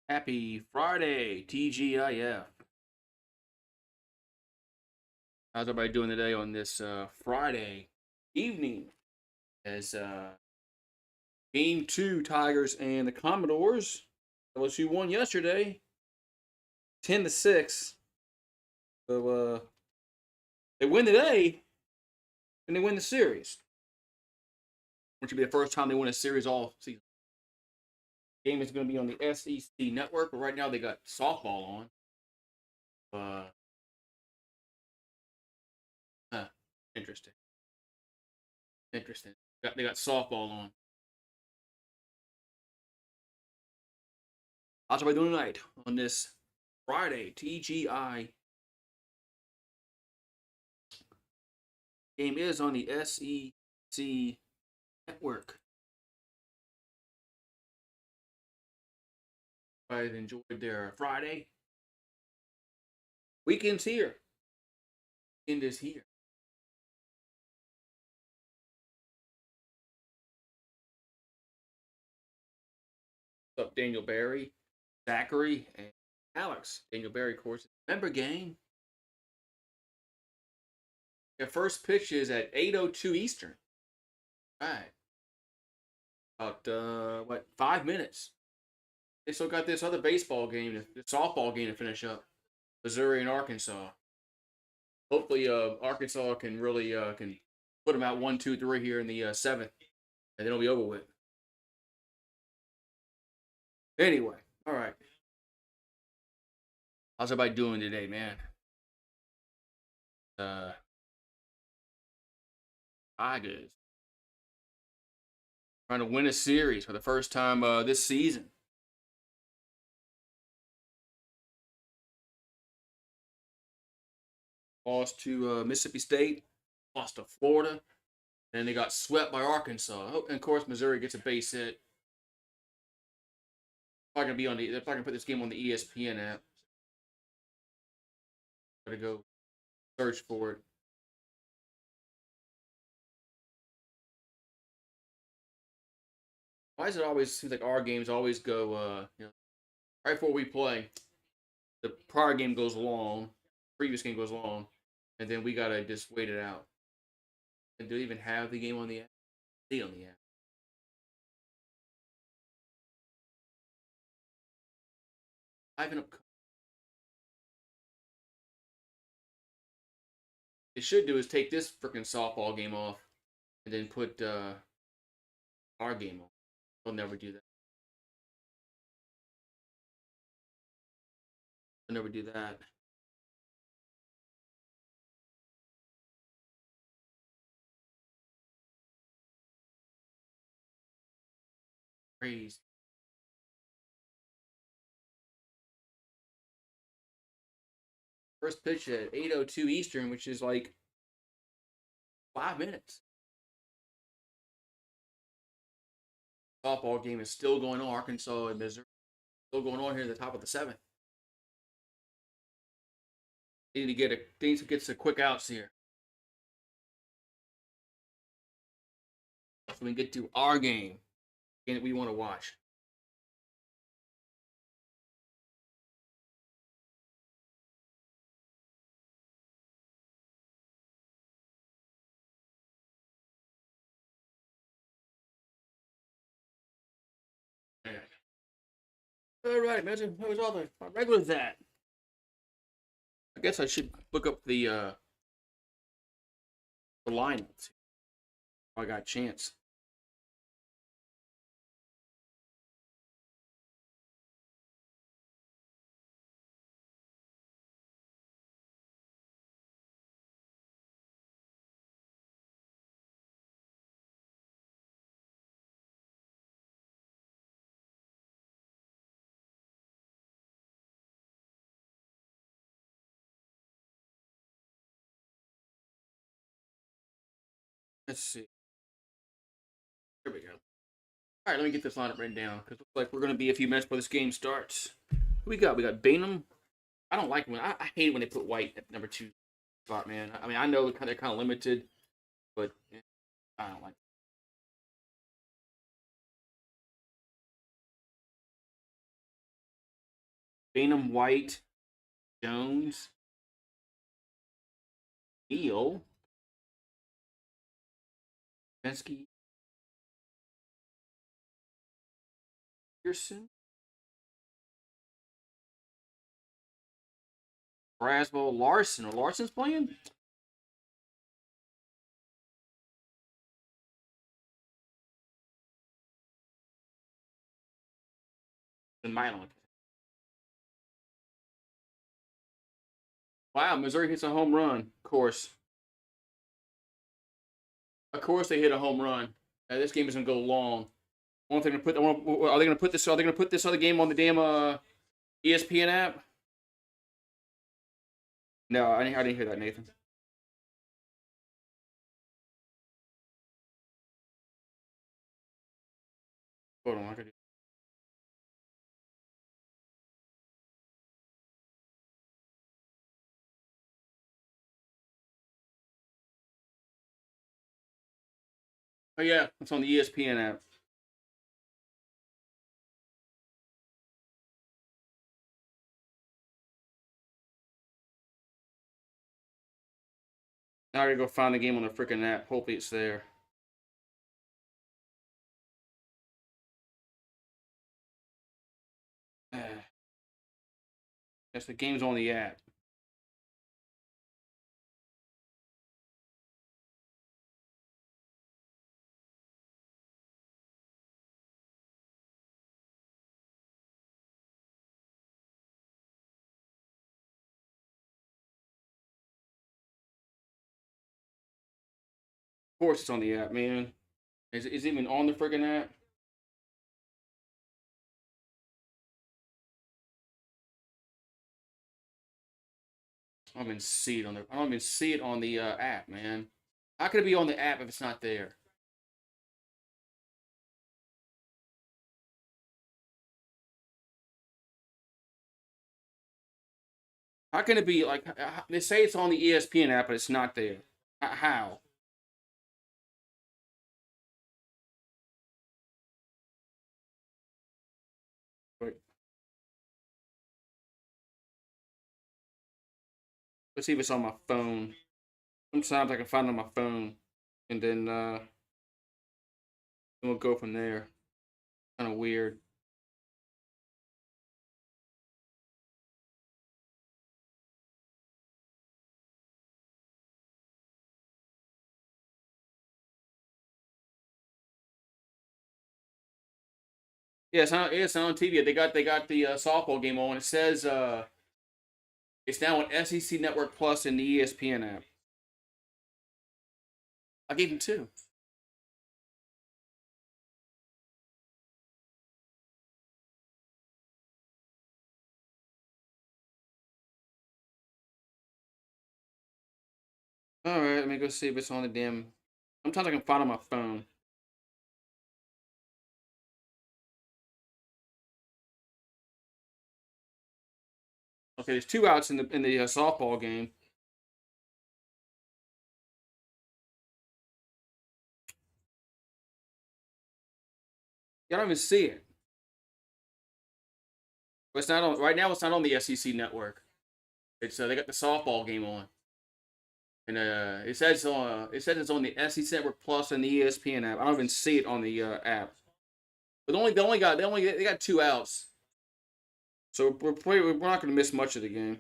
Happy Friday, TGIF. How's everybody doing today on this Friday evening? As Game 2, Tigers and the Commodores. LSU won yesterday, 10-6. So they win today, and they win the series. Which will be the first time they win a series all season. Game is going to be on the SEC network, but right now they got softball on. Huh, interesting. Interesting. They got softball on. How's everybody doing tonight on this Friday? TGI game is on the SEC network. I enjoyed their Friday. Weekend's here. Weekend is here. What's up, Daniel Barry, Zachary, and Alex? Daniel Barry, of course, member game. Their first pitch is at 8:02 Eastern. All right. About 5 minutes. They still got this other baseball game, the softball game to finish up. Missouri and Arkansas. Hopefully, Arkansas can really can put them out 1-2-3 here in the seventh, and then it'll be over with. Anyway, all right. How's everybody doing today, man? Tigers trying to win a series for the first time this season. Lost to Mississippi State, lost to Florida, and they got swept by Arkansas. And of course, Missouri gets a base hit. Probably gonna be on the. They're probably gonna put this game on the ESPN app. Gotta go search for it. Why does it always seem like our games always go? Right before we play, the prior game goes long, previous game goes long, and then we gotta just wait it out. And do they even have the game on the app? See on the app. Ivan up. They should do is take this freaking softball game off, and then put our game on. They'll never do that. They'll never do that. Crazy. First pitch at 8:02 Eastern, which is like 5 minutes. Softball game is still going on. Arkansas and Missouri still going on here at the top of the seventh. They need to get some quick outs here. So we can get to our game that we want to watch. All right, imagine that was all the regular that. I guess I should look up the lineups. I got a chance. Let's see. Here we go. All right, let me get this lineup written down because it looks like we're going to be a few minutes before this game starts. Who we got? We got Bainham. I don't like when I hate when they put White at number 2 spot, man. I mean, I know they're kind of limited, but I don't like. Bainham, White, Jones, Neal, Penske, Pearson, Braswell, Larson. Or Larson's playing? In Milan. Wow, Missouri hits a home run. Of course. Of course they hit a home run. This game is gonna go long. Are they gonna put this? Are they gonna put this other game on the damn ESPN app? No, I didn't hear that, Nathan. Hold on, I gotta. Oh yeah, it's on the ESPN app. Now I gotta go find the game on the freaking app. Hopefully it's there. Yes, the game's on the app. Of course it's on the app, man. Is it even on the freaking app? I don't even see it on the. I don't even see it on the app, man. How could it be on the app if it's not there? How can it be like they say it's on the ESPN app, but it's not there? How? Wait, let's see if it's on my phone. Sometimes I can find it on my phone, and then we'll go from there. Kind of weird. Yeah, it's not on TV. They got the softball game on. It says it's now on SEC Network Plus and the ESPN app. I gave him two. All right, let me go see if it's on the damn. Sometimes I can find it on my phone. Okay, there's two outs in the softball game. I don't even see it. But it's not on right now. It's not on the SEC network. It's they got the softball game on, and it says it's on the SEC network plus and the ESPN app. I don't even see it on the app. But they got two outs, so we're not going to miss much of the game.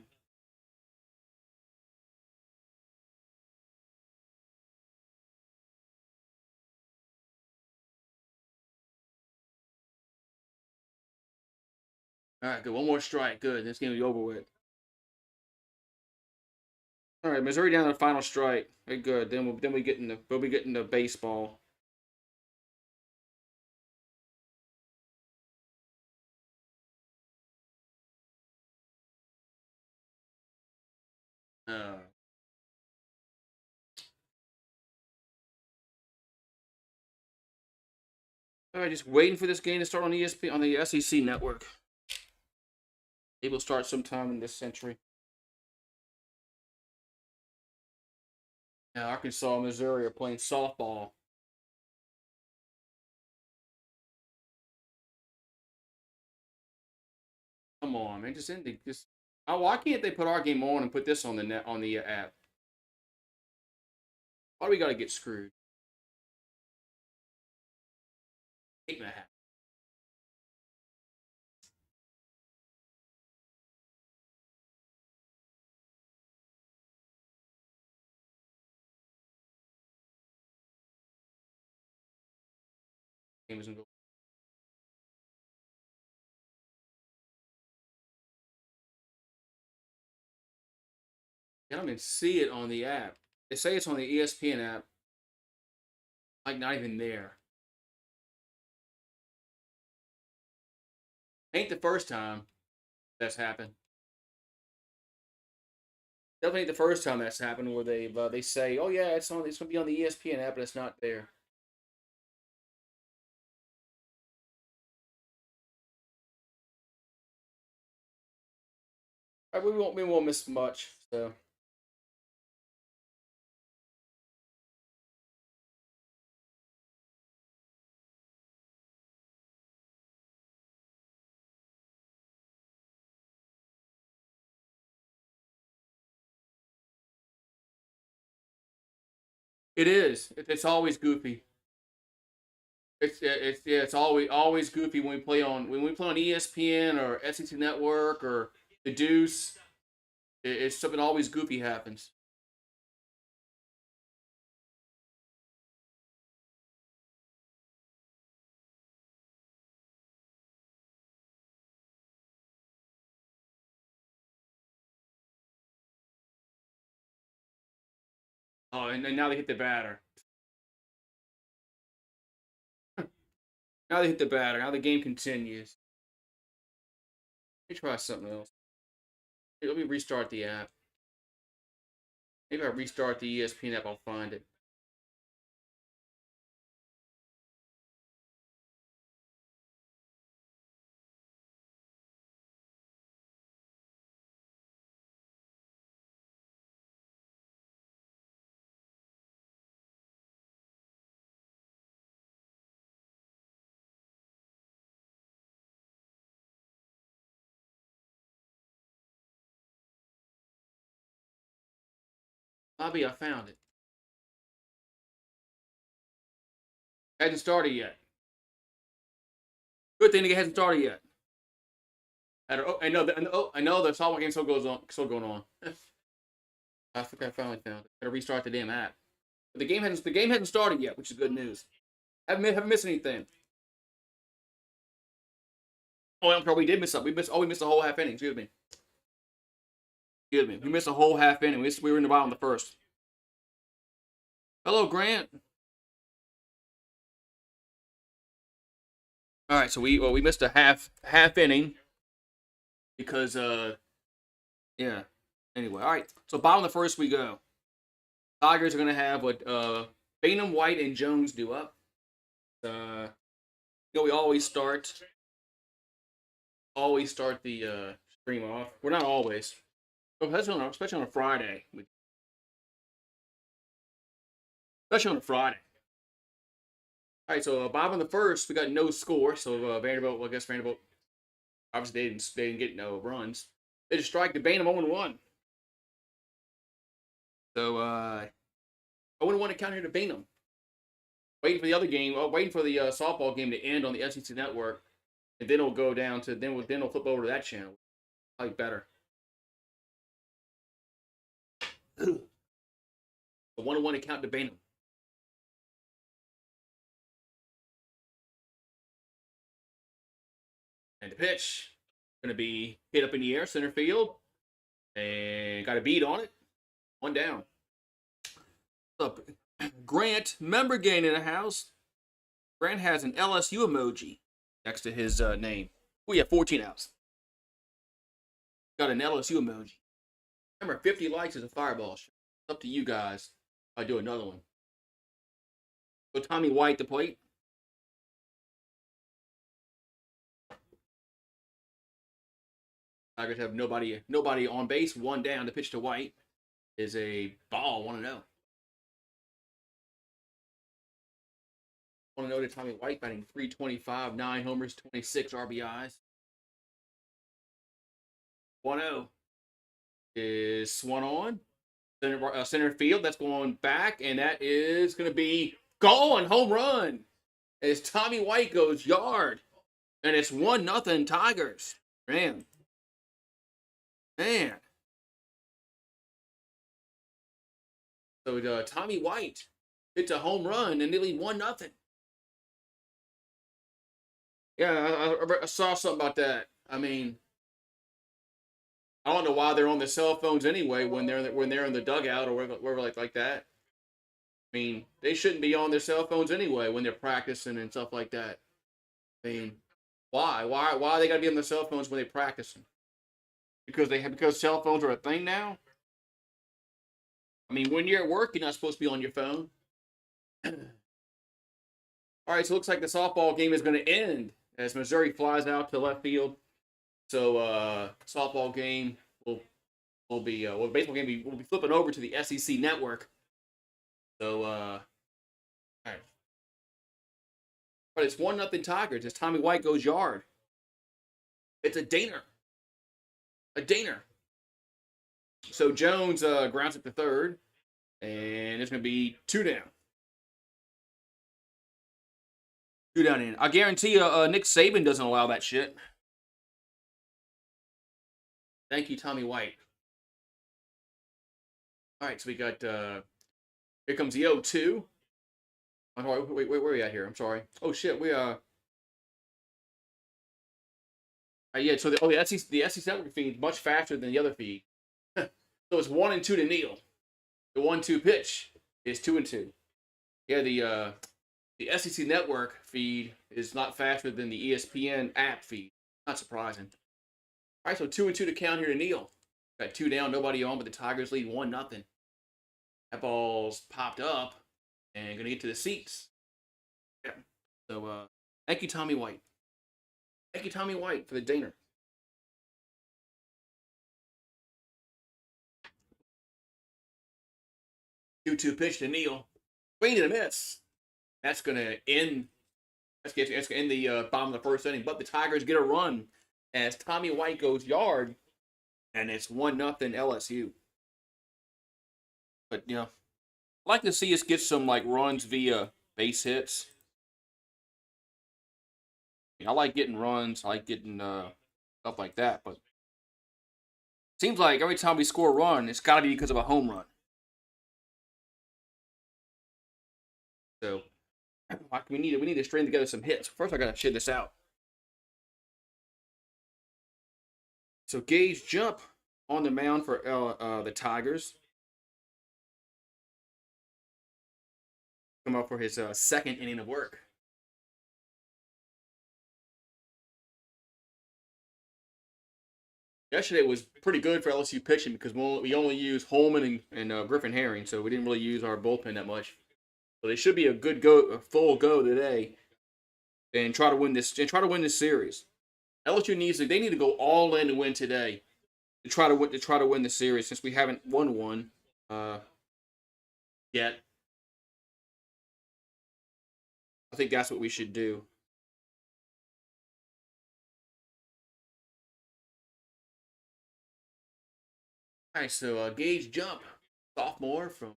All right, good. One more strike. Good. This game will be over with. All right, Missouri down to the final strike. Very good. Then we get into we'll be getting to baseball. Uh, all right, just waiting for this game to start on ESP on the SEC network. It will start sometime in this century. Now, Arkansas and Missouri are playing softball. Come on, man. Just end the just. Oh, why can't they put our game on and put this on the net on the app? Why do we gotta get screwed? Hate that. Game isn't go. I don't even see it on the app. They say it's on the ESPN app. Like not even there. Ain't the first time that's happened. Definitely ain't the first time that's happened where they say, oh yeah, it's on. It's gonna be on the ESPN app, but it's not there. We won't miss much. So it is. It's always goofy. It's always goofy when we play on ESPN or SEC Network or the Deuce. It's something always goofy happens. Oh, and now they hit the batter. Now they hit the batter. Now the game continues. Let me try something else. Let me restart the app. Maybe I restart the ESPN app. I'll find it. Bobby, I found it. Hasn't started yet. Good thing it hasn't started yet. I know the softball game still going on. I think I finally found it. Gotta restart the damn app. But the game hasn't started yet, which is good news. Haven't missed anything. Oh, I'm sorry, we did miss something. We missed a whole half inning. Excuse me. Excuse me. We missed a whole half inning. We were in the bottom of the first. Hello, Grant. All right, so we missed a half inning because yeah. Anyway, all right. So bottom of the first we go. Tigers are gonna have what Bainham, White, and Jones do up. We always start the stream off. We're not always, especially on a Friday. Especially on a Friday. All right, so bottom of the first, we got no score. So Vanderbilt, well, I guess Vanderbilt, obviously they didn't get no runs. They just strike the Bainham 0-1. So 0-1 to count here to Bainham. Waiting for the other game, waiting for the softball game to end on the SEC network, and then it'll go down to then it'll flip over to that channel. Probably better. The 1-1 to count to Bainham. And the pitch going to be hit up in the air, center field, and got a beat on it. One down. Up, Grant, member gain in the house. Grant has an LSU emoji next to his name. We have 14 outs. Got an LSU emoji. Remember, 50 likes is a fireball shot. It's up to you guys. I do another one. So Tommy White to plate. Tigers have nobody on base. One down. The pitch to White is a ball. 1-0. 1-0 to Tommy White, batting 325, 9 homers, 26 RBIs. 1-0 is swung on. Center field. That's going back, and that is going to be gone. Home run. As Tommy White goes yard. And it's 1-0 Tigers. Man. So Tommy White hits a home run and nearly 1-0. Yeah, I saw something about that. I mean, I don't know why they're on their cell phones anyway when they're in the dugout or wherever like that. I mean, they shouldn't be on their cell phones anyway when they're practicing and stuff like that. I mean, why? Why they gotta be on their cell phones when they're practicing? Because cell phones are a thing now. I mean, when you're at work, you're not supposed to be on your phone. All right, so it looks like the softball game is going to end as Missouri flies out to left field. So softball game will be baseball game will be flipping over to the SEC network. So all right, but it's 1-0 Tigers as Tommy White goes yard. It's a daner. So Jones grounds it to third, and it's going to be 2 down. 2 down in. I guarantee you, Nick Saban doesn't allow that shit. Thank you, Tommy White. All right, so we got here comes the 0-2. Wait, where are we at here? I'm sorry. Oh shit, we yeah. So the SEC network feed is much faster than the other feed. So it's 1-2 to Neal. The 1-2 pitch is 2-2. Yeah, the SEC network feed is not faster than the ESPN app feed. Not surprising. All right, so 2-2 to count here to Neal. Got 2 down, nobody on, but the Tigers lead 1-0. That ball's popped up and gonna get to the seats. Yeah. So thank you, Tommy White. Thank you, Tommy White, for the dinner. 2-2 pitch to Neal. Swing and a miss. That's gonna end. That's gonna end the bottom of the first inning. But the Tigers get a run as Tommy White goes yard, and it's 1-0 LSU. But I'd like to see us get some like runs via base hits. I like getting runs. I like getting stuff like that. But it seems like every time we score a run, it's got to be because of a home run. So we need to string together some hits. First, I got to shit this out. So Gage Jump on the mound for the Tigers. Come up for his second inning of work. Yesterday was pretty good for LSU pitching because we only used Holman and Griffin Herring, so we didn't really use our bullpen that much. So they should be a full go today, and try to win this series. LSU need to go all in to win today to try to win the series since we haven't won one yet. I think that's what we should do. All right, so Gage Jump, sophomore from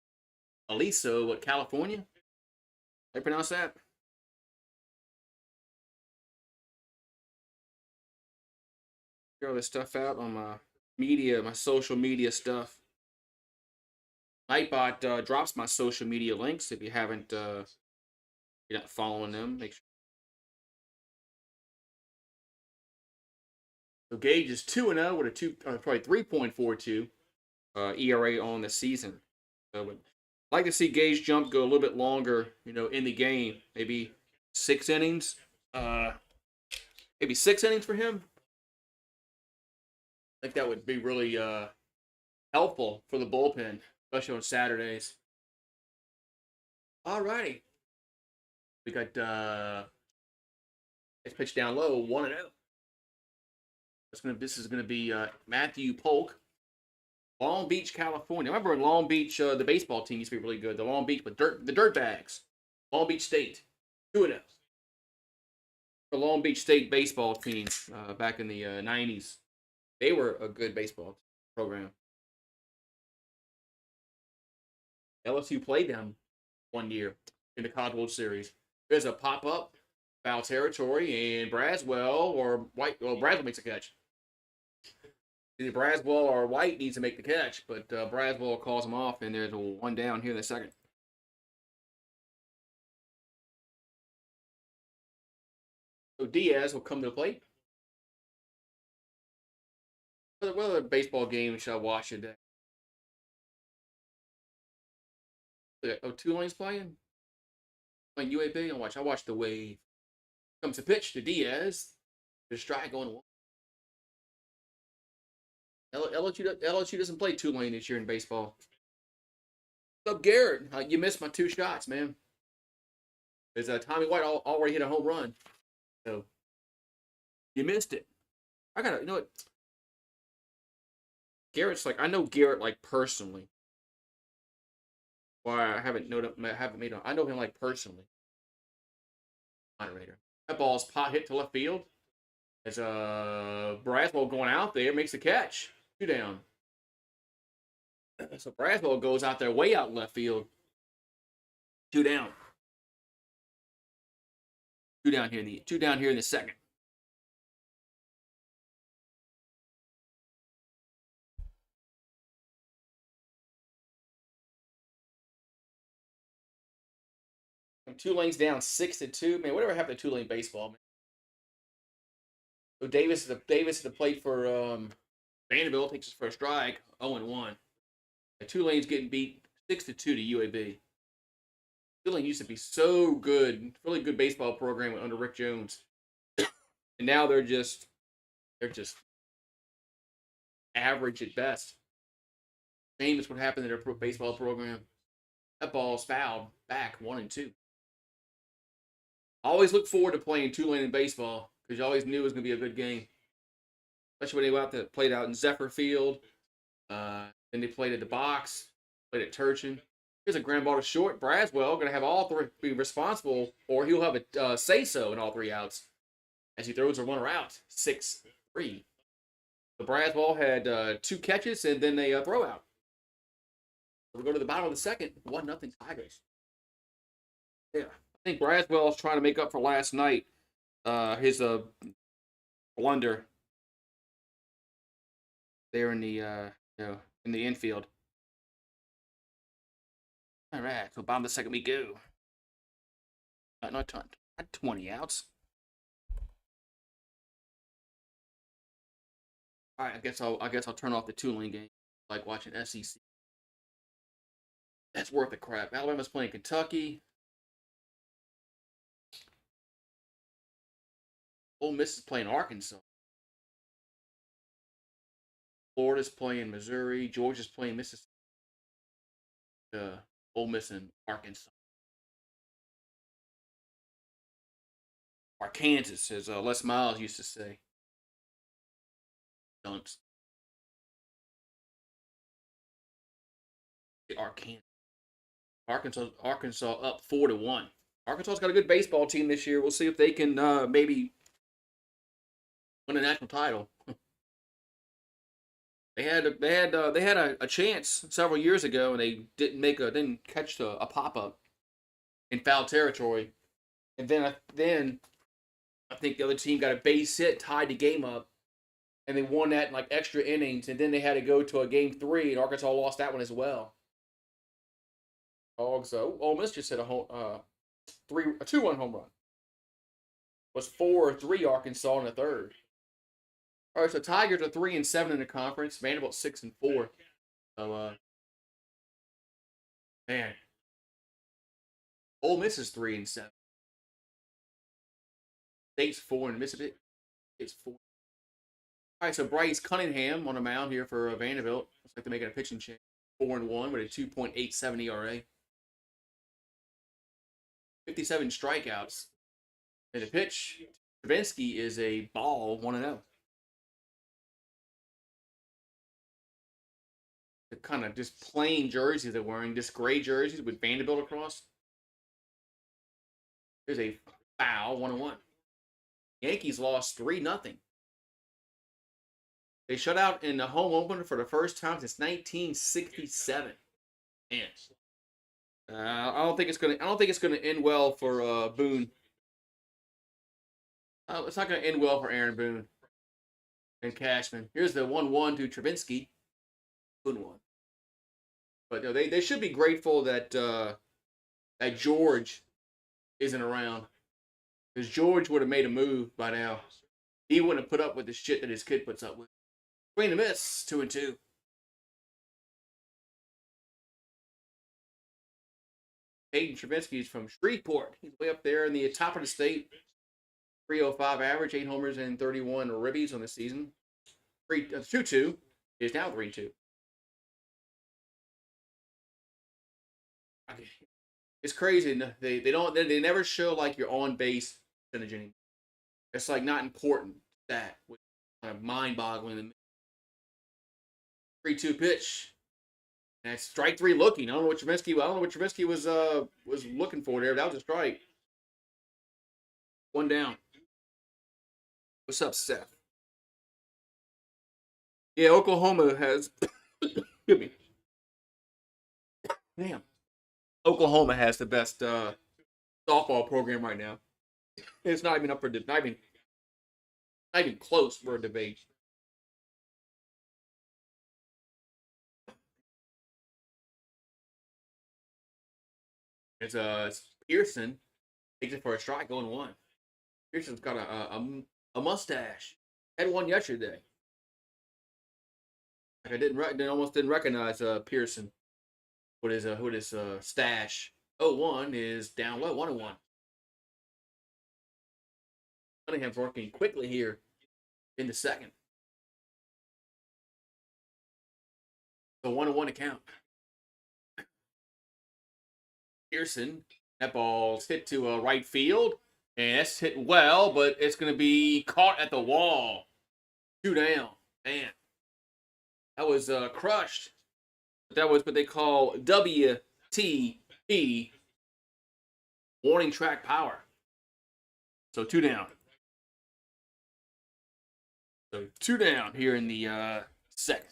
Aliso, California. How you pronounce that? Figure all this stuff out on my social media stuff. Nightbot drops my social media links if you haven't, you're not following them. Make sure. So Gage is 2-0 with a probably 3.42 ERA on the season. So I'd like to see Gage Jump go a little bit longer, in the game. Maybe 6 innings. Maybe 6 innings for him. I think that would be really helpful for the bullpen, especially on Saturdays. All righty. We got it's pitched down low, 1-0. This is gonna be Matthew Polk, Long Beach, California. I remember in Long Beach, the baseball team used to be really good. The Long Beach, the Dirtbags, Long Beach State, 2-0. The Long Beach State baseball team back in the '90s. They were a good baseball program. LSU played them one year in the College World Series. There's a pop up, foul territory, and Braswell or White. Well, Braswell makes a catch. Either Braswell or White needs to make the catch, but Braswell calls him off, and there's a one down here in the second. So Diaz will come to the plate. What other baseball game should I watch today? Oh, Tulane's playing? Playing UAB? I watch the wave. Comes the pitch to Diaz. The strike going one. LSU doesn't play Tulane this year in baseball. What's up, Garrett? You missed my two shots, man. Because Tommy White already hit a home run. So, you missed it. You know what? Garrett's like, I know Garrett like personally. Why I haven't made him. I know him like personally. Moderator. That ball's pot hit to left field. As Braswell going out there makes the catch. 2 down. So Braswell goes out there way out left field. 2 down. 2 down here in the second. Tulane's down 6-2. Man, whatever happened to Tulane baseball, man? So Davis is the plate for Vanderbilt, takes his first strike, 0-1. Tulane's getting beat 6-2 to UAB. Tulane used to be so good, really good baseball program under Rick Jones, and now they're just average at best. Same as what happened in their baseball program. That ball's fouled back 1-2. I always look forward to playing Tulane in baseball because you always knew it was going to be a good game. Especially when they went out to played out in Zephyr Field. Then they played at the box, played at Turchin. Here's a ground ball to short. Braswell going to have all three be responsible, or he'll have a say-so in all 3 outs as he throws a runner out. 6-3. The Braswell had 2 catches and then a throw out. So we go to the bottom of the second. 1-0 Tigers. Yeah. I think Braswell is trying to make up for last night. His blunder there in the in the infield. All right, so bottom of the second we go. Not 20 outs. All right, I guess I'll turn off the Tulane game. Like watching SEC. That's worth the crap. Alabama's playing Kentucky. Ole Miss is playing Arkansas. Florida's playing Missouri. Georgia's playing Mississippi. Ole Miss and Arkansas. Arkansas, as Les Miles used to say. Dunks. Arkansas up 4-1. Arkansas's got a good baseball team this year. We'll see if they can maybe win a national title. They had a chance several years ago, and they didn't catch a pop up in foul territory, and then I think the other team got a base hit, tied the game up, and they won that in like extra innings, and then they had to go to a game 3, and Arkansas lost that one as well. So Ole Miss just hit a 2-1 home run. It was 4-3 Arkansas in the third. All right, so Tigers are 3-7 in the conference. Vanderbilt 6-4. So, man, Ole Miss is 3-7. State's 4 and Mississippi is 4. All right, so Bryce Cunningham on the mound here for Vanderbilt. Looks like they're making a pitching change. 4-1 with a 2.87 ERA. 57 strikeouts. And the pitch, Stravinsky is a ball 1-0. The kind of just plain jerseys they're wearing, just gray jerseys with Vanderbilt across. There's a foul, 1-1. Yankees lost 3-0. They shut out in the home opener for the first time since 1967. Man, I don't think it's gonna. I don't think it's gonna end well for Boone. It's not gonna end well for Aaron Boone and Cashman. Here's the 1-1 to Travinski. Boone won, but they should be grateful that that George isn't around, because George would have made a move by now. He wouldn't have put up with the shit that his kid puts up with. Swing and miss, 2-2. Hayden Travinski is from Shreveport. He's way up there in the top of the state. 305 average, 8 homers and 31 ribbies on the season. 2-2 is now 3-2. It's crazy. They never show like your on base percentage anymore. It's like not important. That was kind of mind boggling. 3-2 pitch. And it's strike three looking. I don't know what Trubisky was looking for there. That was a strike. One down. What's up, Seth? Yeah, Oklahoma has. Excuse me. Damn. Oklahoma has the best softball program right now. It's not even up for not even close for a debate. It's Pearson takes it for a strike, going one. Pearson's got a mustache. Had one yesterday. Like almost didn't recognize Pearson with his stash. 0-1 is down low, 1-1. Cunningham's working quickly here in the second. So 1-1 account. Pearson, that ball's hit to right field, and that's hit well, but it's going to be caught at the wall. 2 down. Man, that was crushed. That was what they call WTP, warning track power. So 2 down. So 2 down here in the second.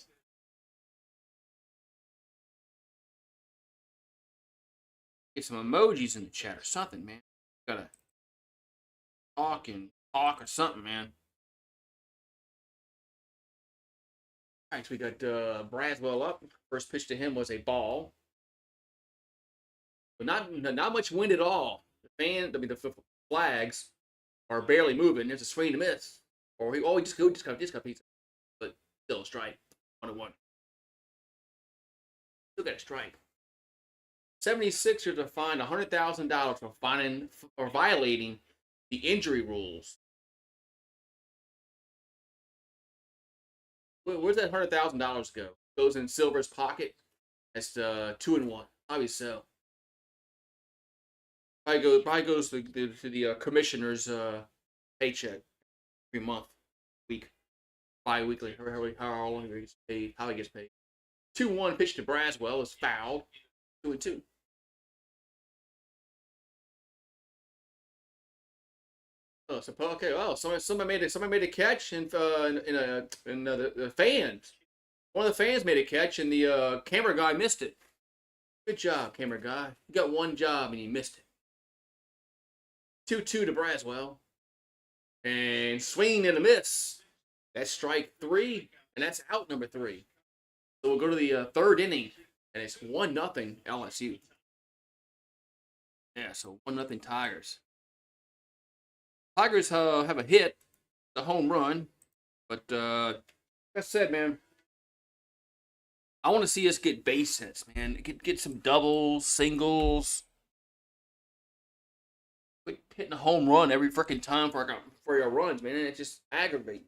Get some emojis in the chat or something, man. Gotta talk or something, man. All right, so we got Braswell up. First pitch to him was a ball, but not much wind at all. The flags are barely moving. There's a swing to miss, or he just got pizza, but still a strike. 1-1. Still got a strike. 76ers are fined $100,000 for violating the injury rules. Where's that $100,000 go? Goes in Silver's pocket. That's 2-1. Obviously so. Probably goes to the commissioner's paycheck every month, week, bi-weekly, or how long he gets paid, how he gets paid. 2-1 pitch to Braswell is fouled. 2-2. Oh, so okay. Oh, somebody made a catch, and the fans, one of the fans made a catch, and the camera guy missed it. Good job, camera guy. You got one job, and you missed it. 2-2 to Braswell, and swing and a miss. That's strike 3, and that's out number 3. So we'll go to the third inning, and it's 1-0 LSU. Yeah, so 1-0 Tigers. Tigers have a hit, the home run, but that said, man, I want to see us get base hits, man. Get some doubles, singles. Like hitting a home run every freaking time for your runs, man. It's just aggravating.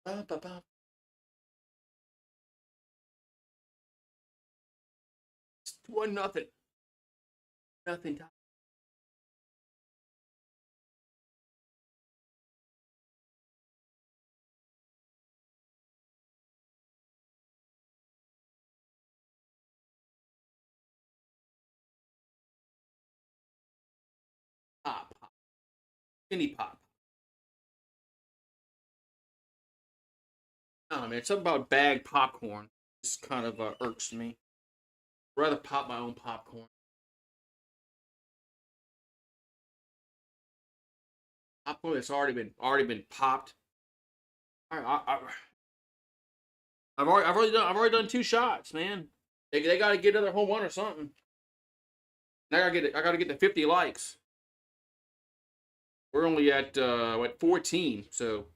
Ba, ba, ba. 1-0. Nothing. Mini pop. I don't know, man. Something about bagged popcorn just kind of irks me. I'd rather pop my own popcorn. Popcorn that's already been popped. I've already done 2 shots, man. They got to get another home run or something. I gotta get to 50 likes. We're only at 14, so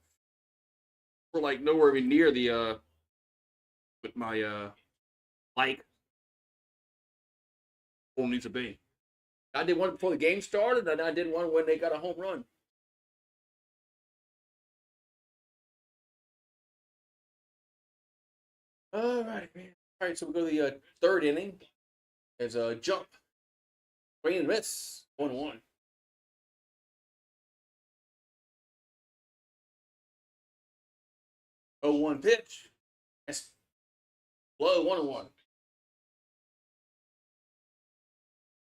we're like nowhere even near the with my like goal needs to be. I did one before the game started, and I did one when they got a home run. All right, man. All right, so we go to the third inning. There's a jump, swing and miss, 1-1. 0-1 pitch. That's low, 1-1.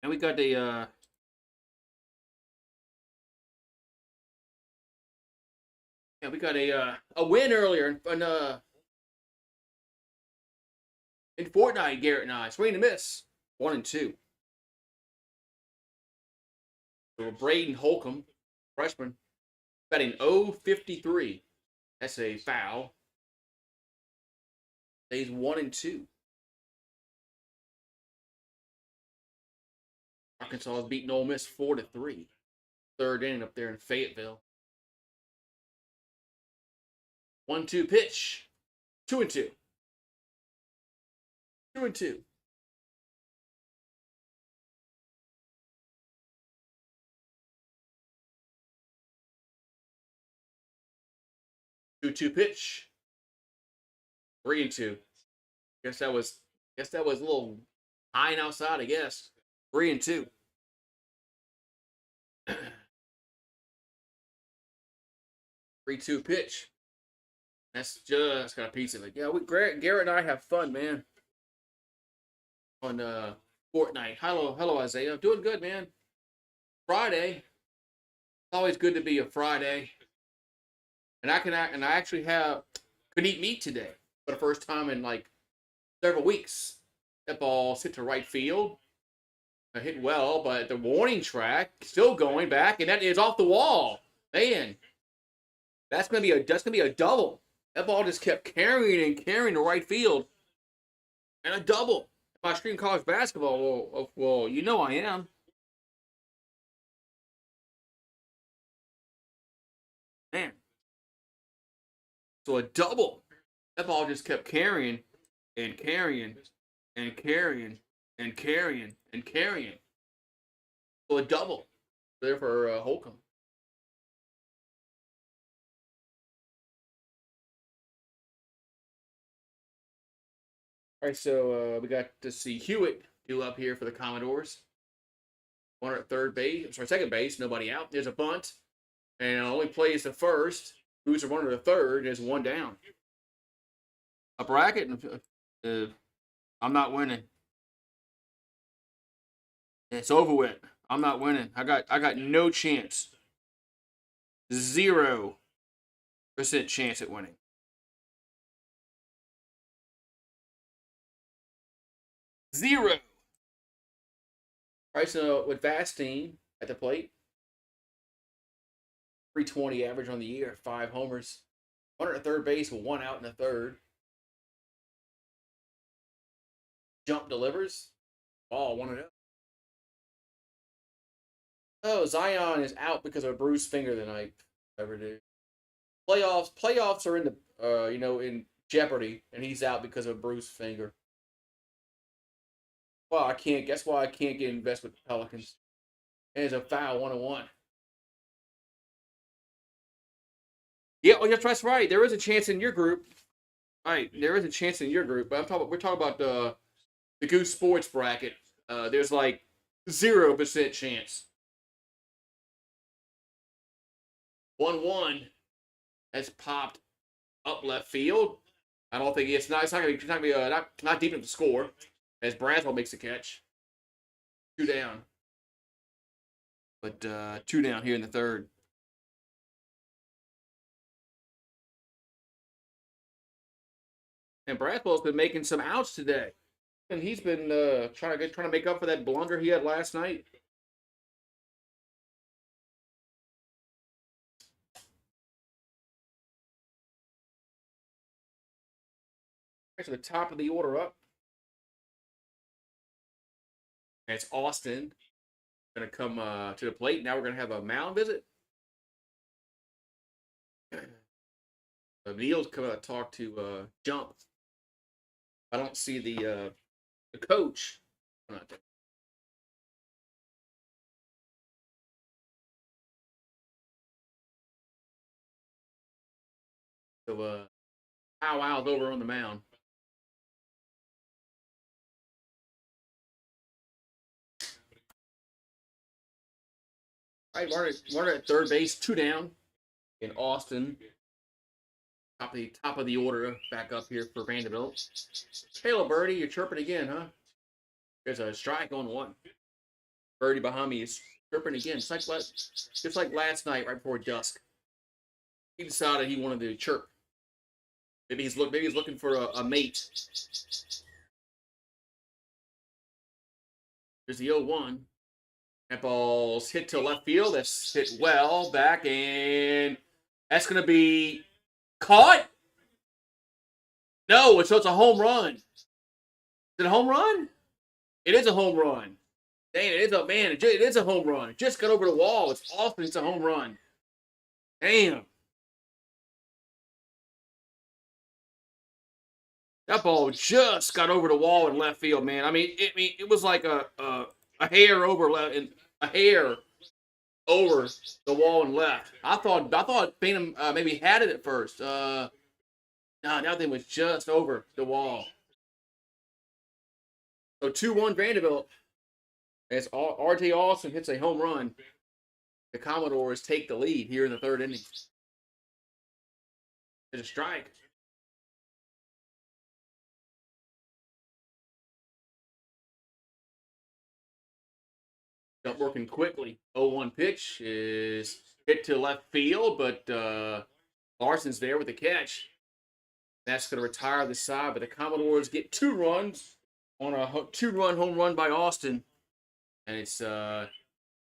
And we got a win earlier in Fortnite. Garrett and I swing and miss, 1-2. So Braden Holcomb, freshman, batting 0-53. That's a foul. He's 1-2. Arkansas has beaten Ole Miss 4-3. Third inning up there in Fayetteville. 1-2 pitch. 2-2. 2-2. 2-2 pitch. 3-2. Guess that was a little high and outside, I guess. 3-2. 3-2 pitch. That's just got a piece of it. Yeah, Garrett and I have fun, man. On Fortnite. Hello, Isaiah. Doing good, man. Friday. It's always good to be a Friday. And I actually could eat meat today for the first time in like several weeks. That ball hit to right field. I hit well, but the warning track still going back, and that is off the wall. Man, that's gonna be a double. That ball just kept carrying to right field, and a double. If I stream college basketball, well, you know I am. Man, so a double. That ball just kept carrying and carrying and carrying and carrying and carrying. So a double there for Holcomb. All right, so we got to see Hewitt do up here for the Commodores. One at third base, sorry, second base, nobody out. There's a bunt, and only plays the first. Who's a runner to third? There's one down. A bracket, I'm not winning. It's over with. I'm not winning. I got no chance. 0% chance at winning. Zero. All right, so with Vastine at the plate, 320 average on the year, 5 homers, 1 at third base with 1 out in the third. Jump delivers, ball 1-0. Oh, Zion is out because of a bruised finger tonight. Ever do. Playoffs are in the in jeopardy, and he's out because of a bruised finger. Well, I can't. Guess why I can't get invested with the Pelicans? And it's a foul, 1-1. Yeah, oh, that's right. There is a chance in your group. Right, there is a chance in your group, but we're talking about the GooseSports bracket. There's like 0% chance. 1-1 has popped up left field. I don't think it's not. It's not gonna be not deep enough to score. As Braswell makes the catch. 2 down. But 2 down here in the third. And Braswell's been making some outs today, and he's been trying to make up for that blunder he had last night. Right to the top of the order up. And it's Austin going to come to the plate. Now we're going to have a mound visit. Neil's come out to talk to Jump. I don't see the coach. So powwow's over on the mound. All right, Martin at third base, 2 down. In Austin, top of the order, back up here for Vanderbilt. Hello, Birdie, you're chirping again, huh? There's a strike on 1. Birdie behind me is chirping again, just like last night, right before dusk. He decided he wanted to chirp. Maybe he's looking for a mate. There's the 0-1. That ball's hit to left field. That's hit well back, and that's going to be caught. No, so it's a home run. Is it a home run? It is a home run. Dang, it is a home run. It just got over the wall. It's Austin. It's a home run. Damn. That ball just got over the wall in left field, man. I mean, it was like a hair over the wall and left. I thought Bainham maybe had it at first. No, that thing was just over the wall. So 2-1 Vanderbilt. As R.J. Austin hits a home run, the Commodores take the lead here in the 3rd inning. It's a strike. Up working quickly. 0-1 pitch is hit to left field, but Larson's there with the catch. That's going to retire the side, but the Commodores get 2 runs on a 2-run home run by Austin. And it's 2-1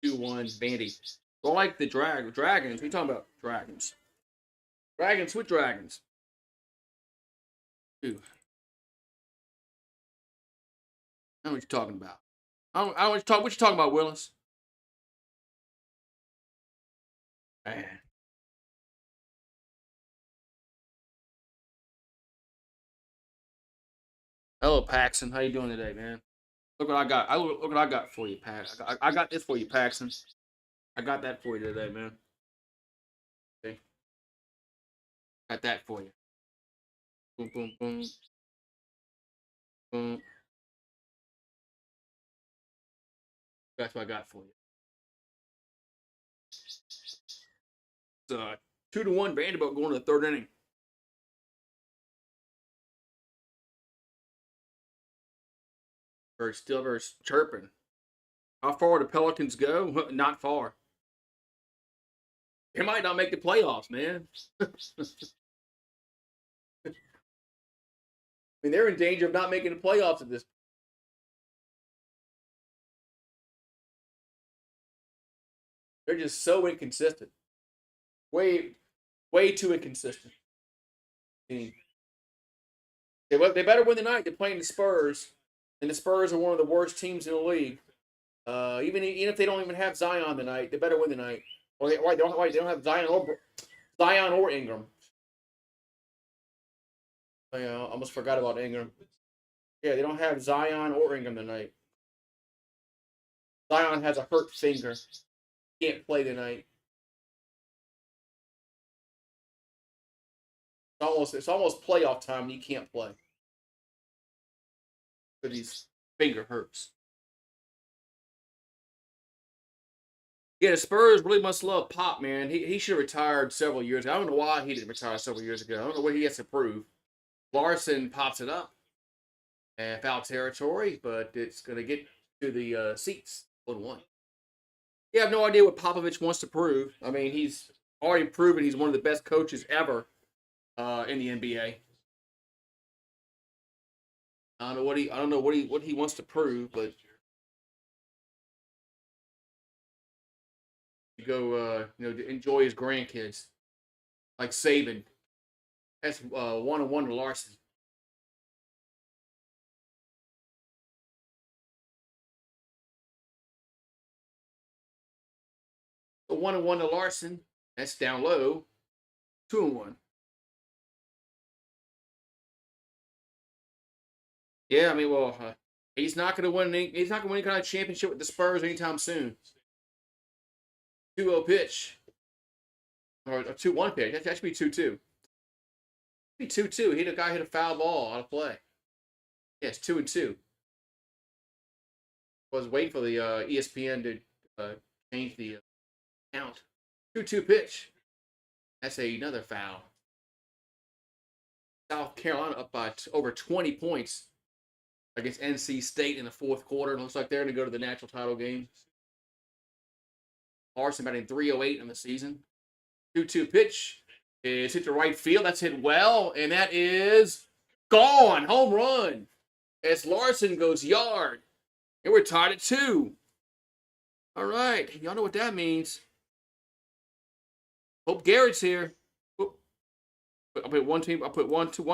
Vandy. Don't like the Dragons. We talking about Dragons. Dragons with Dragons. Ooh. I don't know what you're talking about. I don't know what you talking about, Willis. Man. Hello, Paxton. How you doing today, man? Look what I got. Look what I got for you, Pax. I got this for you, Paxton. I got that for you today, man. Okay. Got that for you. Boom, boom, boom. Boom. That's what I got for you. It's 2-1 Vanderbilt going to the 3rd inning. Still chirping. How far do Pelicans go? Not far. They might not make the playoffs, man. I mean, they're in danger of not making the playoffs at this point. They're just so inconsistent. Way too inconsistent. I mean, they better win the night. They're playing the Spurs, and the Spurs are one of the worst teams in the league. Even if they don't even have Zion tonight, they better win the night. Or they don't have Zion or Ingram. I almost forgot about Ingram. Yeah, they don't have Zion or Ingram tonight. Zion has a hurt finger. Can't play tonight. It's almost playoff time and he can't play. But his finger hurts. Yeah, the Spurs really must love Pop, man. He should have retired several years ago. I don't know why he didn't retire several years ago. I don't know what he has to prove. Larson pops it up. And foul territory, but it's going to get to the seats. 1-1. Yeah, I have no idea what Popovich wants to prove. I mean, he's already proven he's one of the best coaches ever in the NBA. I don't know what he wants to prove, but you go, to enjoy his grandkids like Saban. That's 1-1 to Larson. So 1-1 to Larson. That's down low. 2-1. Yeah, I mean, well, he's not going to win. He's not going to win any kind of championship with the Spurs anytime soon. 2-0 pitch or a 2-1 pitch. That should be 2-2. Be 2-2. He the guy hit a foul ball out of play. Yes, 2-2. I was waiting for the ESPN to change the count. 2-2 pitch. That's another foul. South Carolina up by over 20 points against NC State in the fourth quarter. It looks like they're going to go to the national title game. Larson batting 308 in the season. 2-2 pitch is hit to right field. That's hit well, and that is gone. Home run. As Larson goes yard. And we're tied at 2. All right. Y'all know what that means. Hope Garrett's here. I'll put one team. I'll put one too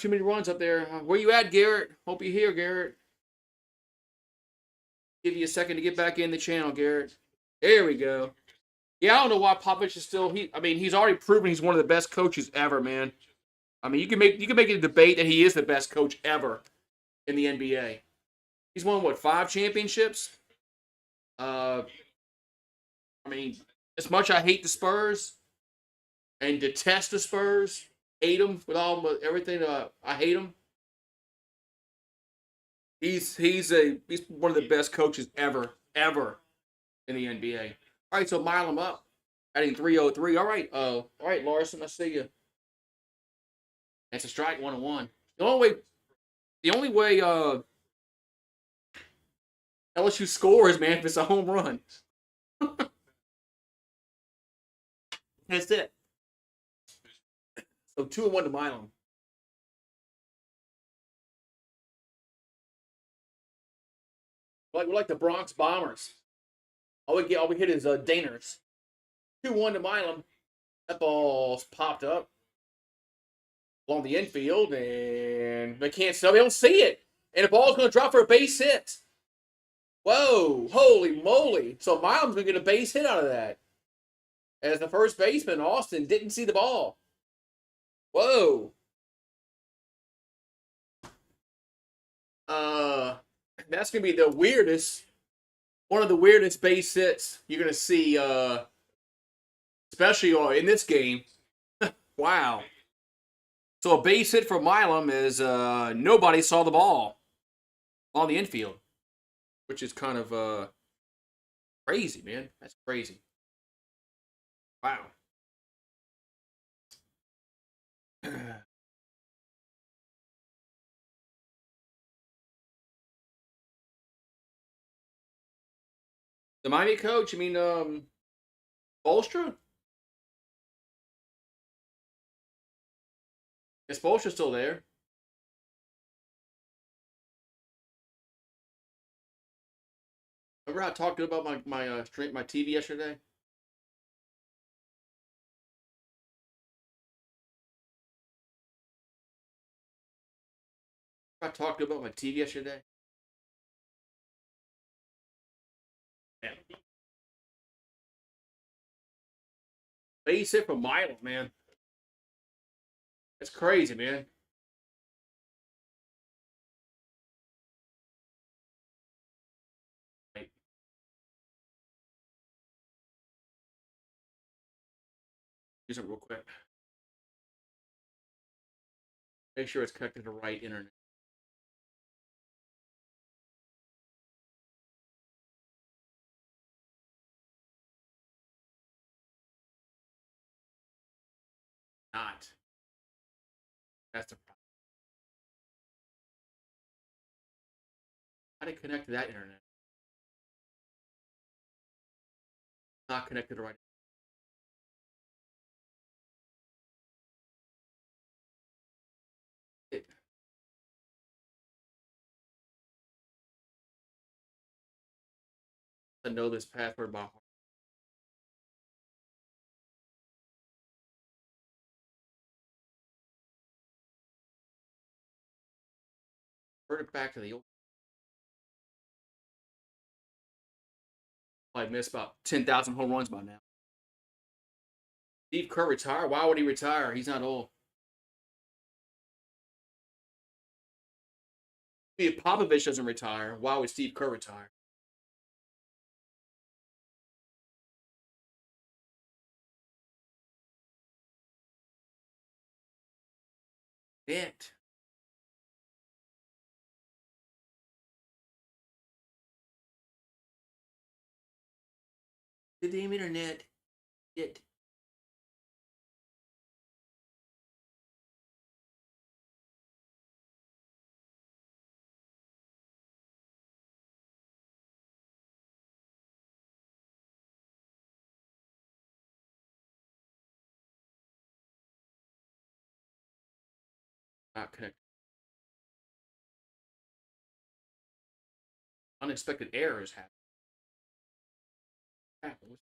many runs up there. Where you at, Garrett? Hope you're here, Garrett. Give you a second to get back in the channel, Garrett. There we go. Yeah, I don't know why Popovich is still. He's already proven he's one of the best coaches ever, man. I mean, you can make a debate that he is the best coach ever in the NBA. He's won 5 championships. I mean, as much I hate the Spurs and detest the Spurs, hate them with everything. I hate them. He's one of the best coaches ever in the NBA. All right, so mile him up, adding 303. All right, Larson, I see you. That's a strike, 1-1. The only way LSU scores, man, if it's a home run. That's it. So 2-1 to Milan. We're like the Bronx Bombers. All we hit is Daners. 2-1 to Milan. That ball's popped up along the infield, and they can't sell. They don't see it, and the ball's going to drop for a base hit. Whoa! Holy moly! So Milan's going to get a base hit out of that, as the first baseman Austin didn't see the ball. Whoa! That's going to be one of the weirdest base hits you're going to see, especially in this game. Wow. So a base hit for Milam is nobody saw the ball on the infield, which is kind of crazy, man. That's crazy. Wow. The Miami coach, you mean Bolstra? Is Bolstra still there? Remember how I talked about my TV yesterday? I talked about my TV yesterday. Yeah. Base hit from Milo, man. That's crazy, man. Use it real quick. Make sure it's connected to the right internet. Not. That's the problem. How do you connect to that internet? Not connected to the right. I know this password by heart. Turn it back to the old. I missed about 10,000 home runs by now. Steve Kerr retire? Why would he retire? He's not old. If Popovich doesn't retire, why would Steve Kerr retire? It. The damn internet. It. Not connected. Unexpected errors happen.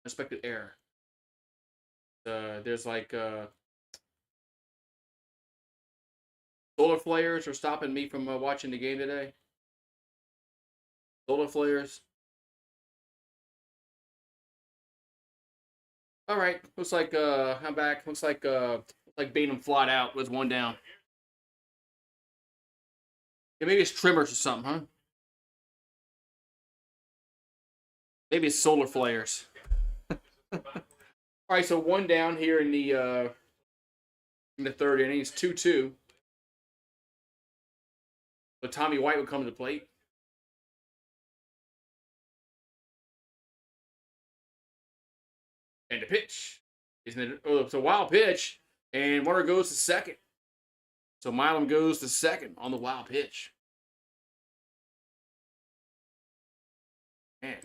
Unexpected error. There's like solar flares are stopping me from watching the game today. Solar flares. All right. Looks like I'm back. Looks like Bainham flat out was one down. Yeah, maybe it's trimmers or something, huh? Maybe it's solar flares. All right, so one down here in the third inning. It's 2-2. So Tommy White would come to the plate. And the pitch. It's a wild pitch. And runner goes to second. So Milam goes to second on the wild pitch. Man.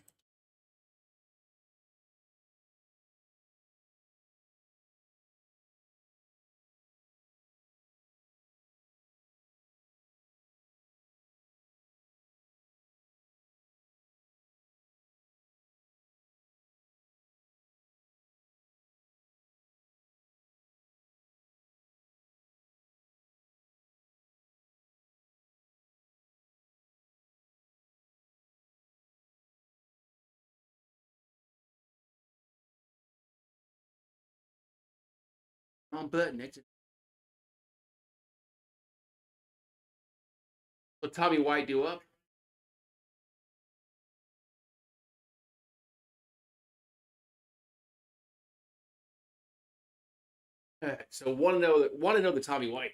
On button. What Tommy White do up? So want to know the Tommy White.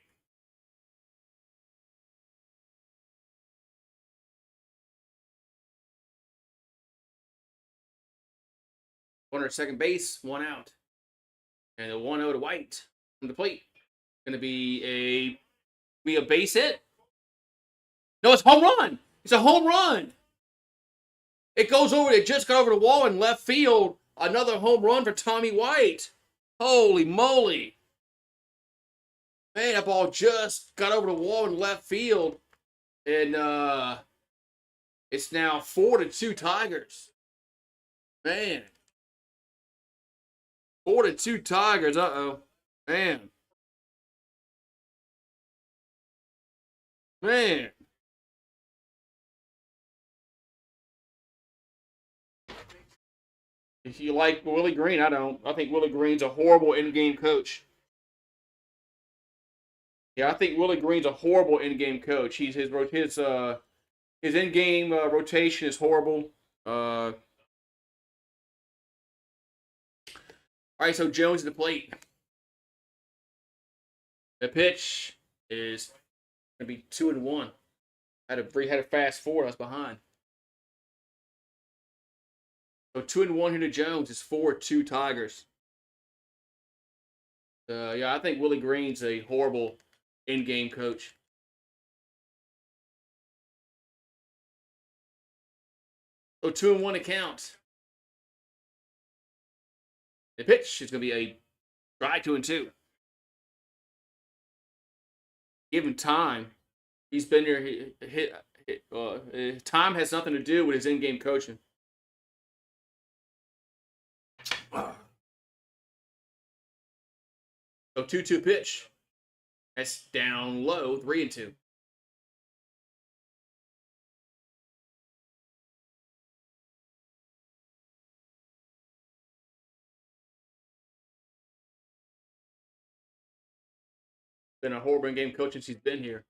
Runner at second base, one out. And a 1-0 to White from the plate. Going to be a base hit. No, it's home run. It's a home run. It goes over. It just got over the wall in left field. Another home run for Tommy White. Holy moly. Man, that ball just got over the wall in left field. And it's now 4-2 Tigers. Man. 4-2 Tigers. Uh-oh. Man. Man. If you like Willie Green, I don't. I think Willie Green's a horrible in-game coach. Yeah, I think Willie Green's a horrible in-game coach. His in-game rotation is horrible. All right, so Jones at the plate. The pitch is gonna be 2-1. Had a fast forward. I was behind. So 2-1 here to Jones is 4-2 Tigers. Yeah, I think Willie Green's a horrible in-game coach. So 2-1 account. The pitch is going to be a dry 2-2. Give him time. He's been here. Time has nothing to do with his in-game coaching. So 2-2 pitch. That's down low, 3-2. Been a horrible game coach since he's been here.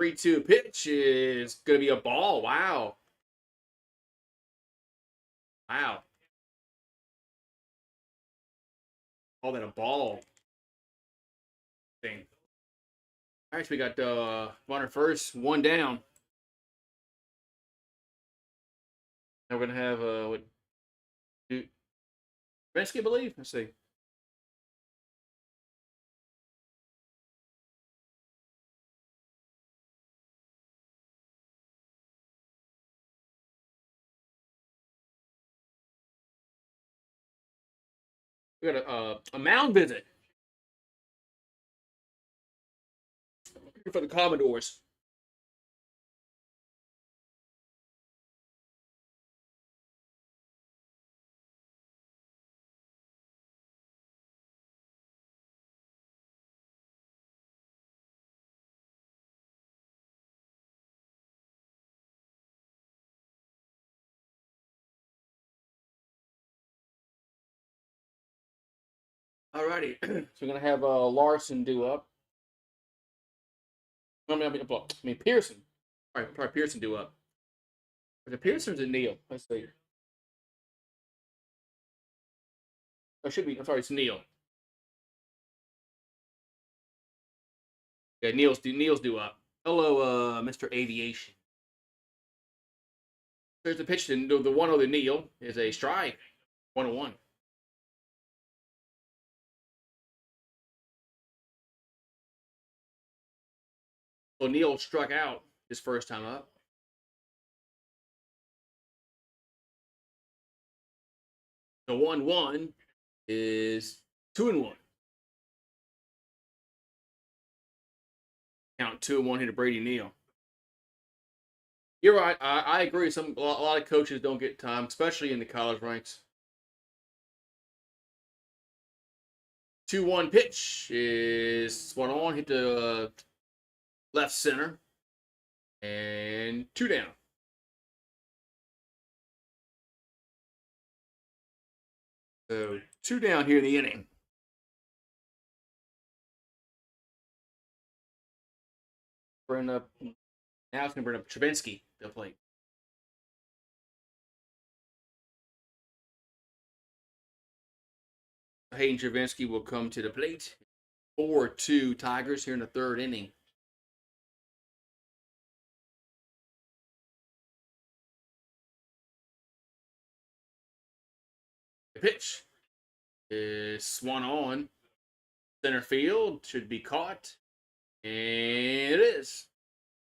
3-2 pitch is going to be a ball. Wow. Wow. Call that a ball thing. All right, so we got runner first, one down. Now we're going to have, what, Trubisky, I believe? Let's see. We got a mound visit for the Commodores. Alrighty, so we're gonna have Larson do up. I mean Pearson. All right, probably Pearson do up. But the Pearson's a Neal. Let's see. It should be. I'm sorry, it's Neal. Yeah, Neal's do up. Hello, Mr. Aviation. There's the pitch. The 1-0 to Neal is a strike. 1-1. So Neal struck out his first time up. The 1-1 is 2-1. Count 2-1 here to Brady Neal. You're right. I agree. A lot of coaches don't get time, especially in the college ranks. 2-1 pitch is 1-on. Hit the left center. And 2 down. So 2 down here in the inning. Bring up now it's gonna bring up Trubinsky to the plate. Hayden Travinsky will come to the plate. 4-2 Tigers here in the third inning. The pitch is swung on. Center field should be caught. And it is.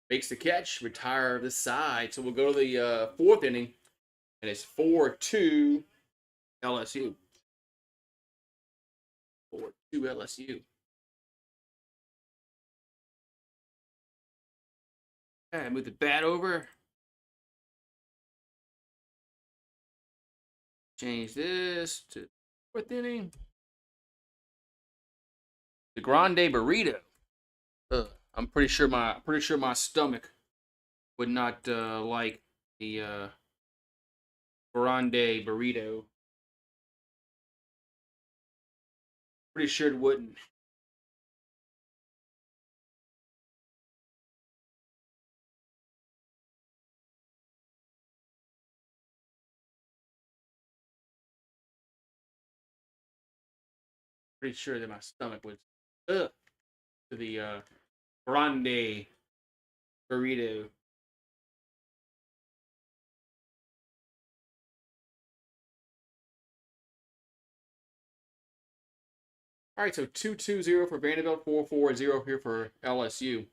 Makes the catch, retire the side. So we'll go to the fourth inning. And it's 4-2 LSU. 4-2 LSU. Okay, move the bat over. Change this to fourth inning. The Grande Burrito. I'm pretty sure my stomach would not like the Grande Burrito. Pretty sure it wouldn't. Pretty sure that my stomach would to the Grande Burrito. All right, so 2-2-0 for Vanderbilt, 4-4-0 here for LSU.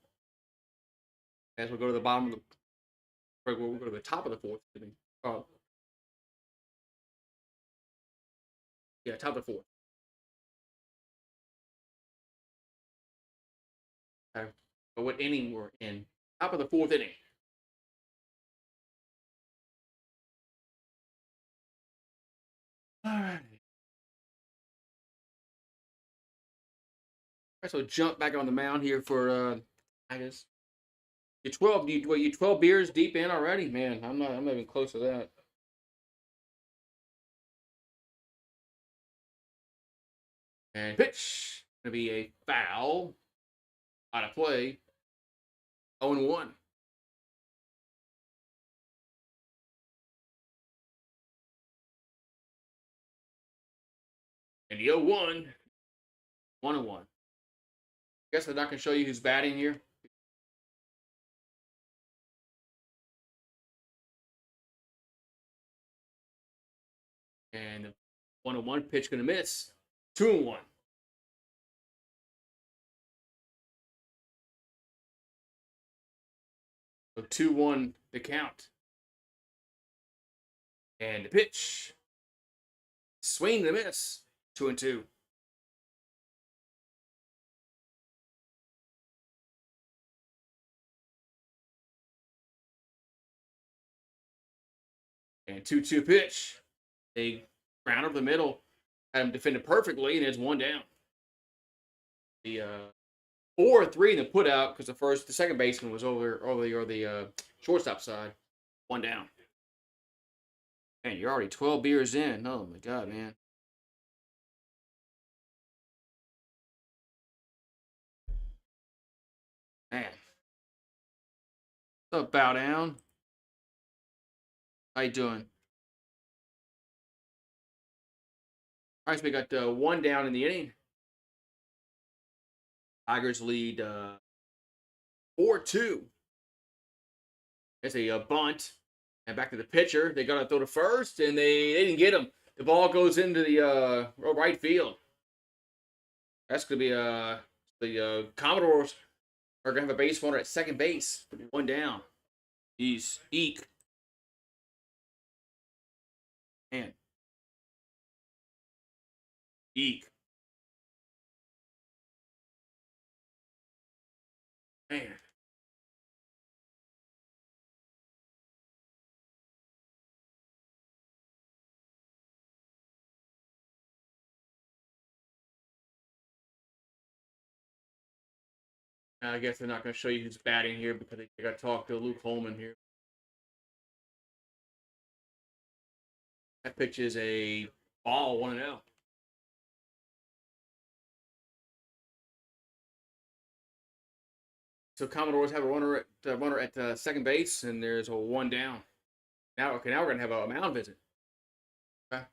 As we'll go to the bottom of the, we'll go to the top of the fourth inning. Yeah, top of the fourth. Okay. But what inning we're in? Top of the fourth inning. All right. right, so jump back on the mound here for I guess you're 12. You 12 beers deep in already, man. I'm not even close to that. And pitch gonna be a foul out of play. 0-1. And the 0-1, 1-1. Guess they're not gonna show you who's batting here. And the 1-1 pitch gonna miss. 2-1. So 2-1 the count. And the pitch. Swing the miss. 2-2. And 2-2 pitch. They ground over the middle. Had him defended perfectly, and it's one down. The 4-3 in the put out because the second baseman was over the shortstop side. One down. Man, you're already 12 beers in. Oh my god, man. Man. What's up, Bow Down? How you doing? All right, so we got one down in the inning. Tigers lead 4-2. It's a bunt. And back to the pitcher. They got to throw to first, and they didn't get him. The ball goes into the right field. That's going to be the Commodores are going to have a base runner at second base. One down. He's Eek. Man. Eek. Man. I guess they're not going to show you who's batting here because they got to talk to Luke Holman here. That pitch is a ball, 1-0. So Commodores have a runner at second base, and there's a one down. Now we're gonna have a mound visit. Okay.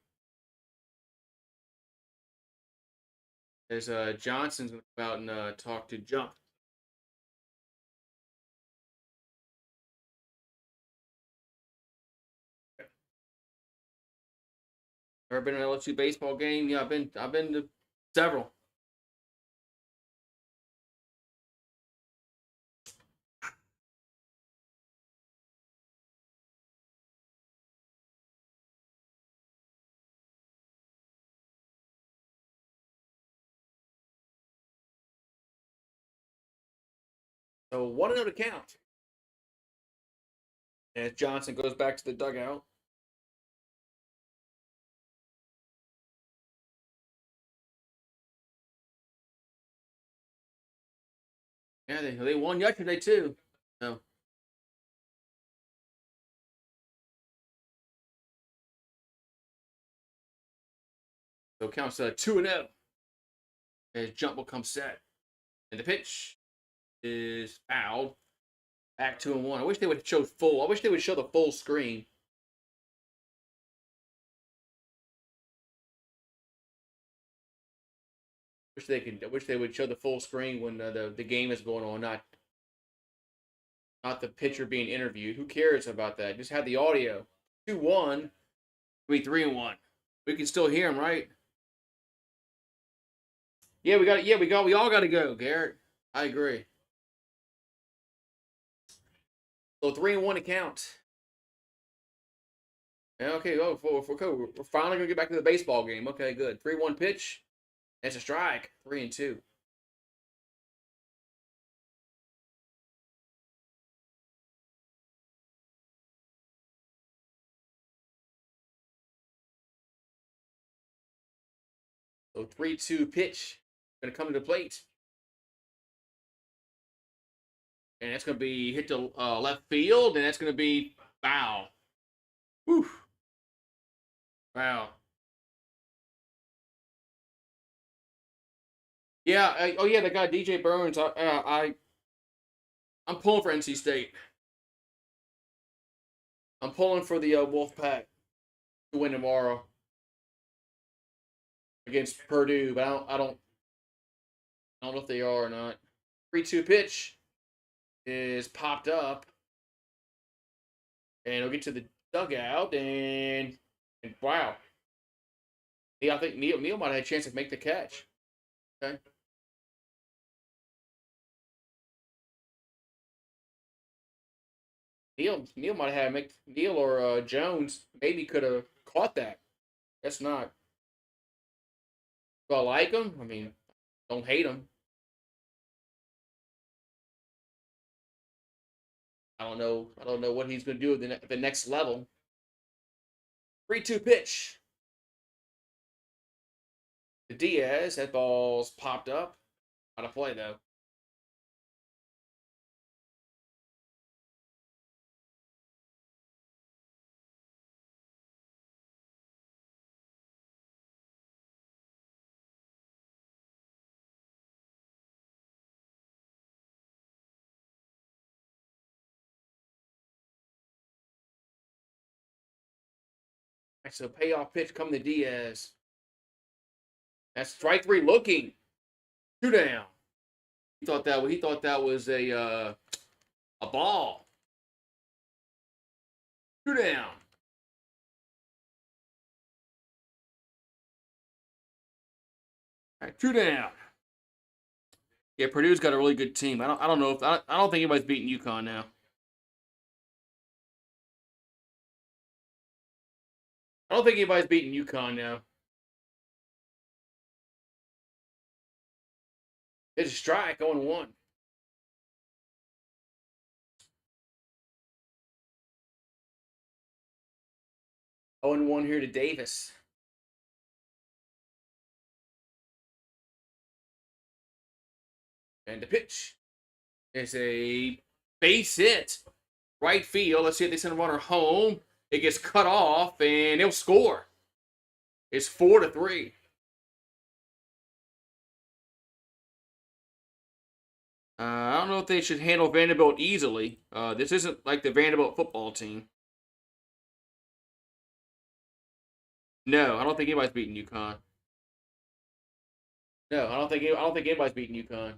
There's Johnson's gonna come out and talk to Jump. Okay. Ever been to an LSU baseball game? Yeah, I've been to several. So 1-0 to count. As Johnson goes back to the dugout. Yeah, they won yesterday too. So counts 2-0. As Jump will come set. And the pitch is fouled. Back 2-1. I wish they would show full. I wish they would show the full screen. I wish they would show the full screen when the game is going on, not the pitcher being interviewed. Who cares about that? Just have the audio. 2-1. We 3-1. We can still hear him, right? Yeah, we got. Yeah, we all got to go, Garrett. I agree. So 3-1 to count. Yeah, okay. Oh, we're finally gonna get back to the baseball game. Okay, good. 3-1 pitch. That's a strike. 3-2. So 3-2 pitch. Gonna come to the plate. And it's going to be hit to left field, and that's going to be foul. Whew. Wow. Yeah. Oh, yeah. The guy DJ Burns. I'm pulling for NC State. I'm pulling for the Wolfpack to win tomorrow against Purdue, but I don't know if they are or not. 3-2 pitch is popped up, and it'll get to the dugout, and wow. Yeah, I think Neal might have had a chance to make the catch. Okay. Neal might have make Neal or Jones maybe could have caught that. That's not. Do I like him? I mean, don't hate him. I don't know. I don't know what he's going to do at the next level. 3-2 pitch. The Diaz. That ball's popped up. Out of play though. That's a payoff pitch coming to Diaz. That's strike three looking. 2 down. He thought that was a ball. 2 down. All right, 2 down. Yeah, Purdue's got a really good team. I don't know if I don't think anybody's beating UConn now. I don't think anybody's beating UConn now. It's a strike, 0-1. Oh and 1 here to Davis. And the pitch is a base hit. Right field. Let's see if they send a runner home. It gets cut off, and they'll score. It's 4-3. I don't know if they should handle Vanderbilt easily. This isn't like the Vanderbilt football team. No, I don't think anybody's beating UConn. No, I don't think anybody's beating UConn.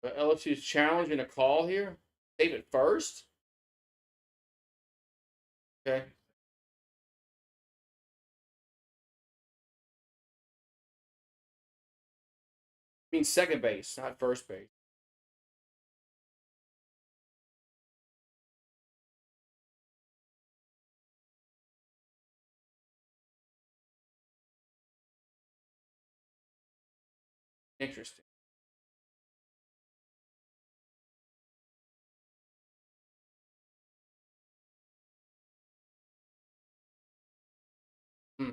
But LSU's challenging a call here. Save it first. Okay. I mean second base, not first base. Interesting. Hmm.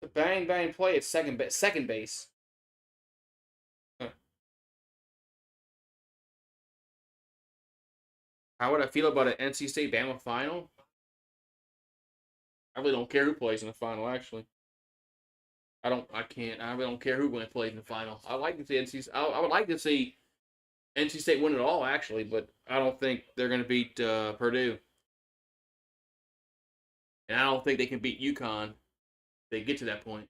The bang bang play at second base. Huh. How would I feel about an NC State Bama final? I really don't care who plays in the final. Actually, I don't. I can't. I really don't care who plays in the final. I like to see NC. I would like to see NC State win it all, actually, but I don't think they're going to beat Purdue, and I don't think they can beat UConn. If they get to that point.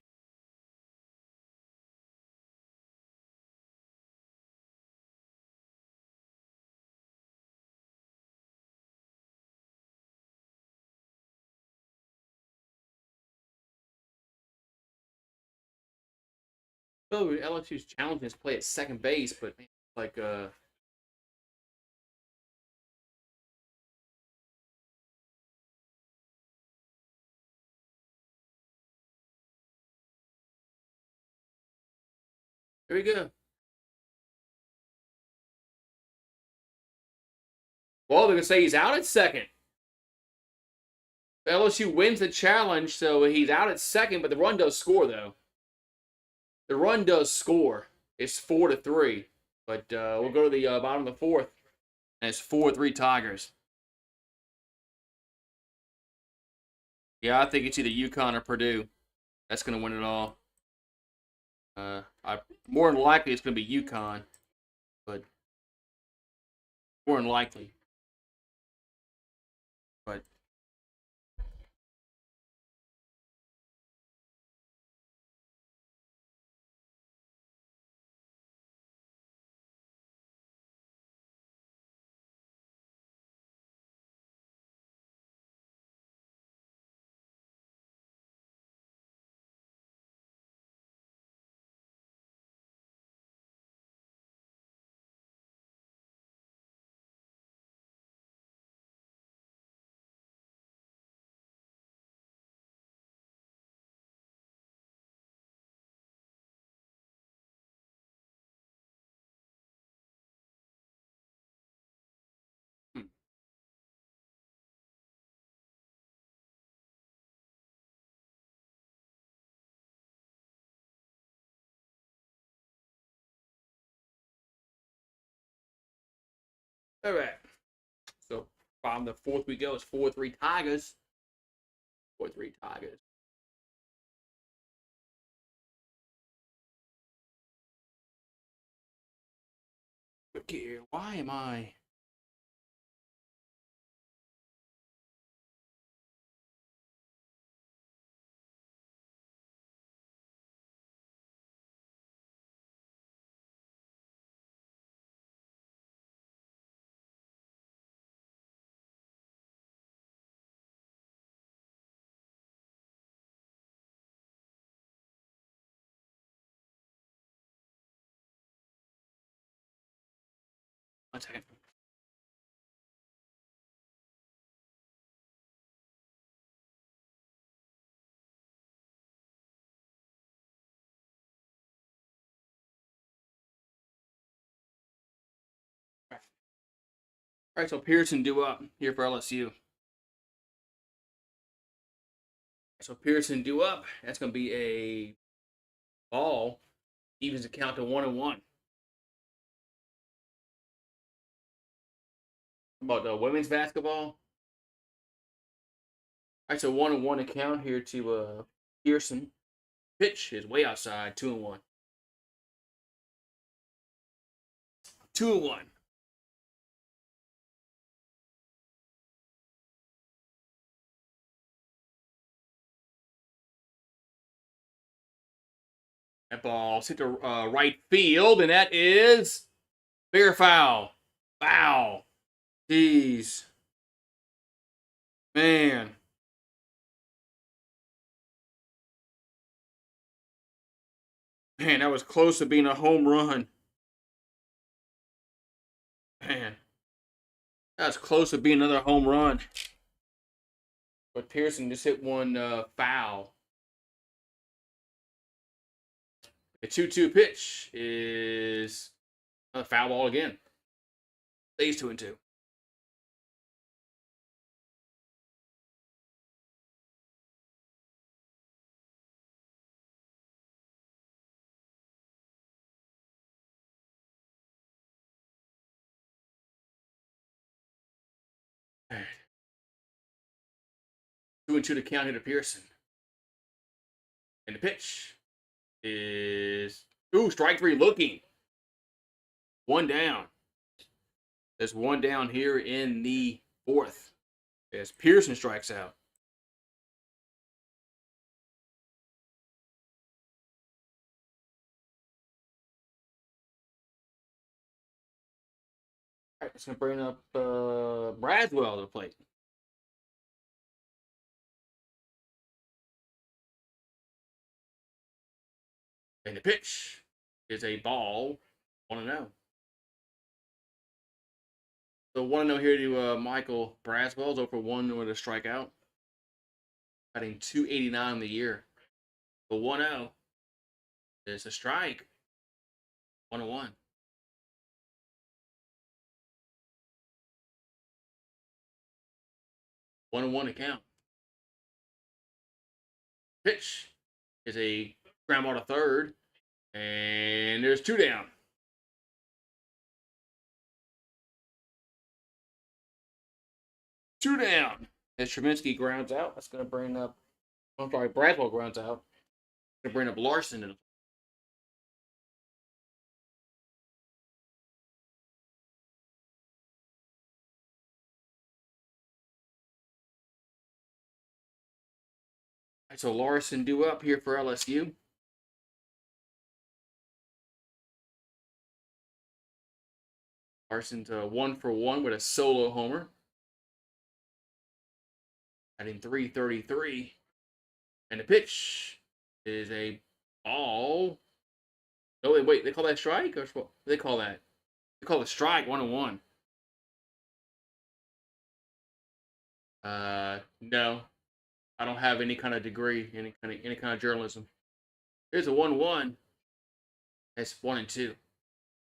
So LSU's challenging is play at second base, but like Here we go. Well, they're going to say he's out at second. LSU wins the challenge, so he's out at second, but the run does score, though. The run does score. It's 4-3. But we'll go to the bottom of the fourth, and it's 4-3 Tigers. Yeah, I think it's either UConn or Purdue. That's going to win it all. More than likely, it's going to be UConn, but more than likely. But all right. So bottom of the fourth we go. It's 4-3 Tigers. 4-3 Tigers. Okay, why am I? One second. All right, so Pearson due up here for LSU. So Pearson due up. That's going to be a ball. Evens the count to 1-1. About the women's basketball. All right, so 1-1 account here to Pearson. Pitch is way outside. 2-1. 2-1. That ball's hit to right field, and that is fair foul. Foul. Jeez. Man. Man, that was close to being a home run. Man. That was close to being another home run. But Pearson just hit one foul. The 2-2 pitch is a foul ball again. Stays 2-2. All right. 2-2 to count here to Pearson. And the pitch is strike three looking. One down. There's one down here in the fourth as Pearson strikes out. All right, it's going to bring up Braswell to the plate. And the pitch is a ball. 1-0. So 1-0 here to Michael Braswell. 0-for-1 with a strikeout. Batting .289 on the year. The 1-0 is a strike. 1-1. 1-1 to count. Pitch is a ground ball to third, and there's 2 down. Two down. As Trubisky grounds out, that's going to bring up. I'm sorry, Bradwell grounds out. Going to bring up Larson. All right, so Larson due up here for LSU. Larson's 1-for-1 with a solo homer. Adding 333. And the pitch is a ball. Oh, wait, they call that strike? Or what do they call that? They call it strike, 1-1. No. I don't have any kind of degree, any kind of journalism. Here's a 1-1. That's 1-2.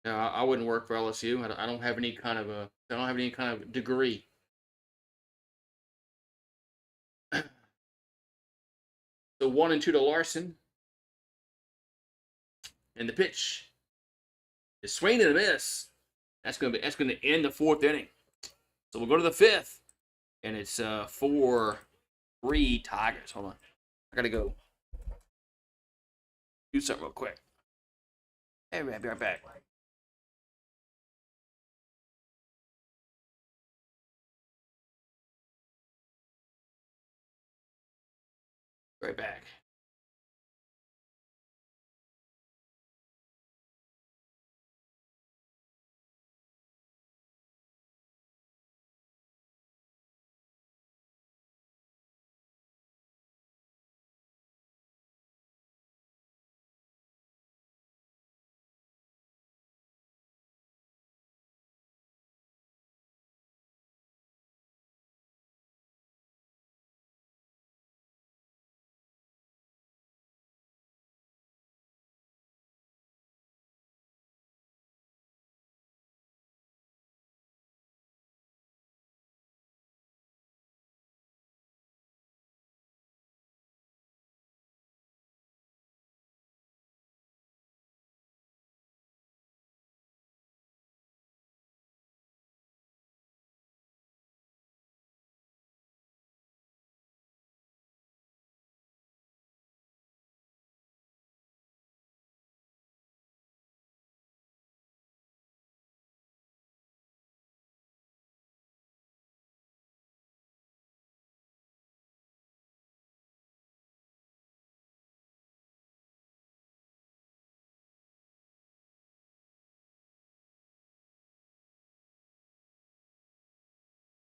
No, I wouldn't work for LSU. I don't have any kind of degree. So 1-2 to Larson. And the pitch is swing and a miss. That's gonna end the 4th inning. So we'll go to the 5th. And it's 4-3 Tigers. Hold on. I gotta go do something real quick. Hey, man, be right back. Right back.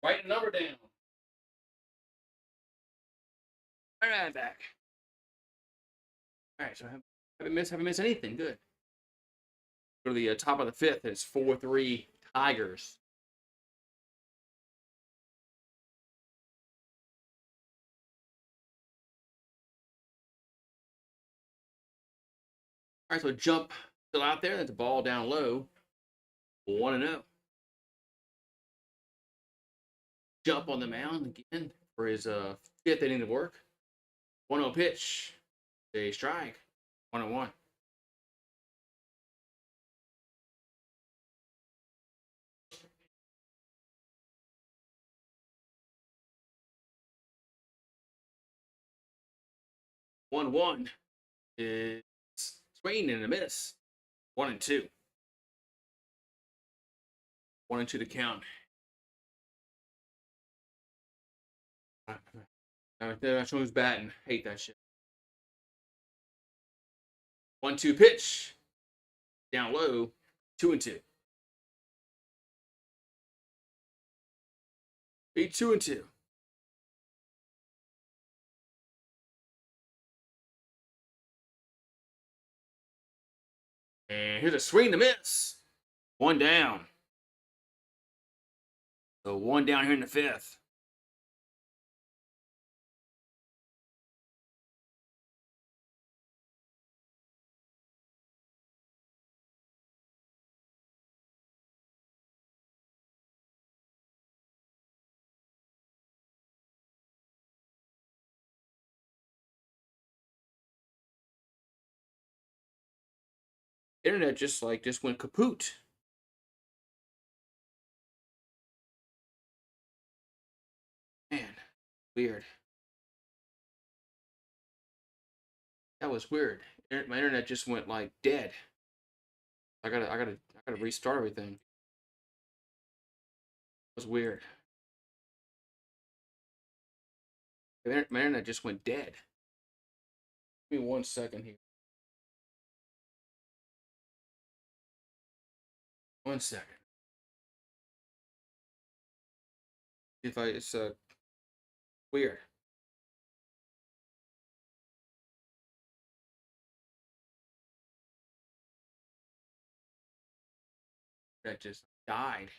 Write the number down. All right, back. All right, so I haven't missed anything. Good. Go to the top of the 5th. It's 4-3 Tigers. All right, so jump still out there. That's a ball down low. 1-0. Jump on the mound again for his 5th inning of work. 1-0 pitch. A strike. 1-1. One is swing and a miss. 1-2. 1-2 to count. That's who's batting. Hate that shit. 1-2 pitch. Down low. 2-2. Be 2-2. And here's a swing to miss. 1 down. So 1 down here in the 5th. Internet just went kaput. Man, weird. That was weird. My internet just went like dead. I gotta restart everything. It was weird. My internet just went dead. Give me 1 second here. 1 second. If I it's weird. That just died.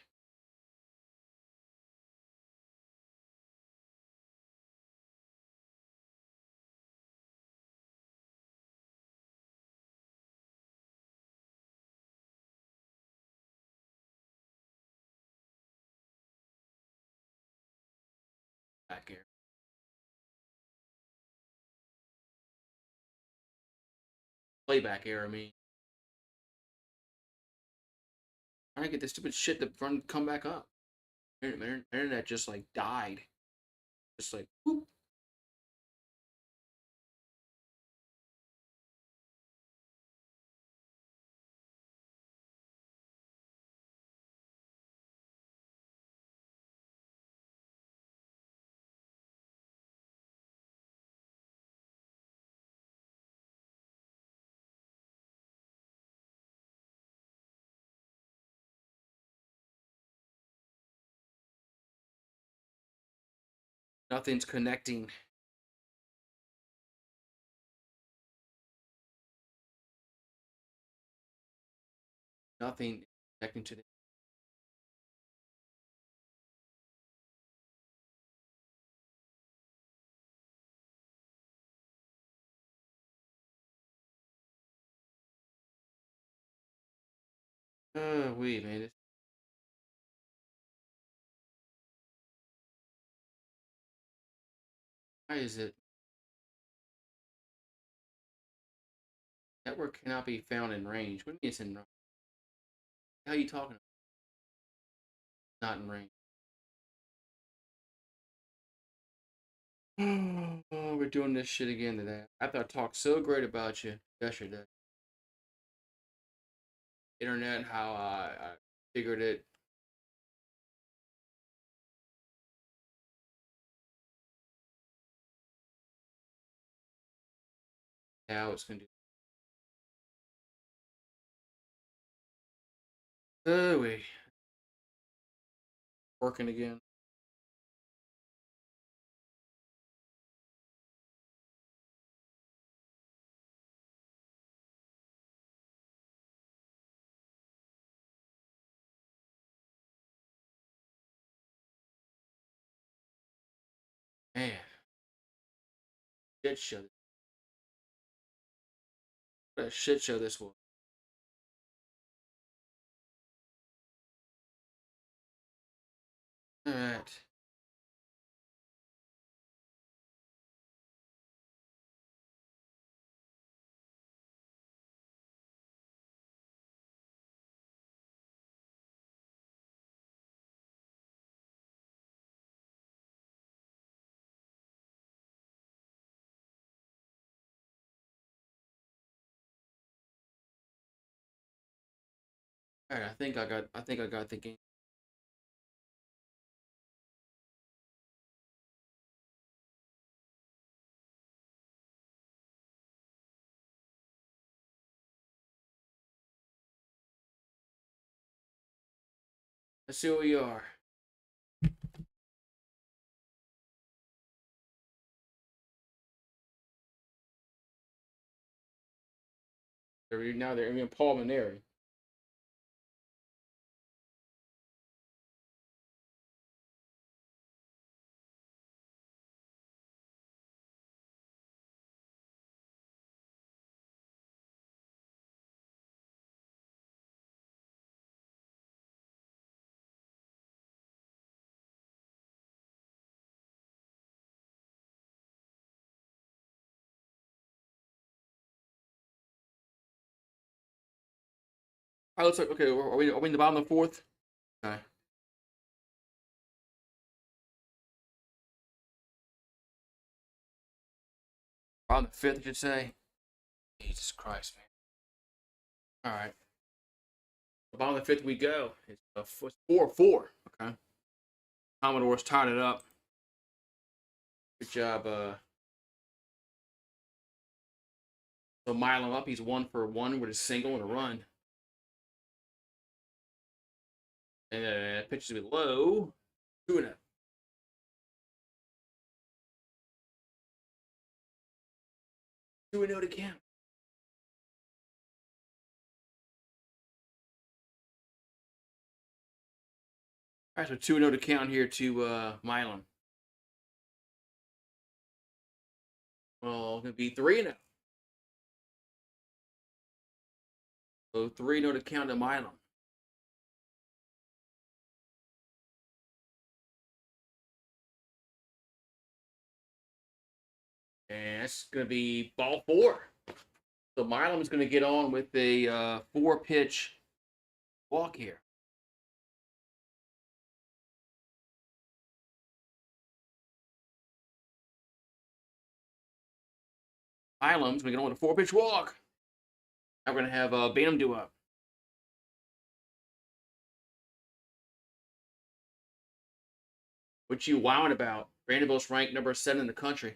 Back here. Playback error. I mean, trying to get this stupid shit to come back up. My internet just like died. Just like whoop. Nothing's connecting. Nothing connecting to the. Wait, man. Why is it? Network cannot be found in range. What do you mean it's in range? How are you talking about? Not in range. Oh, we're doing this shit again today. After I talked so great about you yesterday, internet, how I figured it. How it's gonna do. Oh, wait. Working again. Man, shit show. What a shit show this was. All right. All right. I think I got the game. Let's see what we are. They're in pulmonary. All right, looks like, okay, are we in the bottom of the fourth? Okay. Bottom of the fifth, I should say. Jesus Christ, man. All right. The bottom of the fifth we go. It's 4-4. Okay. Commodores tied it up. Good job. So Milo up. He's 1 for 1 with a single and a run. And pitches to be low. 2-0. 2-0 to count. All right, so 2-0 to count here to Milan. Well, it's going to be 3-0. So 3-0 to count to Milan. And that's going to be ball 4. So Milan is going to get on with a 4-pitch walk here. Milan's going to get on with a 4-pitch walk. Now we're going to have Bainham do up. What you wowing about? Vanderbilt's ranked number 7 in the country.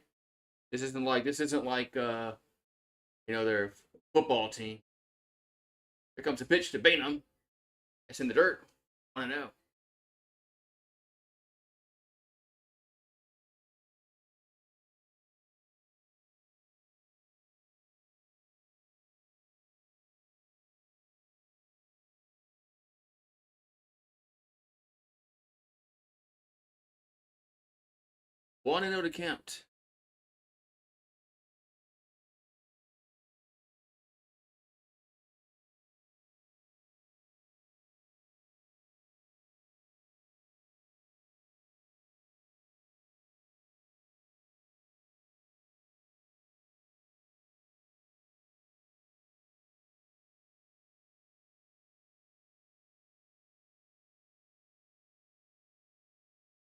This isn't like their football team. Here comes a pitch to Bainham. It's in the dirt. 1-0. One and 0 to count.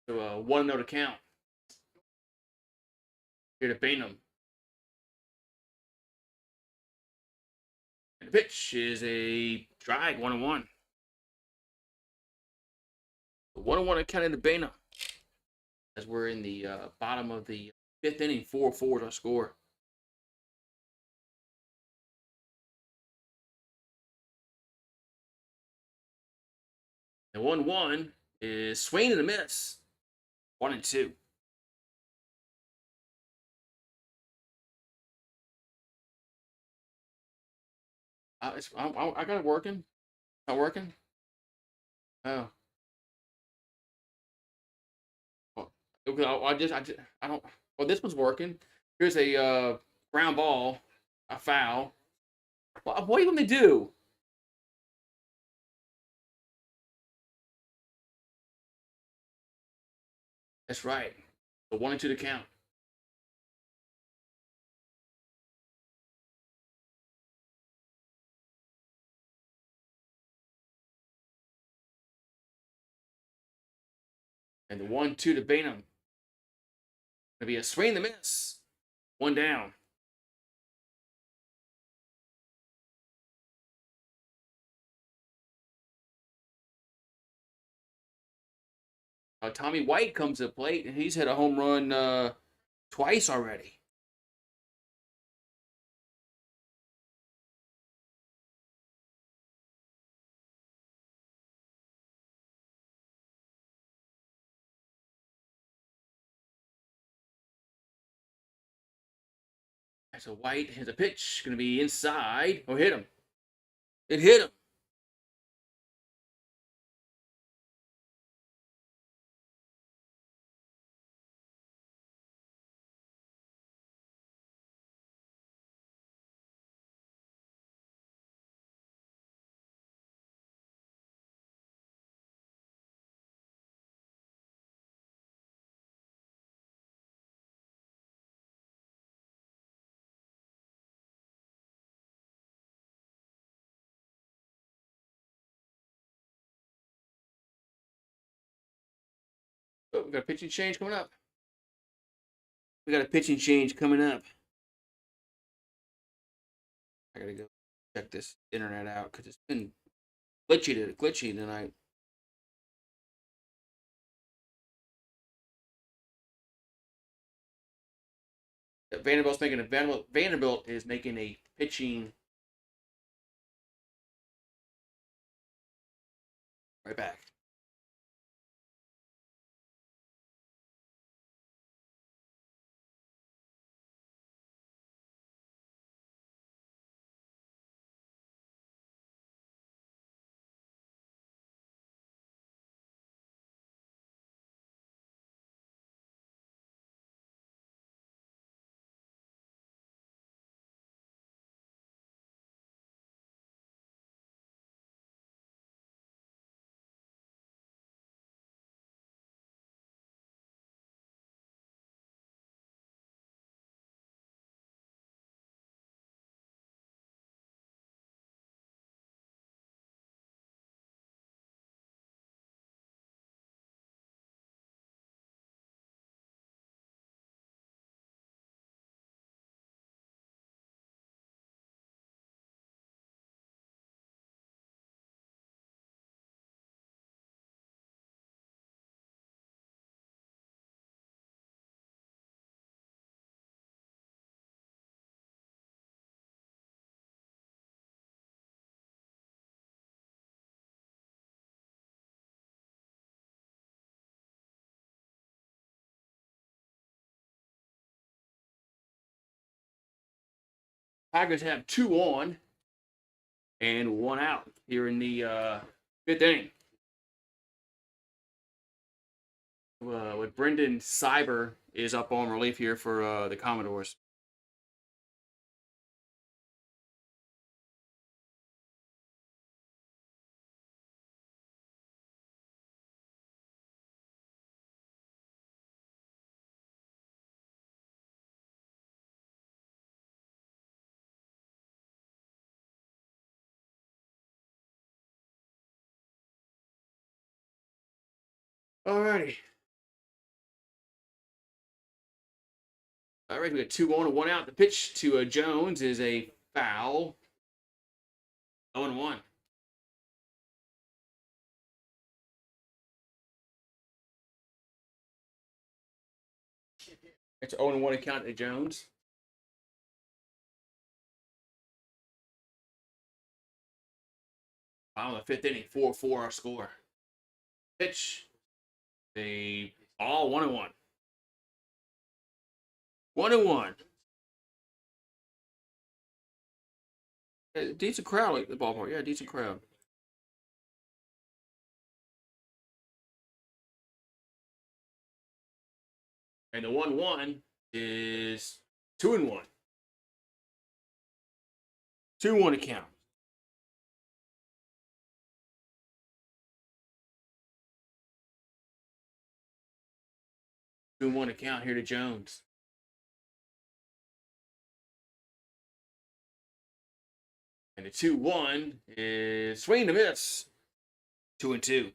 So 1-0 to count. Here to Bainham. And the pitch is a drag, 1-1. 1-1 to count into Bainham. As we're in the bottom of the 5th inning, 4-4 is our score. And 1-1 is swing and a miss. 1-2. I got it working. Not working? Oh. Well, I don't. Well, this one's working. Here's a ground ball, a foul. What are you going to do? That's right. The 1-2 to count. And the 1-2 to Bainham. Gonna be a swing and a miss. 1 down. Tommy White comes to the plate, and he's hit a home run twice already. So White has a pitch, gonna be inside. Oh, hit him! It hit him. we got a pitching change coming up. We got a pitching change coming up. I gotta go check this internet out because it's been glitchy tonight. Vanderbilt is making a pitching. Right back. Tigers have 2 on and 1 out here in the 5th inning. With Brendan Cyber is up on relief here for the Commodores. Alrighty. All right, we got 2 on and 1 out. The pitch to Jones is a foul. 0-1. It's 0-1 account to Jones. Bottom of the 5th inning, 4-4 our score. Pitch. A ball 1-1. 1-1. Decent crowd like the ballpark. Yeah, decent crowd. And the 1-1 is 2-1. 2-1 account. Two and one account here to Jones. And the 2-1 is swing to miss. 2-2. All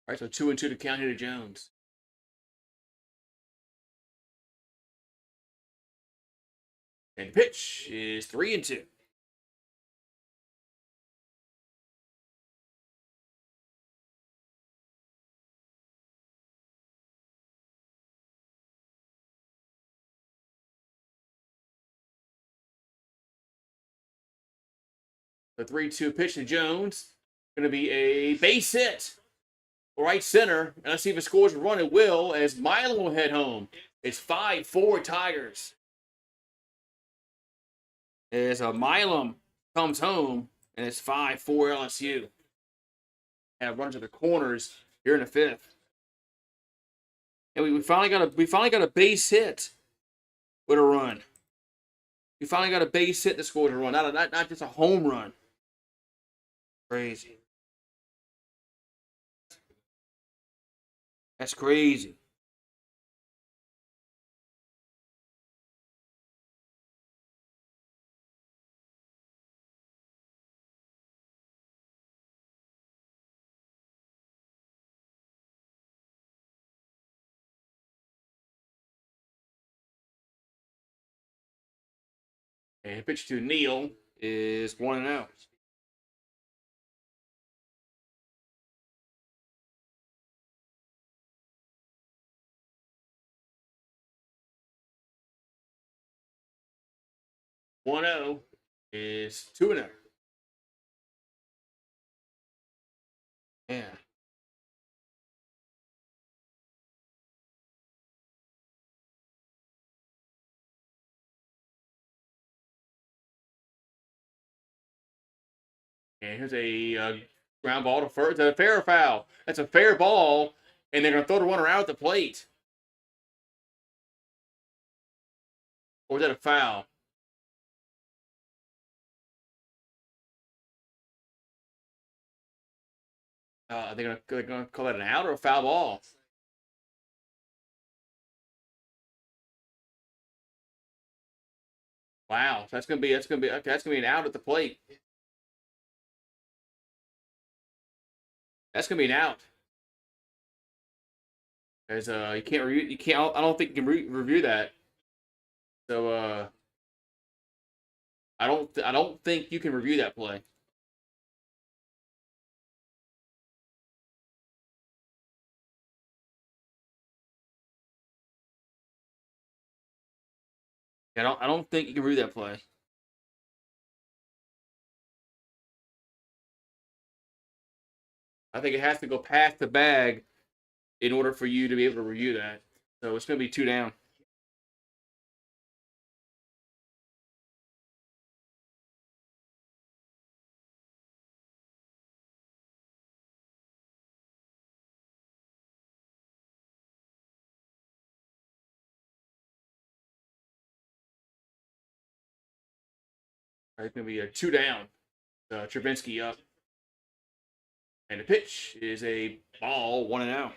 right, so 2-2 to count here to Jones. And pitch is 3-2. The 3-2 pitch to Jones. Going to be a base hit. Right center. And let's see if it scores a run. It will, as Milo will head home. It's 5-4 Tigers. As Milam comes home, and it's 5-4 LSU. Have runs to the corners here in the 5th. And we finally got a base hit with a run. We finally got a base hit that scores a run, not just a home run. Crazy. That's crazy. And pitch to Neal is 1-0. One zero is 2-0. Yeah. And here's a ground ball to first. It's a fair foul. That's a fair ball, and they're going to throw the runner out at the plate. Or is that a foul? They're going to call that an out or a foul ball? Wow, so that's gonna be an out at the plate. That's gonna be an out. As you can't review, you can't. I don't think you can review that. So I don't think you can review that play. I don't think you can review that play. I think it has to go past the bag in order for you to be able to review that. So it's gonna be 2 down. It's gonna be a 2 down. Travinsky up, and the pitch is a ball, 1-0.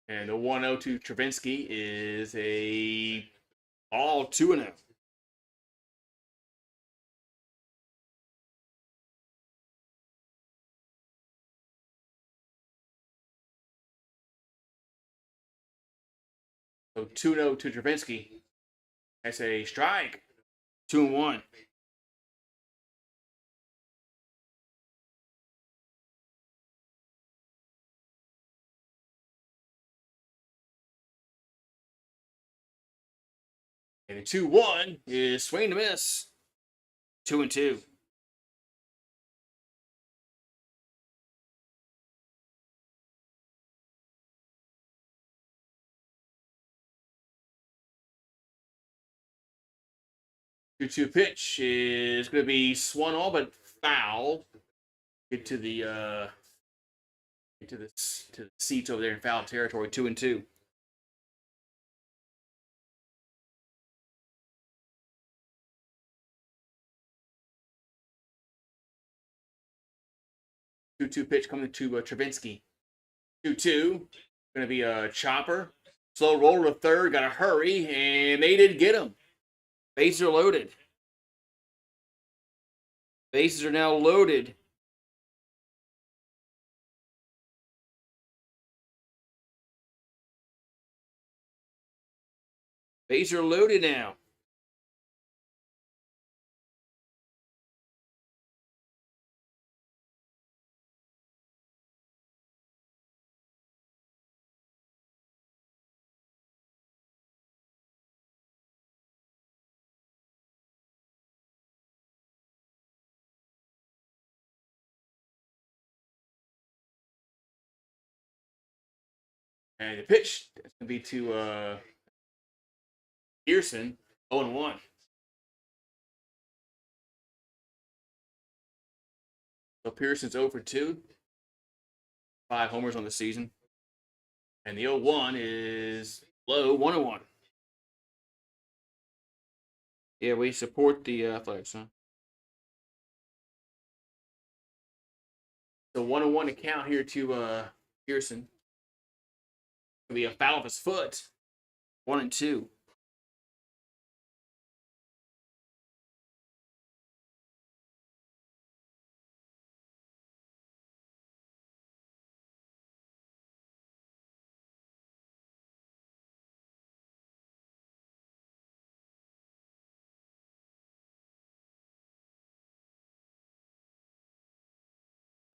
And the 1-0 to Travinsky is a ball, 2-0. So 2-0 to Travinsky. That's a strike. 2-1. And the 2-1 is swing to miss. 2-2. Two pitch is going to be swung on, but foul. Get to the to the seats over there in foul territory. 2-2. 2-2 pitch coming to Travinsky. 2-2. Going to be a chopper. Slow roller to third. Got to hurry, and they didn't get him. Bases are loaded. Bases are now loaded. Bases are loaded now. And the pitch is going to be to Pearson. 0-1. So Pearson's 0 for 2. 5 homers on the season. And the 0-1 is low, 1-1. Yeah, we support the Athletics, huh? So 1-1 to count here to Pearson. It'll be a foul of his foot. 1-2.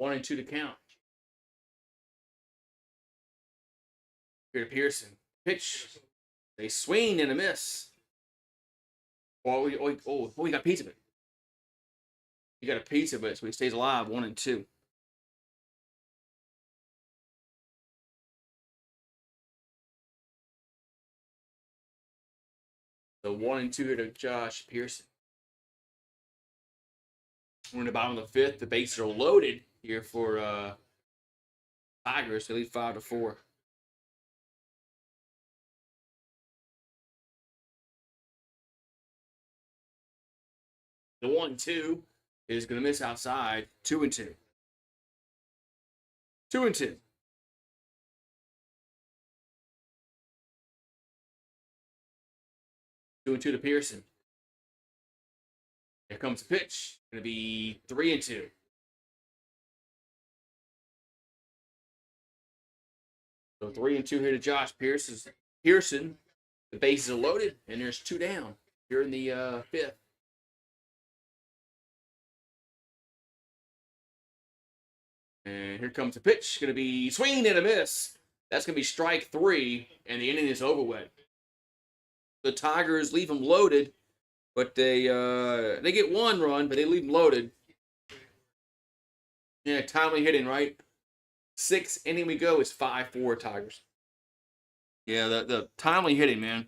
1-2 to count. Here to Pearson. Pitch. They swing and a miss. We got a piece of it. You got a piece of it, so he stays alive. 1-2. So 1-2 here to Josh Pearson. We're in the bottom of the fifth. The bases are loaded here for Tigers. They lead 5-4. The 1-2 is going to miss outside. 2-2. 2-2. 2-2 to Pearson. Here comes the pitch. Going to be 3-2. So 3-2 here to Josh Pearson. The bases are loaded, and there's 2 down here in the fifth. And here comes the pitch. Going to be swing and a miss. That's going to be strike 3, and the inning is over with. The Tigers leave them loaded, but they get 1 run, but they leave them loaded. Yeah, timely hitting, right? 6th inning we go. It's 5-4 Tigers. Yeah, the timely hitting, man.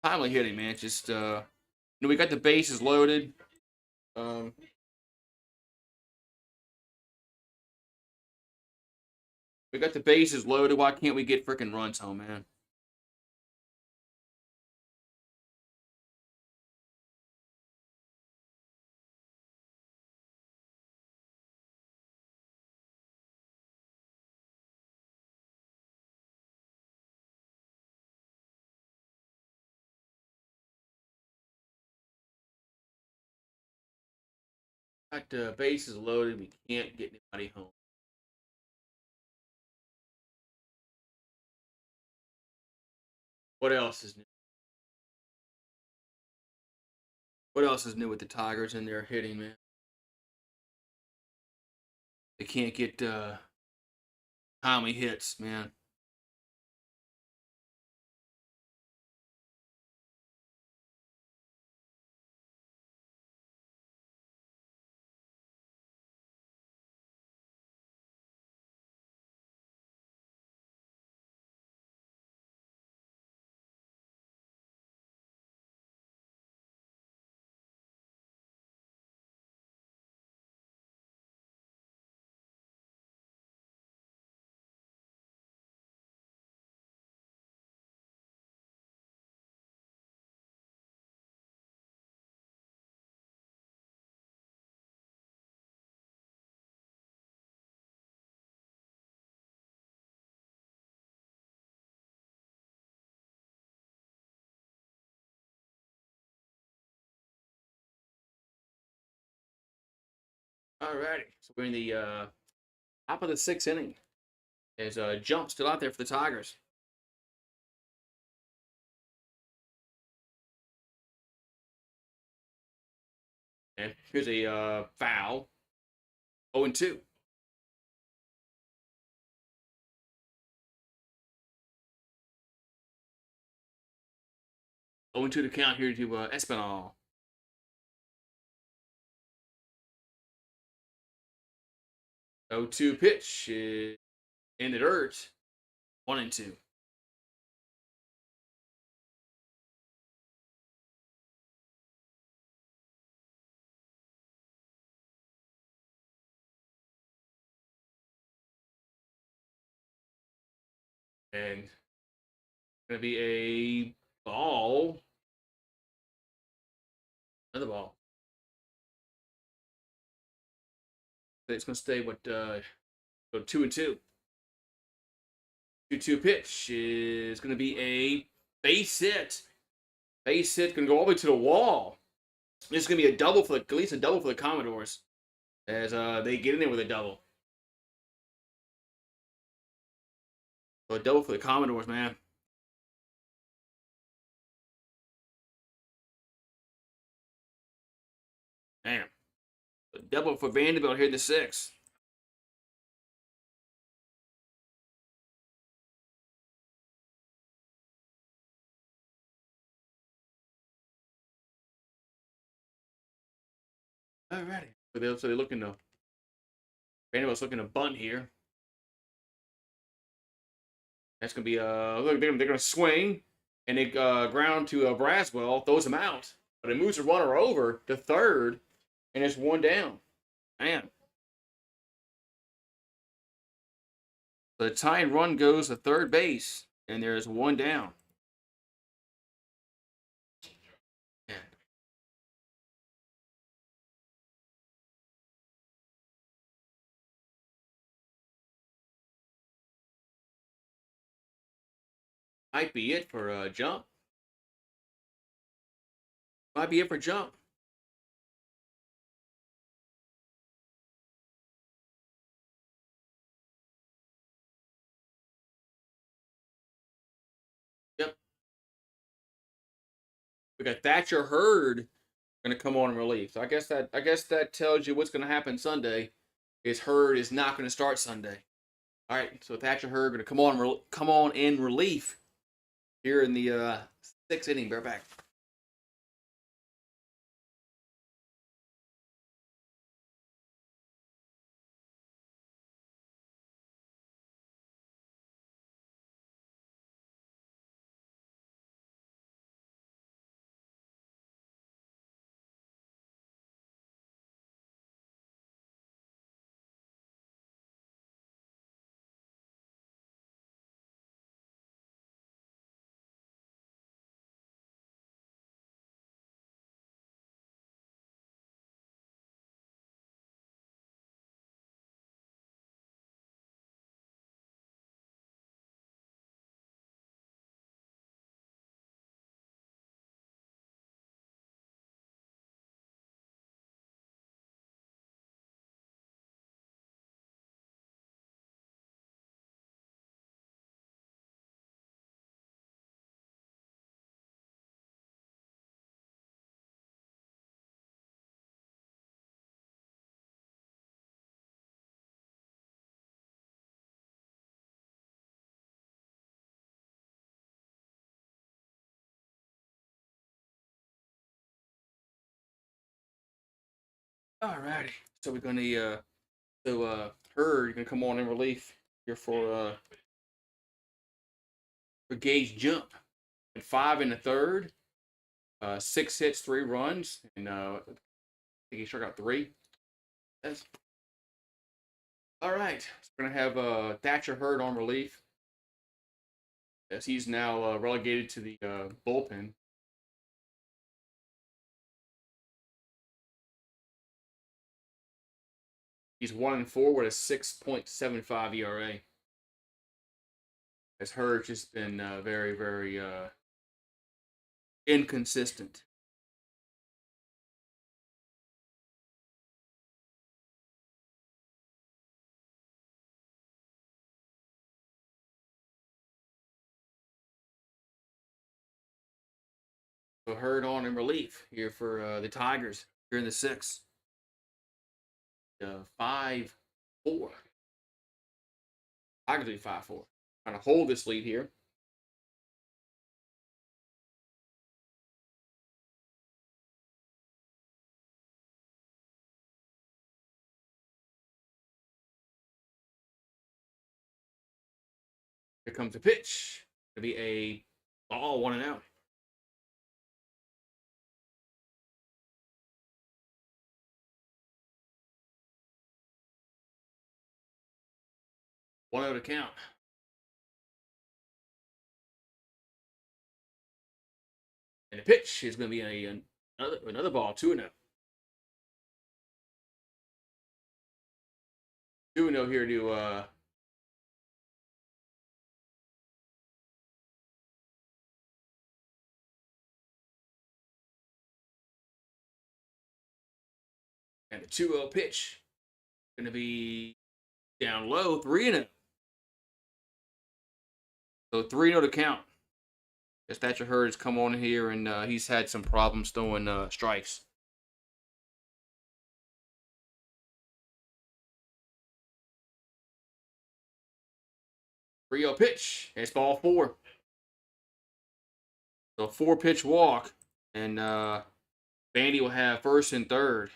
Timely hitting, man. Just we got the bases loaded. We got the bases loaded. Why can't we get freaking runs home, man? Got the bases loaded. We can't get anybody home. What else is new? What else is new with the Tigers and their hitting, man? They can't get timely hits, man. Alrighty. So we're in the top of the 6th inning. There's a jump still out there for the Tigers. And here's a foul. 0-2. Oh, 2 to count here to Espinal. 0-2 pitch is in the dirt. 1-2. And going to be a ball. Another ball. It's going to stay what? Go 2-2. 2-2 pitch is going to be a base hit. Base hit going to go all the way to the wall. This is going to be a double for at least a double for the Commodores as they get in there with a double. So a double for the Commodores, man. Damn. Double for Vanderbilt here in the 6th. Alrighty. So they're looking to Vanderbilt's looking to bunt here. That's gonna be look, they're gonna swing and they ground to Braswell, throws him out, but it moves the runner over to third, and it's one down. Man. The tying run goes to third base, and there's one down. Yeah. Might be it for jump. Might be it for jump. Yep. We got Thatcher Hurd going to come on in relief. So I guess that tells you what's going to happen Sunday. Is Hurd is not going to start Sunday. All right. So Thatcher Hurd going to come on in relief here in the 6th inning. Bear back. All righty. So we're going to Hurd going to come on in relief here for Gage Jump. And 5 in the 3rd. 6 hits, 3 runs, and I think he struck out 3. That's all right. So we're gonna have Thatcher Hurd on relief, as he's now relegated to the bullpen. He's 1-4 with a 6.75 ERA. As Hurd's just been very, very inconsistent. So Hurd on in relief here for the Tigers here in the 6th. 5-4. Tigers lead 5-4. Trying to hold this lead here. Here comes the pitch. It'll be a ball, 1-0. One out to count. And the pitch is going to be another ball, 2-0. 2-0 here to and the 2-0 pitch going to be down low, 3-0. So 3-0 to count. As Thatcher Hurd has come on here and he's had some problems throwing strikes. 3-0 pitch. It's ball 4. So 4-pitch walk. And Vandy will have first and third.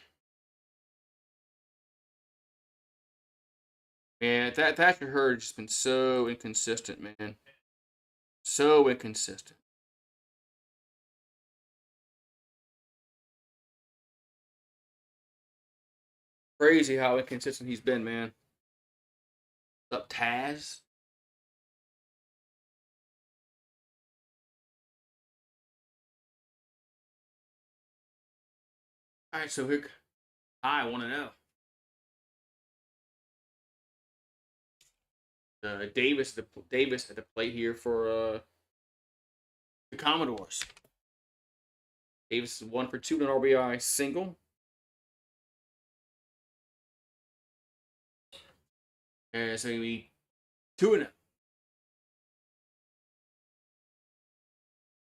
Man, Thatcher Hurd has just been so inconsistent, man. So inconsistent. Crazy how inconsistent he's been, man. Up Taz. All right, so here I want to know. Davis at the plate here for the Commodores. Davis is 1 for 2 in an RBI single. And it's going to be 2-0.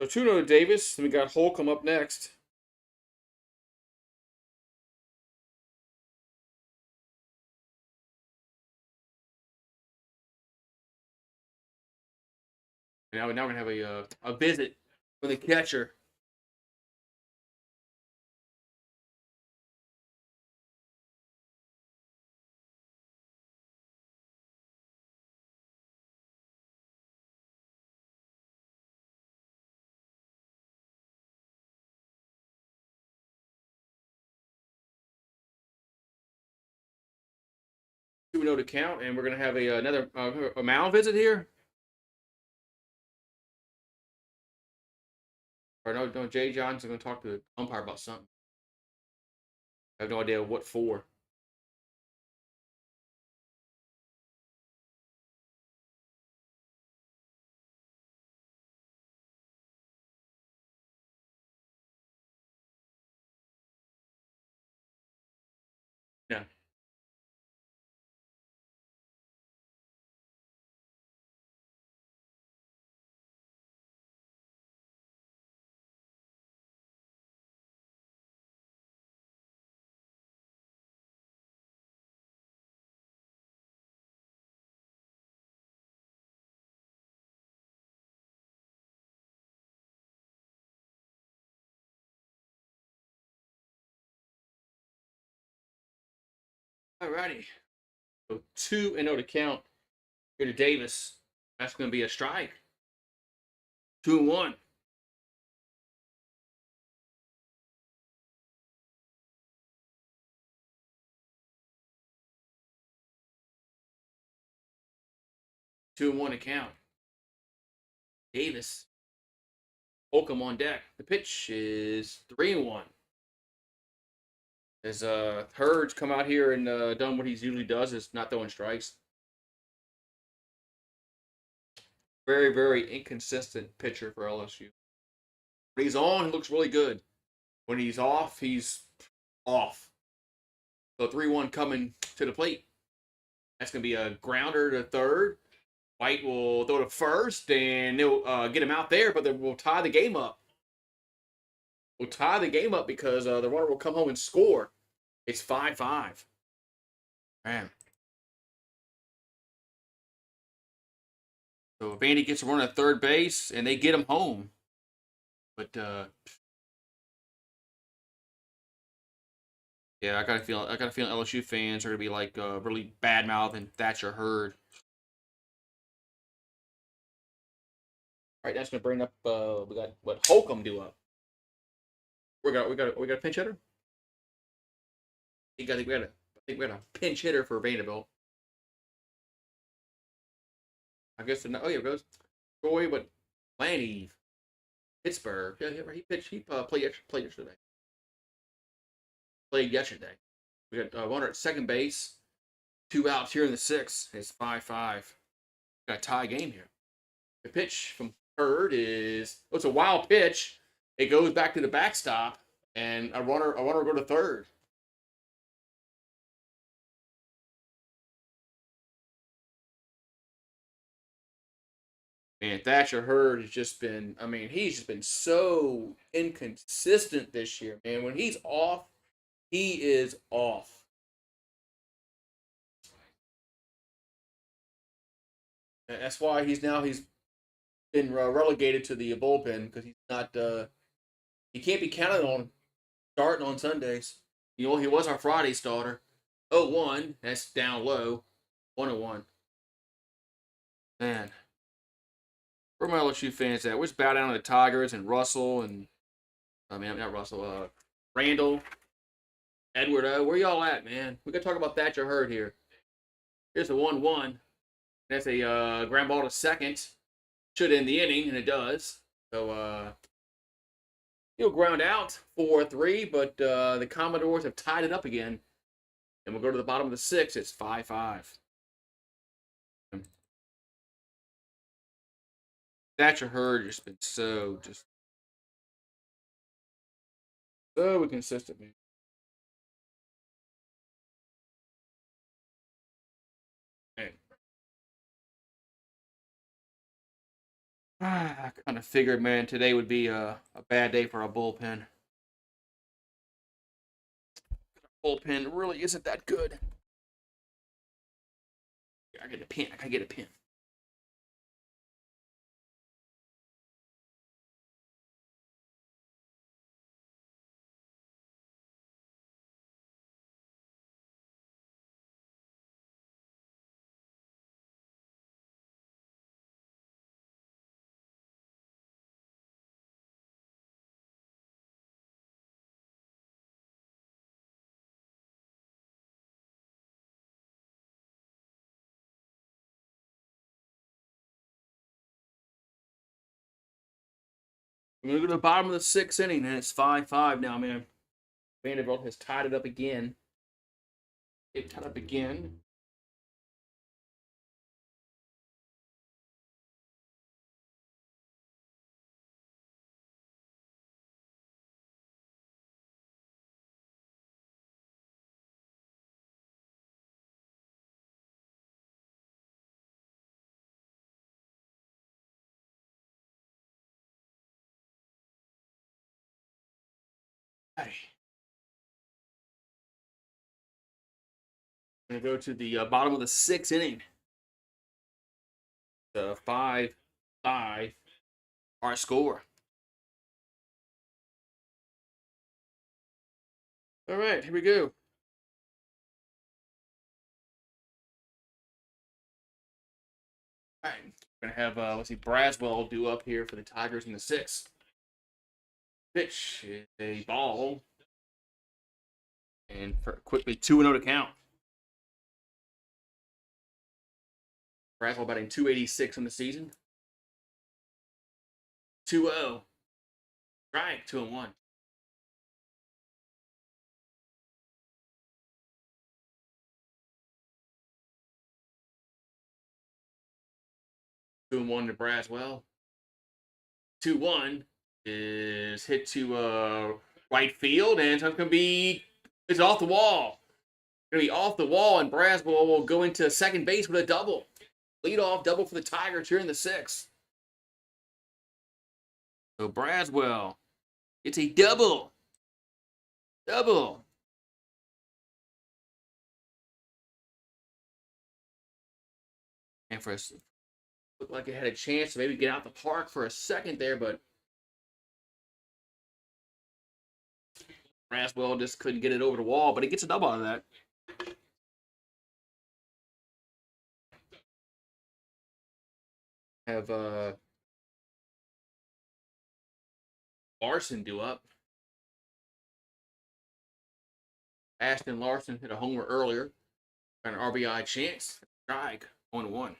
So 2-0 to Davis. Then we got Holcomb up next. And now we're going to have a visit from the catcher. We know to count, and we're gonna have another a mound visit here. Or no, Jay Johnson's gonna talk to the umpire about something. I have no idea what for. Yeah. Alrighty. So 2-0 to count here to Davis. That's gonna be a strike. 2-1. 2-1 to count. Davis. Holcomb on deck. The pitch is 3-1. As Hurd's come out here and done what he usually does, is not throwing strikes. Very, very inconsistent pitcher for LSU. When he's on, he looks really good. When he's off, he's off. So 3-1 coming to the plate. That's going to be a grounder to third. White will throw to first, and they'll get him out there, but then we'll tie the game up. We'll tie the game up because the runner will come home and score. It's 5-5. Man. So Vandy gets a run at third base, and they get him home. But yeah, I got a feeling LSU fans are gonna be like really bad mouthing Thatcher Hurd. All right, that's gonna bring up we got what Holcomb do up. We got a pinch hitter. I think we got a pinch hitter for Vanderbilt. I guess oh yeah, it goes Troy, but Lanny, Pittsburgh. Yeah, he pitched. He played yesterday. Played yesterday. We got runner at second base. 2 outs here in the 6th. It's 5-5. Got a tie game here. The pitch from Hurd is it's a wild pitch. It goes back to the backstop, and a runner will go to third. Man, Thatcher Hurd has just been, he's just been so inconsistent this year, man. When he's off, he is off. That's why he's been relegated to the bullpen because he's not he can't be counted on starting on Sundays. You know, he was our Friday starter. 0-1, that's down low. 1-1. Man, where my LSU fans at? We're just bow down to the Tigers and Russell and I mean not Russell, Randall, Edward O. Where y'all at, man? We gotta talk about Thatcher Hurd here. Here's a 1-1. That's a ground ball to second. Should end the inning, and it does. So he'll ground out 4-3, but the Commodores have tied it up again. And we'll go to the bottom of the sixth. It's 5-5. Thatcher Hurd just been so inconsistent, man. Man. I kind of figured, man, today would be a bad day for our bullpen. Bullpen really isn't that good. I get a pin. I gotta get a pin. We're gonna go to the bottom of the sixth inning, and it's 5-5 now, man. Vanderbilt has tied it up again. It tied up again. Hey. We're gonna go to the bottom of the sixth inning. 5-5. Our score. All right, here we go. All right, we're gonna have let's see, Braswell do up here for the Tigers in the sixth. Pitch is a ball, and for quickly 2-0 to count. Braswell batting 286 on the season. 2-0. Strike 2-1. Two and one to Braswell. 2-1 is hit to right field, and so it's off the wall. It's gonna be off the wall, and Braswell will go into second base with a double. Leadoff double for the Tigers here in the sixth. So Braswell, it's a double. Double. And for us, looked like it had a chance to maybe get out the park for a second there, but Braswell just couldn't get it over the wall, but he gets a double out of that. Have Larson do up. Ashton Larson hit a homer earlier. Got an RBI chance. Strike. 1-1.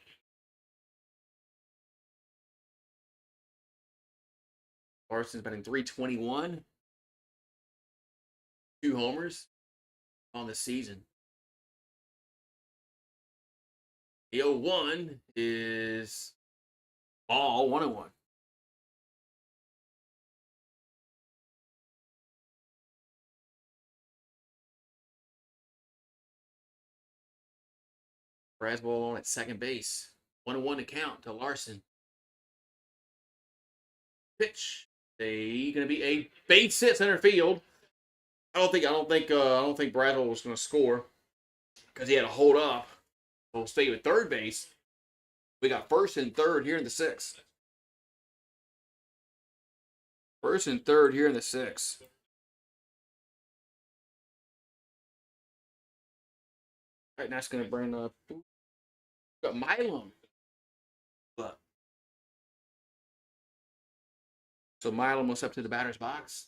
Larson's batting 321. 2 homers on the season. The 0-1 is ball 1-1. Braswell on at second base. 1-1 to count to Larson. Pitch. They gonna be a base hit center field. I don't think Braswell was gonna score because he had to hold up. We'll stay with third base. We got first and third here in the sixth. First and third here in the sixth. All right, now it's going to bring up got Milam. But so Milam was up to the batter's box.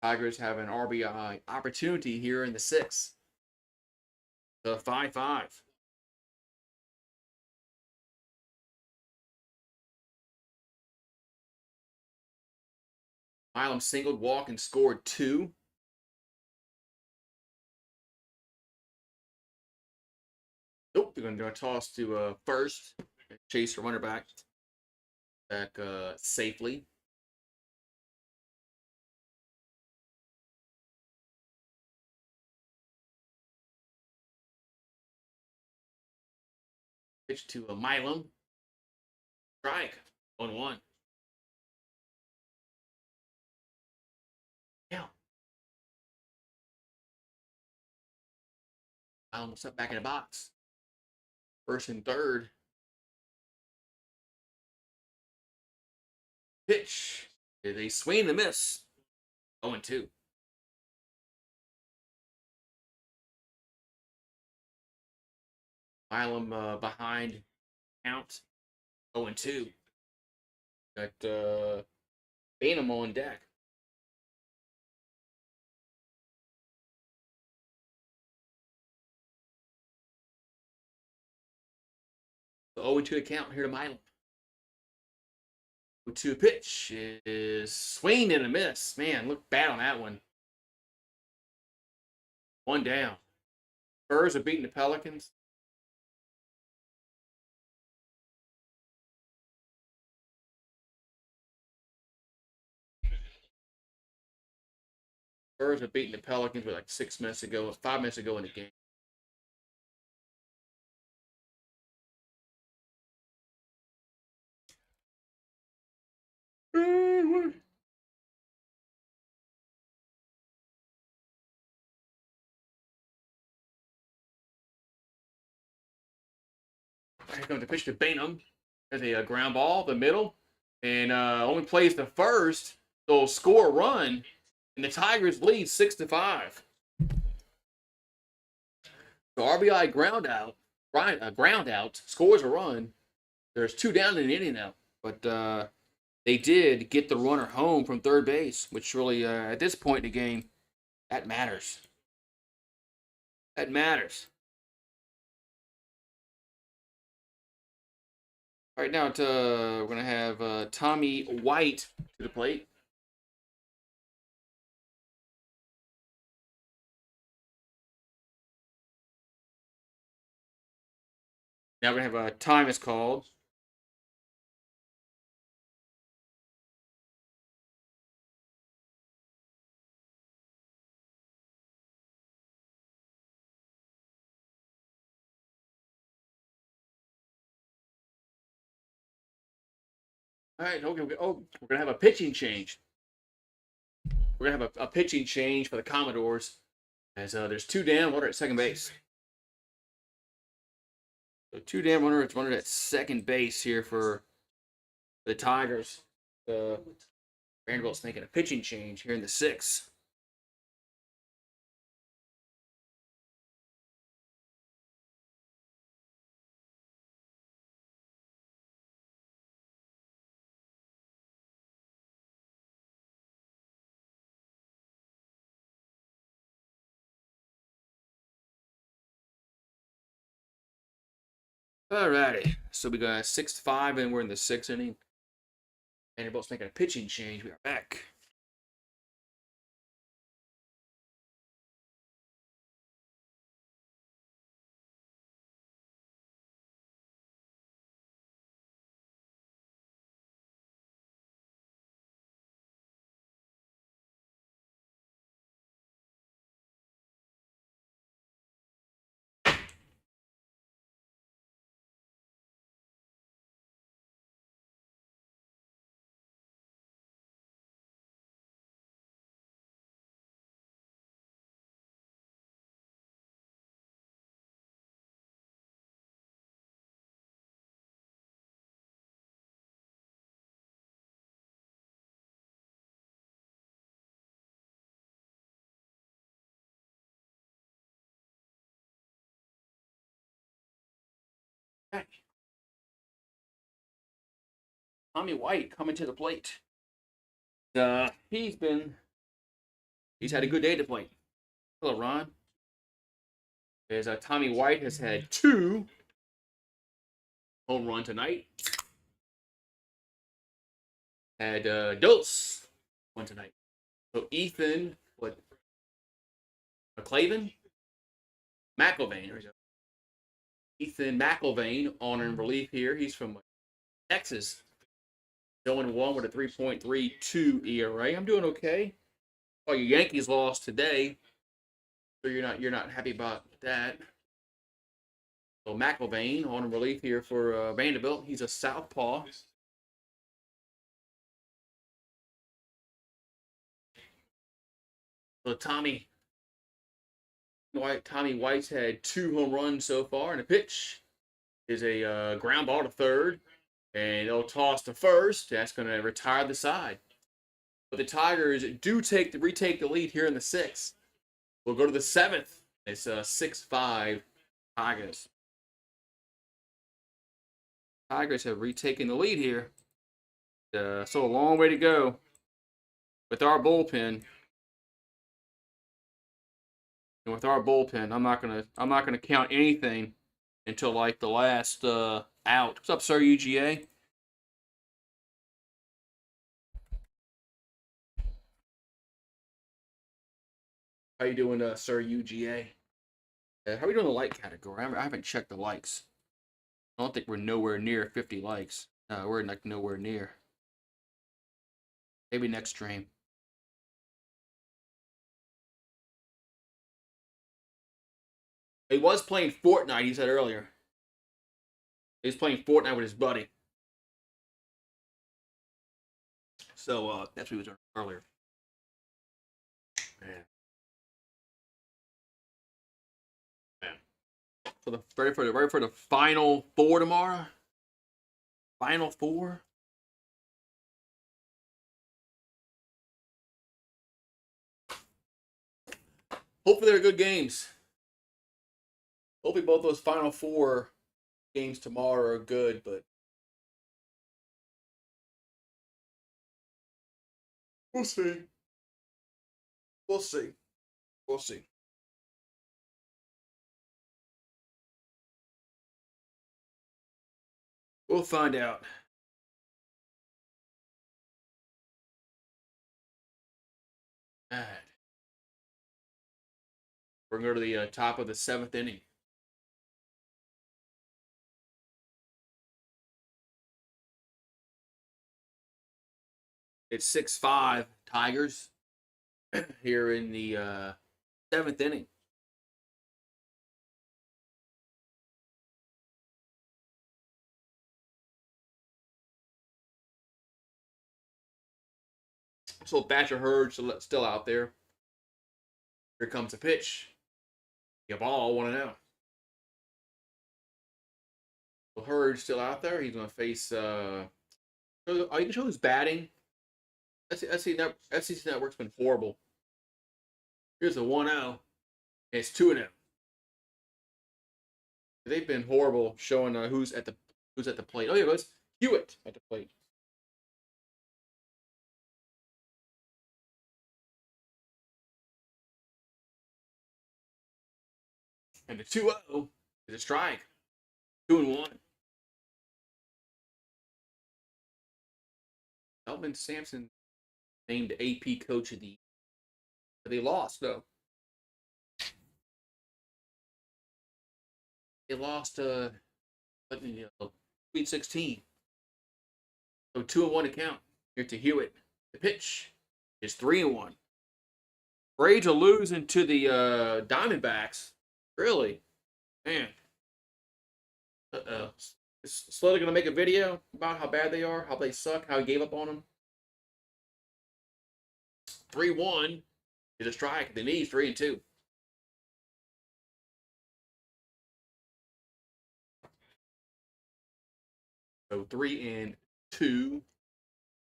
Tigers have an RBI opportunity here in the sixth. The 5-5. Milam singled, walk, and scored 2. Nope, they're going to toss to first. Chase the runner back safely. Pitch to Milam. Strike. 1-1. Yeah. Milam was up back in the box. First and third. Pitch. They swing and a miss. 0-2. Milam behind count. 0-2. Got Bainham on deck. The 0-2 count here to Milam. 0-2 pitch is swing and a miss. Man, look bad on that one. 1 down. Spurs are beating the Pelicans. Spurs are beating the Pelicans with like 6 minutes ago, 5 minutes ago in the game. Here comes the pitch to Bainham. There's a ground ball, the middle, and only plays the first. They'll score a run, and the Tigers lead 6-5. So RBI ground out, scores a run. There's 2 down in the inning now, but they did get the runner home from third base, which really, at this point in the game, that matters. That matters. All right, now we're going to have Tommy White to the plate. Now we're going to have a time is called. All right, okay. Oh, we're going to have a pitching change. We're going to have a pitching change for the Commodores as there's 2 down, runner at second base. So 2 down, runner at second base here for the Tigers. Vanderbilt's making a pitching change here in the 6th. Alrighty, so we got 6-5, and we're in the 6th inning. Vanderbilt's making a pitching change. We are back. Okay. Tommy White coming to the plate. He's had a good day to plate. Hello, Ron. As Tommy White has had 2 home run tonight. Had Dose 1 tonight. So Ethan, what? McClavin? McIlvain. There we go. Ethan McIlvain on in relief here. He's from Texas. Going 1 with a 3.32 ERA. I'm doing okay. Oh, your Yankees lost today, so you're not happy about that. So McIlvain on in relief here for Vanderbilt. He's a southpaw. So Tommy White's had 2 home runs so far, and the pitch is a ground ball to third, and they'll toss to first. That's going to retire the side. But the Tigers do retake the lead here in the 6th. We'll go to the 7th. It's 6-5 Tigers. Tigers have retaken the lead here. So a long way to go with our bullpen. And with our bullpen, I'm not gonna count anything until like the last out. What's up, Sir UGA? How you doing, Sir UGA? How are we doing the like category? I haven't checked the likes. I don't think we're nowhere near 50 likes. We're like nowhere near. Maybe next stream. He was playing Fortnite, he said earlier. He was playing Fortnite with his buddy. So that's what he was doing earlier. Man. So ready for the final 4 tomorrow. Final 4. Hopefully they're good games. Hopefully both those final 4 games tomorrow are good, but we'll see. We'll see. We'll see. We'll find out. All right. We're going to go to the top of the 7th inning. It's 6-5 Tigers here in the 7th inning. So Thatcher Hurd still out there. Here comes a pitch. You ball 1-0. So Hurd's still out there. He's going to face. You can show who's batting. SEC Network's been horrible. Here's a 1-0. It's 2-0. They've been horrible showing who's at the plate. Oh, yeah, it goes Hewitt at the plate. And the 2-0 is a strike. 2-1. Elvin Sampson named AP Coach of the Year. They lost, though. They lost Sweet 16. So 2-1 to count. Here to Hewitt. The pitch is 3-1. Braves are losing to the Diamondbacks. Really? Man. Is Slaughter going to make a video about how bad they are, how they suck, how he gave up on them? 3-1 is a strike. The knees 3-2. So 3-2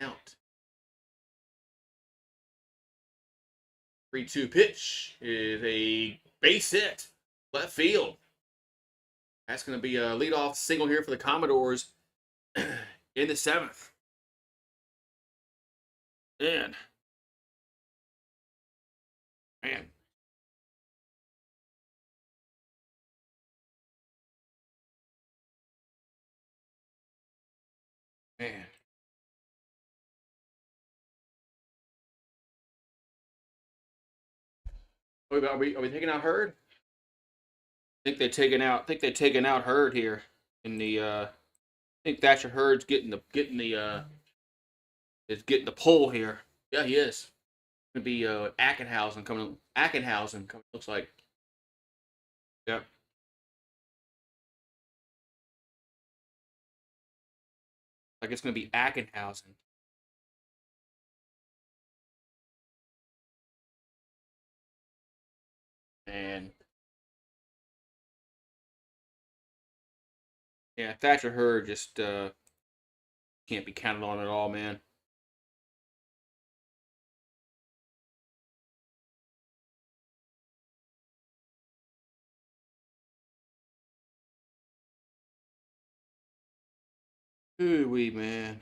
count. 3-2 pitch is a base hit. Left field. That's going to be a leadoff single here for the Commodores in the 7th. And man, man. Are we taking out Hurd? I think they're taking out Hurd here in the. I think Thatcher Hurd's getting the pull here. Yeah, he is. Gonna be Ackenhausen coming. Ackenhausen coming. Looks like. Yep. Like it's gonna be Ackenhausen. And yeah, Thatcher Hurd just can't be counted on at all, man. Ooh wee, man.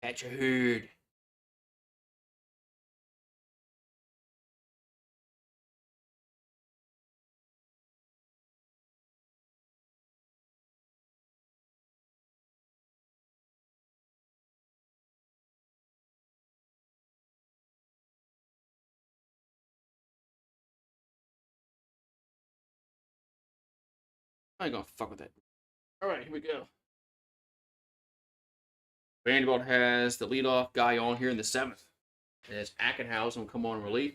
Thatcher Hurd. I ain't gonna fuck with that. All right, here we go. Vanderbilt has the leadoff guy on here in the 7th. As Ackenhausen will come on relief.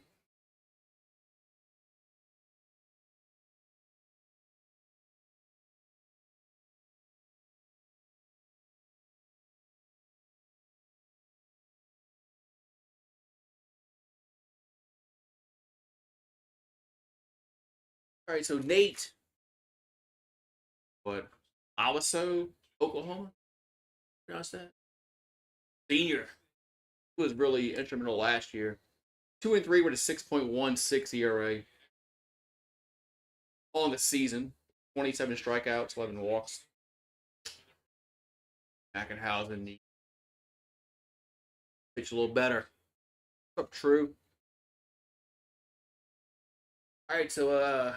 All right, so Nate, what? Aliso, Oklahoma. Pronounce that. Senior, who was really instrumental last year. 2-3 with a 6.16 ERA on the season. 27 strikeouts, 11 walks. Ackenhausen pitched a little better. What's up, True? All right, so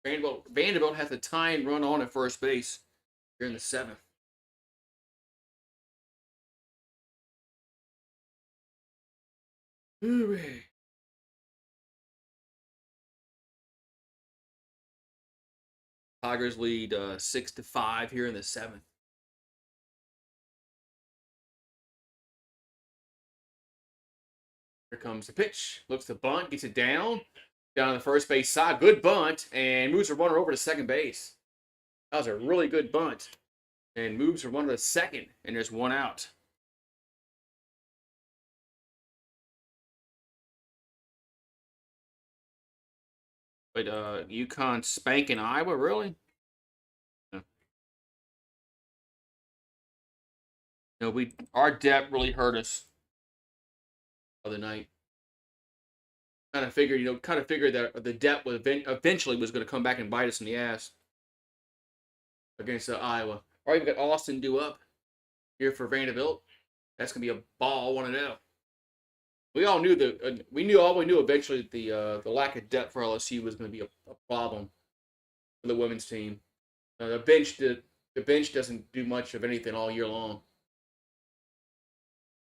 Vanderbilt has the tying run on at first base here in the 7th. Hooray. Tigers lead 6-5 here in the 7th. Here comes the pitch. Looks to bunt, gets it down on the first base side. Good bunt, and moves the runner over to second base. That was a really good bunt. And moves the runner to second, and there's one out. But UConn spanking Iowa, really? No, no, our depth really hurt us the other night. Kind of figured that the depth was eventually was going to come back and bite us in the ass against Iowa. Or even got Austin due up here for Vanderbilt. That's going to be a ball 1-0. We all knew that we knew eventually that the lack of depth for LSU was going to be a problem for the women's team. The bench doesn't do much of anything all year long.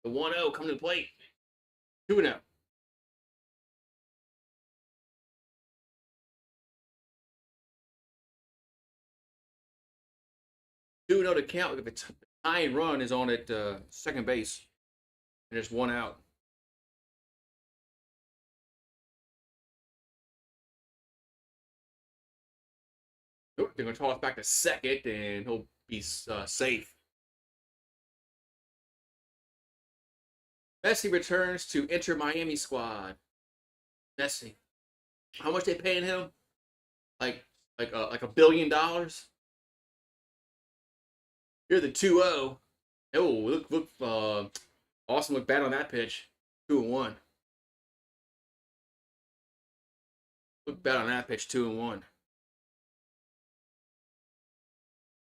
The 1-0 coming to the plate. 2-0. 2-0 to count. If the tying run is on at second base, and there's one out. They're going to toss back to second, and he'll be safe. Messi returns to enter Miami squad. Messi, how much they paying him? Like $1 billion. You're the 2-0. Oh, look, Austin looked bad on that pitch. 2-1. Looked bad on that pitch. 2-1.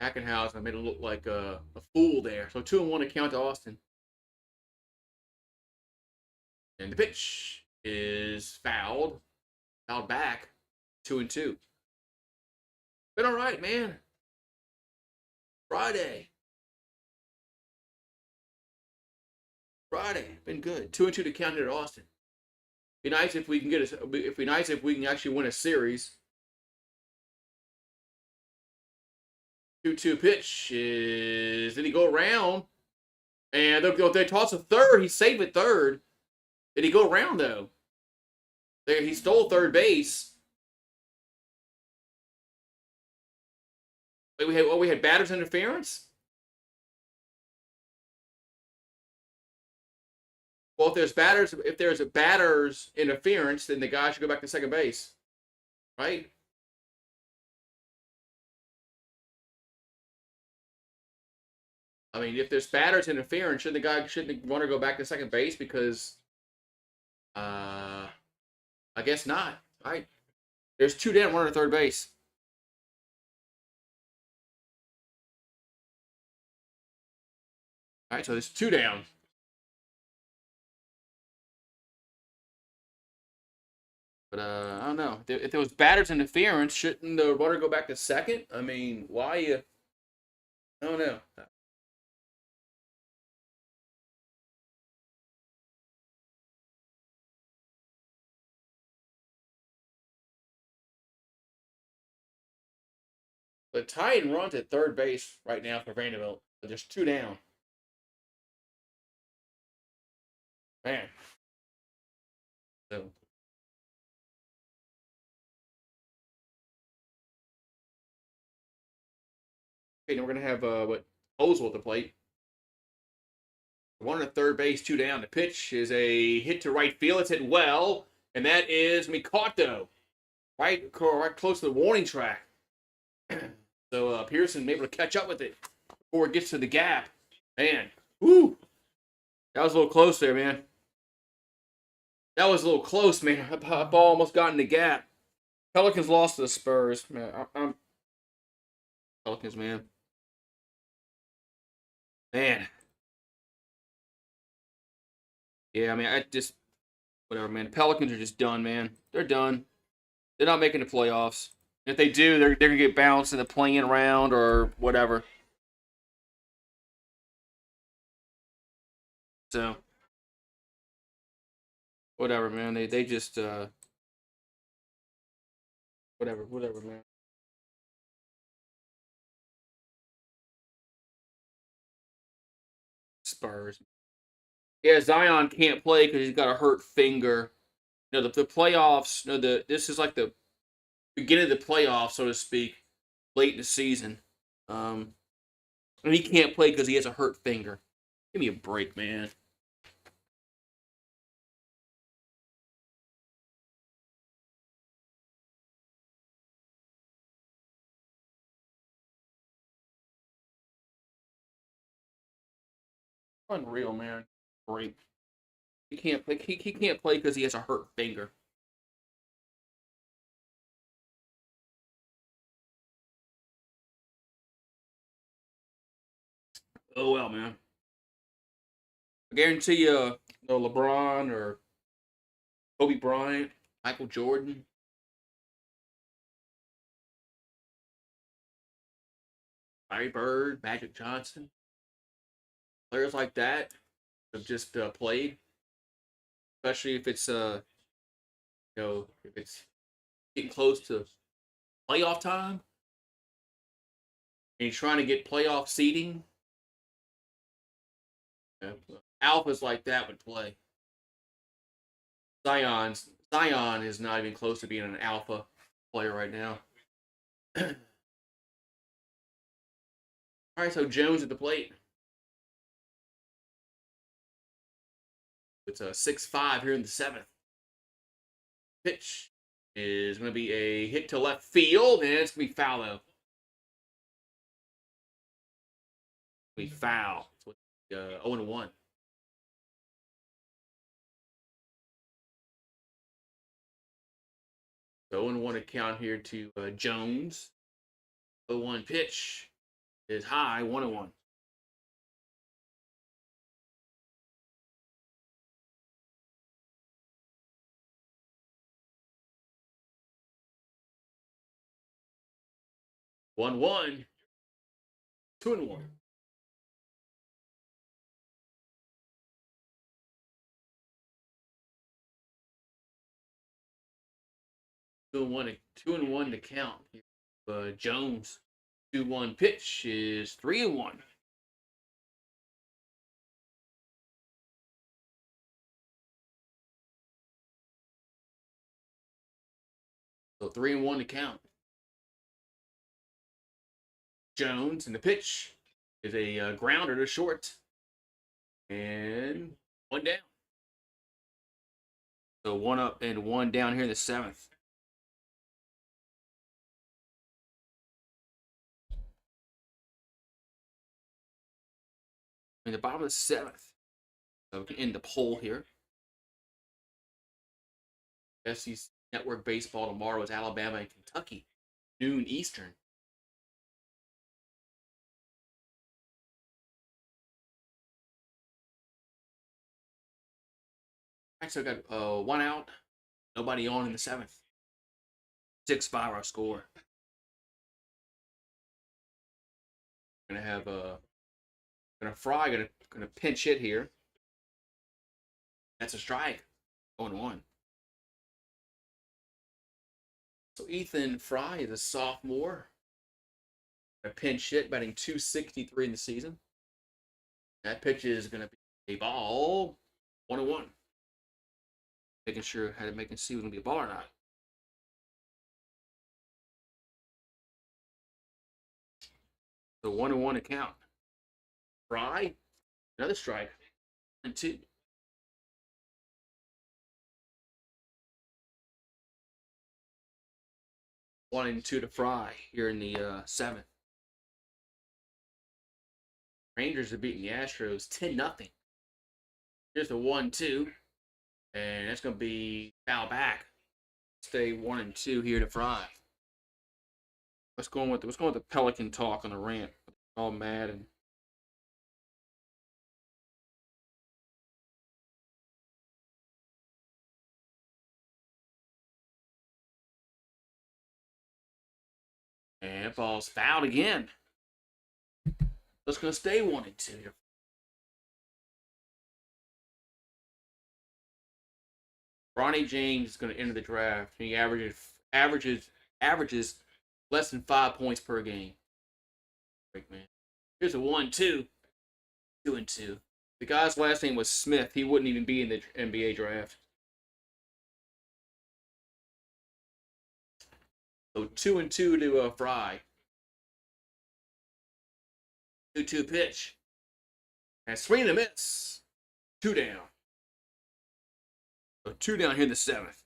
Hackenhausen made it look like a fool there. So 2-1 to count to Austin. And the pitch is fouled. Fouled back. 2-2. Been all right, man. Friday. Been good. 2-2 to count it at Austin. Be nice if we can get a. It'd be nice if we can actually win a series. 2-2 pitch is. Did he go around? And they toss a third. He saved it third. Did he go around though? There, he stole third base. Wait, we had batters interference. Well, if there's a batter's interference, then the guy should go back to second base, right? I mean, if there's batter's interference, shouldn't the runner go back to second base? Because, I guess not, right? There's 2 down, runner at third base. All right, so there's 2 down. But I don't know. If there was batter's interference, shouldn't the runner go back to second? I mean, why? I don't know. The tying runs at third base right now for Vanderbilt. There's 2 down. Man. So. Okay, now we're going to have Oswald at the plate. One at third base, 2 down. The pitch is a hit to right field. It's hit well, and that is Mikato. Right close to the warning track. So Pearson able to catch up with it before it gets to the gap. Man, woo! That was a little close there, man. That was a little close, man. That ball almost got in the gap. Pelicans lost to the Spurs, man. I'm Pelicans, man. Man. Yeah, I mean, whatever, man. The Pelicans are just done, man. They're done. They're not making the playoffs. If they do, they're gonna get bounced in the play-in round or whatever. So, whatever, man. They just whatever, man. Spurs. Yeah, Zion can't play because he's got a hurt finger. The playoffs. This is like the beginning of the playoffs, so to speak, late in the season. And he can't play because he has a hurt finger. Give me a break, man. Unreal, man. Break. He can't play. He can't play because he has a hurt finger. Oh well, man. I guarantee you, no LeBron or Kobe Bryant, Michael Jordan, Larry Bird, Magic Johnson, players like that have just played. Especially if it's if it's getting close to playoff time and you're trying to get playoff seeding. Alphas like that would play. Zion is not even close to being an alpha player right now. All right, so Jones at the plate. It's a 6-5 here in the 7th. Pitch is going to be a hit to left field, and it's going to be foul, though. Be foul. 0-1. So 0-1 account here to Jones. 0-1 pitch is high, 1-1. One one, 2-1. 2-1, 2-1 to count. Jones, 2-1 pitch is 3-1. So 3-1 to count. Jones, and the pitch is a grounder to short. And 1 down. So 1 up and 1 down here in the 7th. In the bottom of the 7th. So we can end the poll here. SEC Network Baseball tomorrow is Alabama and Kentucky. Noon Eastern. Actually, I got 1 out. Nobody on in the 7th. 6-5 our score. Gonna have Fry gonna pinch hit here. That's a strike. 0-1. So Ethan Fry is a sophomore. A pinch hit, batting .263 in the season. That pitch is gonna be a ball. 1-1. Making sure how to make it see if it's gonna be a ball or not. So 1-1 account. Fry, another strike. 1-2. 1-2 to Fry here in the 7th. Rangers are beating the Astros 10-0. Here's the 1-2. And that's going to be foul back. Stay 1-2 here to Fry. What's going with the Pelican talk on the rant? All mad and ball's fouled again. It's going to stay 1-2 here. Ronnie James is going to enter the draft. He averages less than 5 points per game. Great man. Here's a 1-2. 2-2. The guy's last name was Smith. He wouldn't even be in the NBA draft. So 2-2 to Fry. 2-2 pitch. And swing and a miss. 2 down. So 2 down here in the 7th.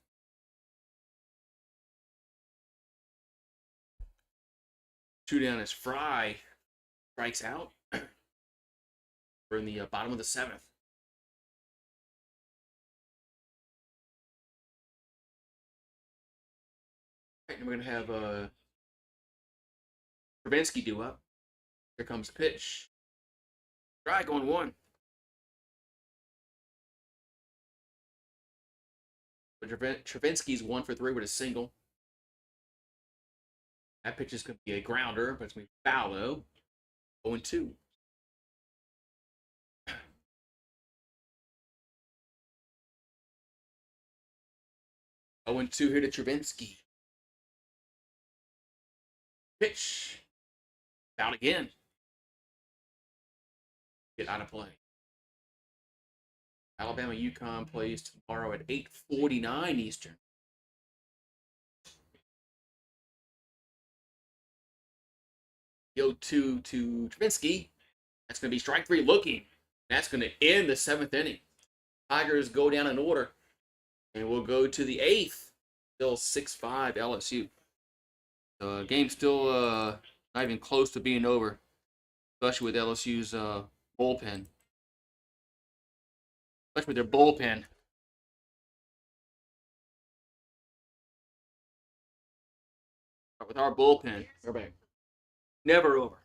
Two down as Fry strikes out. We're in the bottom of the 7th. Right, and we're going to have Travinsky do up. Here comes the pitch. Strike on 1. But Travinsky's 1 for 3 with a single. That pitch is going to be a grounder, but it's going to be foul though. 0-2. Oh, and 2 here to Travinsky. Pitch. Foul again. Get out of play. Alabama UConn plays tomorrow at 8:49 Eastern. Go to Travinsky. That's going to be strike 3 looking. That's going to end the 7th inning. Tigers go down in order. And we'll go to the 8th. Still 6-5 LSU. The game's still not even close to being over. Especially with LSU's bullpen. especially with their bullpen. But with our bullpen, everybody, never over.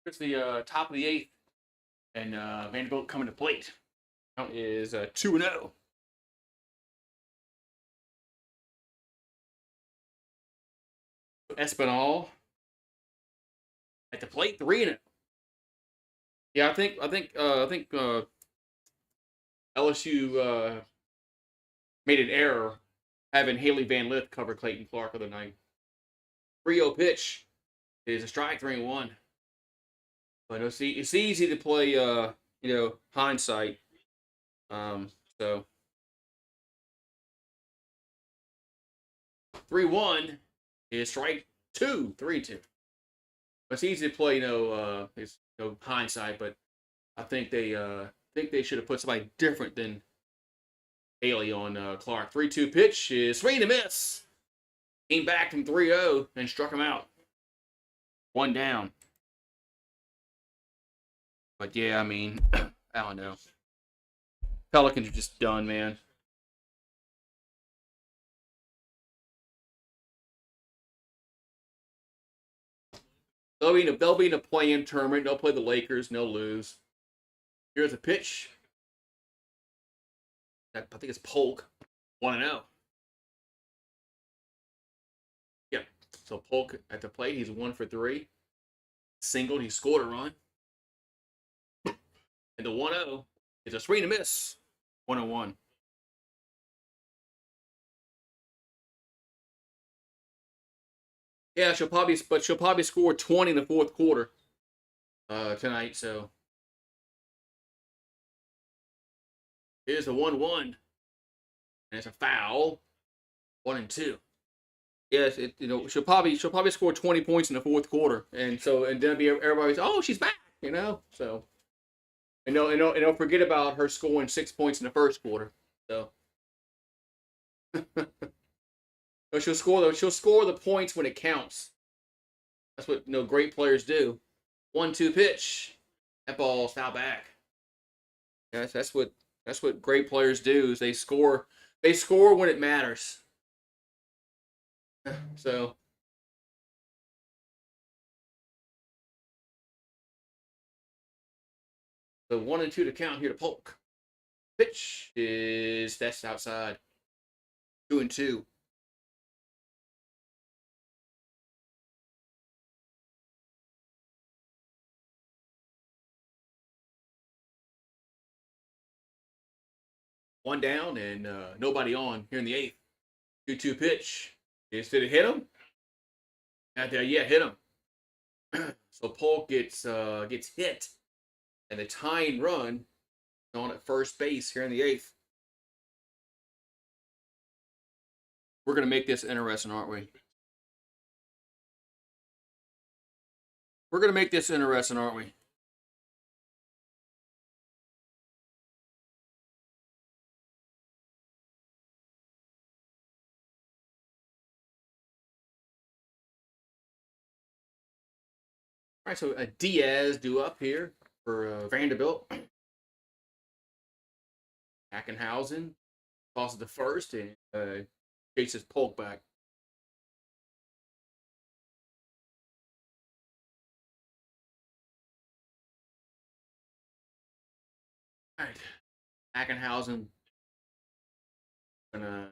It's the top of the eighth, and Vanderbilt coming to plate. Count is 2-0. Espinal at the plate, 3-0. Yeah, I think LSU made an error having Haley Van Lith cover Clayton Clark the other night. 3-0 pitch is a strike, 3-1. But it's easy to play, hindsight. So 3-1 is strike two, 3-2. It's easy to play, it's hindsight, but I think they should have put somebody different than Haley on Clark. 3-2 pitch is swing and a miss. Came back from 3-0 and struck him out. One down. But yeah, I mean, I don't know. Pelicans are just done, man. They'll be in a play-in tournament. They'll play the Lakers and they'll lose. Here's a pitch. I think it's Polk. 1-0. Yeah. So Polk at the plate, he's 1 for 3. Singled, he scored a run. And the 1-0 is a swing and a miss. 1-1. Yeah, she'll probably score 20 in the fourth quarter tonight. So here's the 1-1, and it's a foul. 1-2. Yes, she'll probably score 20 points in the fourth quarter, and then be everybody's she's back, So and they'll forget about her scoring 6 points in the first quarter. So but she'll score the points when it counts. That's what great players do. 1-2 pitch. That ball's foul back. Yes, that's what great players do is they score when it matters. So the 1-2 to count here to Polk. Pitch that's outside. 2-2. One down and nobody on here in the eighth. 2-2 pitch. Did it hit him? Not there yet. Hit him. So Polk gets hit, and the tying run on at first base here in the eighth. We're gonna make this interesting, aren't we? We're gonna make this interesting, aren't we? All right, so Diaz due up here for Vanderbilt. Hackenhausen tosses the first and chases Polk back. All right, Hackenhausen gonna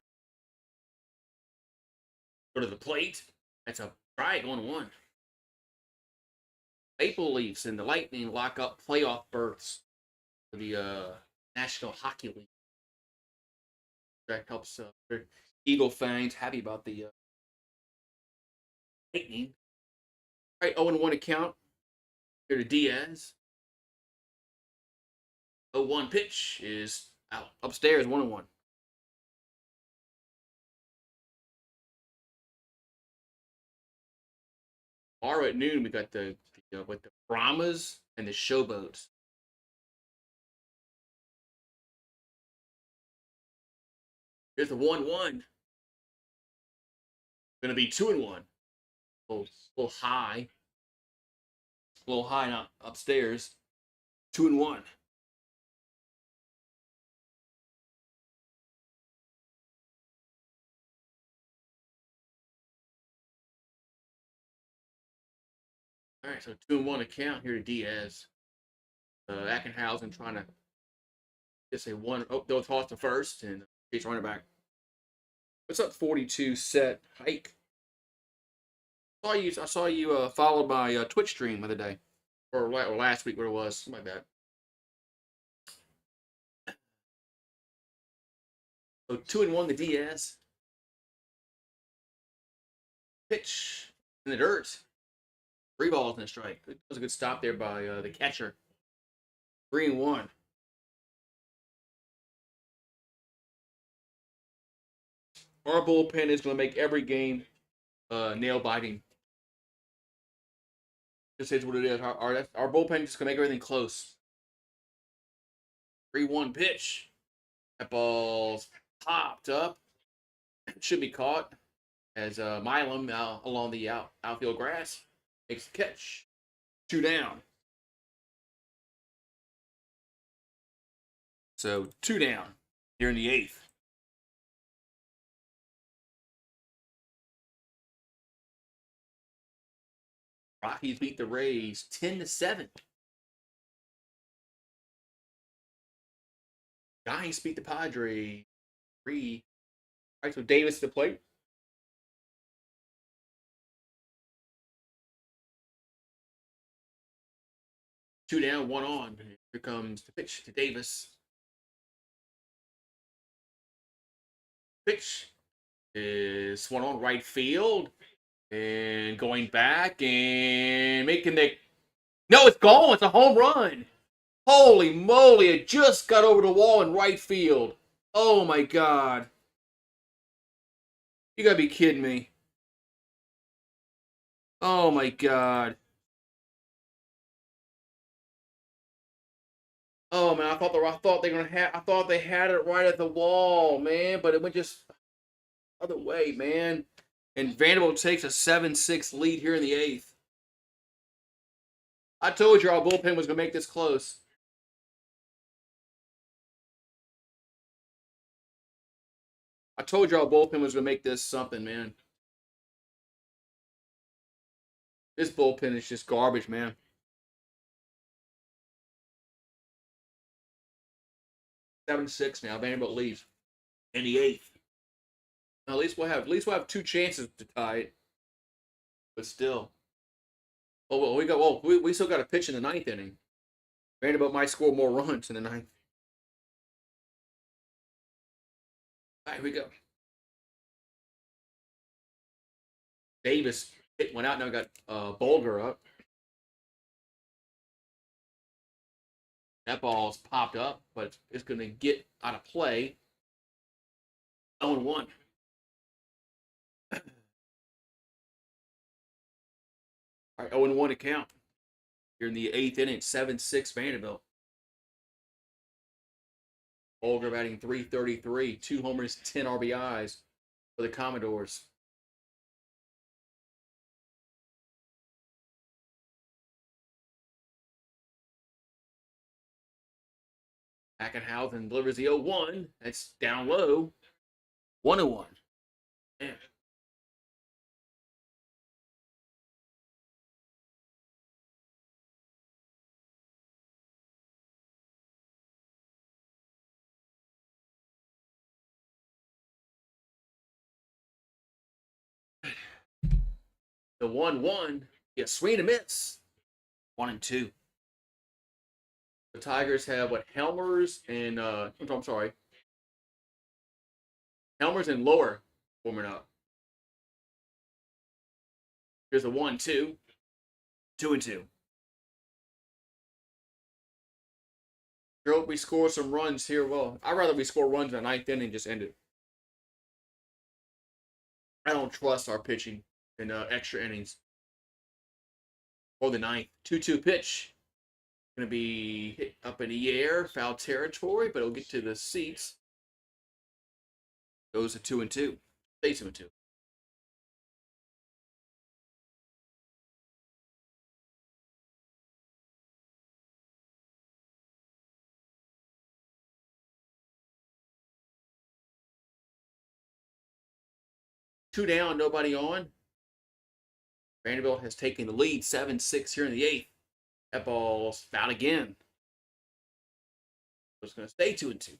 go to the plate. That's a strike on one. Maple Leafs and the Lightning lock up playoff berths for the National Hockey League. That helps Eagle fans happy about the Lightning. All right, 0-1 account. Here to Diaz. 0-1 pitch is out. Upstairs, 1-1. Tomorrow at noon, we got with the Brahmas and the Showboats. Here's the 1-1. Going to be 2-1. A little high. A little high not upstairs. 2-1. All right, so 2-1 account here to Diaz. Ackenhausen trying to just say one. Oh, they'll toss to first and chase running back. What's up, 42 set hike? I saw you followed my Twitch stream the other day, or last week, where it was. Something like that. So 2-1 the Diaz. Pitch in the dirt. 3 balls and a strike. That was a good stop there by the catcher. 3-1. Our bullpen is going to make every game nail biting. Just is what it is. Our bullpen is going to make everything close. 3-1 pitch. That ball's popped up. Should be caught as Milam along the outfield grass makes the catch. 2 down. So 2 down here in the eighth. Rockies beat the Rays 10-7. Giants beat the Padres 3. All right, so Davis to the plate. Two down, 1 on. Here comes the pitch to Davis. Pitch is swung on right field. And going back and making the... No, it's gone. It's a home run. Holy moly. It just got over the wall in right field. Oh, my God. You got to be kidding me. Oh, my God. Oh, man, I thought they had it right at the wall, man, but it went just other way, man. And Vanderbilt takes a 7-6 lead here in the eighth. I told you our bullpen was going to make this close. I told you our bullpen was going to make this something, man. This bullpen is just garbage, man. 7-6 now. Vanderbilt leads in the eighth. Now, at least we'll have 2 chances to tie it, but still. Oh well, we still got a pitch in the 9th inning. Vanderbilt might score more runs in the 9th. All right, here we go. Davis hit one out. Now we got Bulger up. That ball's popped up, but it's going to get out of play. 0-1. All right, 0-1 to count. Here in the 8th inning, 7-6 Vanderbilt. Bulger batting .333, 2 homers, 10 RBIs for the Commodores. Ackenhausen delivers the 0-1. That's down low. 1-1. Man. The 1-1. Yeah, swing and miss. 1-2. The Tigers have what? Helmers and I'm sorry. Helmers and Lower warming up. Here's a 1-2. 2-2. I hope we score some runs here. Well, I'd rather we score runs in the 9th inning and just end it. I don't trust our pitching in extra innings. Or the 9th. 2-2 pitch. Going to be hit up in the air. Foul territory, but it'll get to the seats. Goes to 2-2. Stay 2-2. Two down, nobody on. Vanderbilt has taken the lead, 7-6 here in the 8th. That ball's fouled again. So it's going to stay 2-2.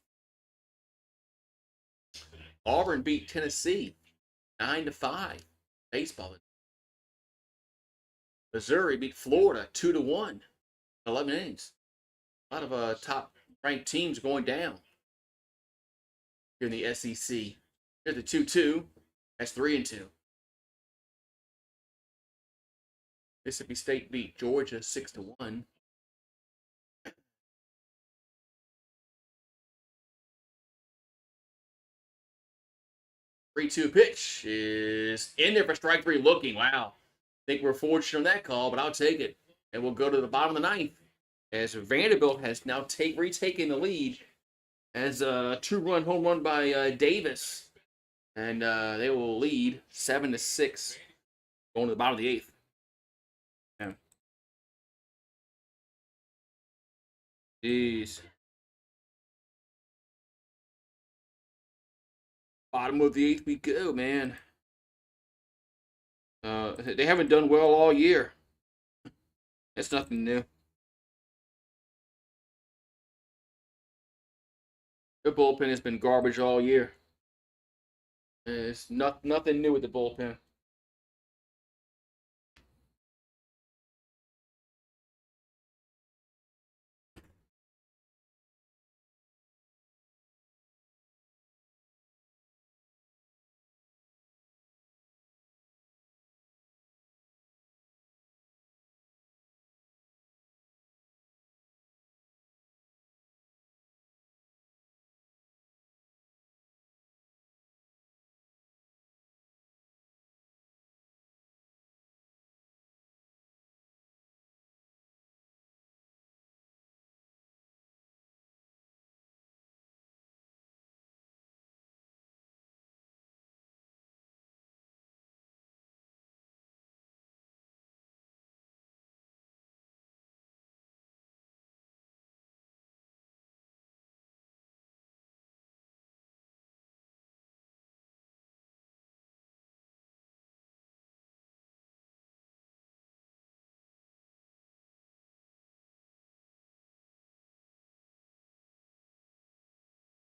Auburn beat Tennessee 9-5. Baseball. Missouri beat Florida 2-1. 11 innings. A lot of top-ranked teams going down here in the SEC. Here's the 2-2. That's 3-2. Mississippi State beat Georgia 6-1. 3-2 pitch is in there for strike 3 looking. Wow. I think we're fortunate on that call, but I'll take it. And we'll go to the bottom of the 9th as Vanderbilt has now retaken the lead as a 2-run home run by Davis. And they will lead 7-6 going to the bottom of the 8th. Yeah. Jeez. Bottom of the 8th we go, man. They haven't done well all year. That's nothing new. Their bullpen has been garbage all year. It's nothing new with the bullpen.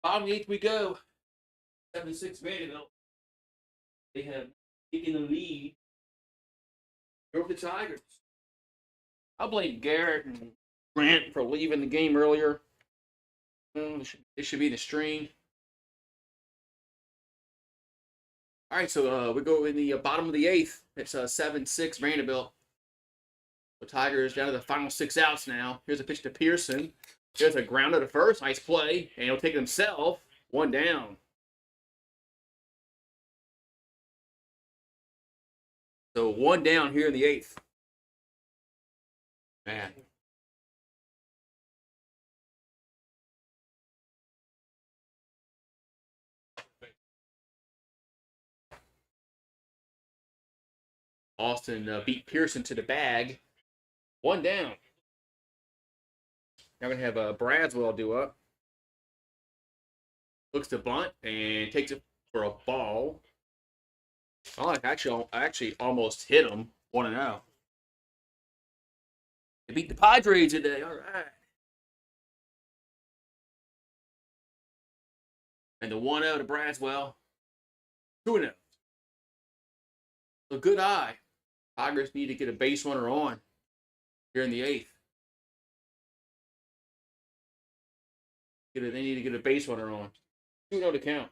Bottom of the 8th we go. 7-6 Vanderbilt. They have taken the lead over the Tigers. I'll blame Garrett and Grant for leaving the game earlier. It should be the stream. All right, so we go in the bottom of the eighth. It's 7-6 Vanderbilt. The Tigers down to the final 6 outs now. Here's a pitch to Pearson. Here's a grounder to first. Nice play. And he'll take it himself. 1 down. So 1 down here in the eighth. Man. Austin beat Pearson to the bag. 1 down. Now we're going to have Braswell do up. Looks to bunt and takes it for a ball. Oh, I actually almost hit him. 1-0. They beat the Padres today. All right. And the 1-0 to Braswell. 2-0. A good eye. Tigers need to get a base runner on here in the eighth. They need to get a base runner on. 2-0 to count.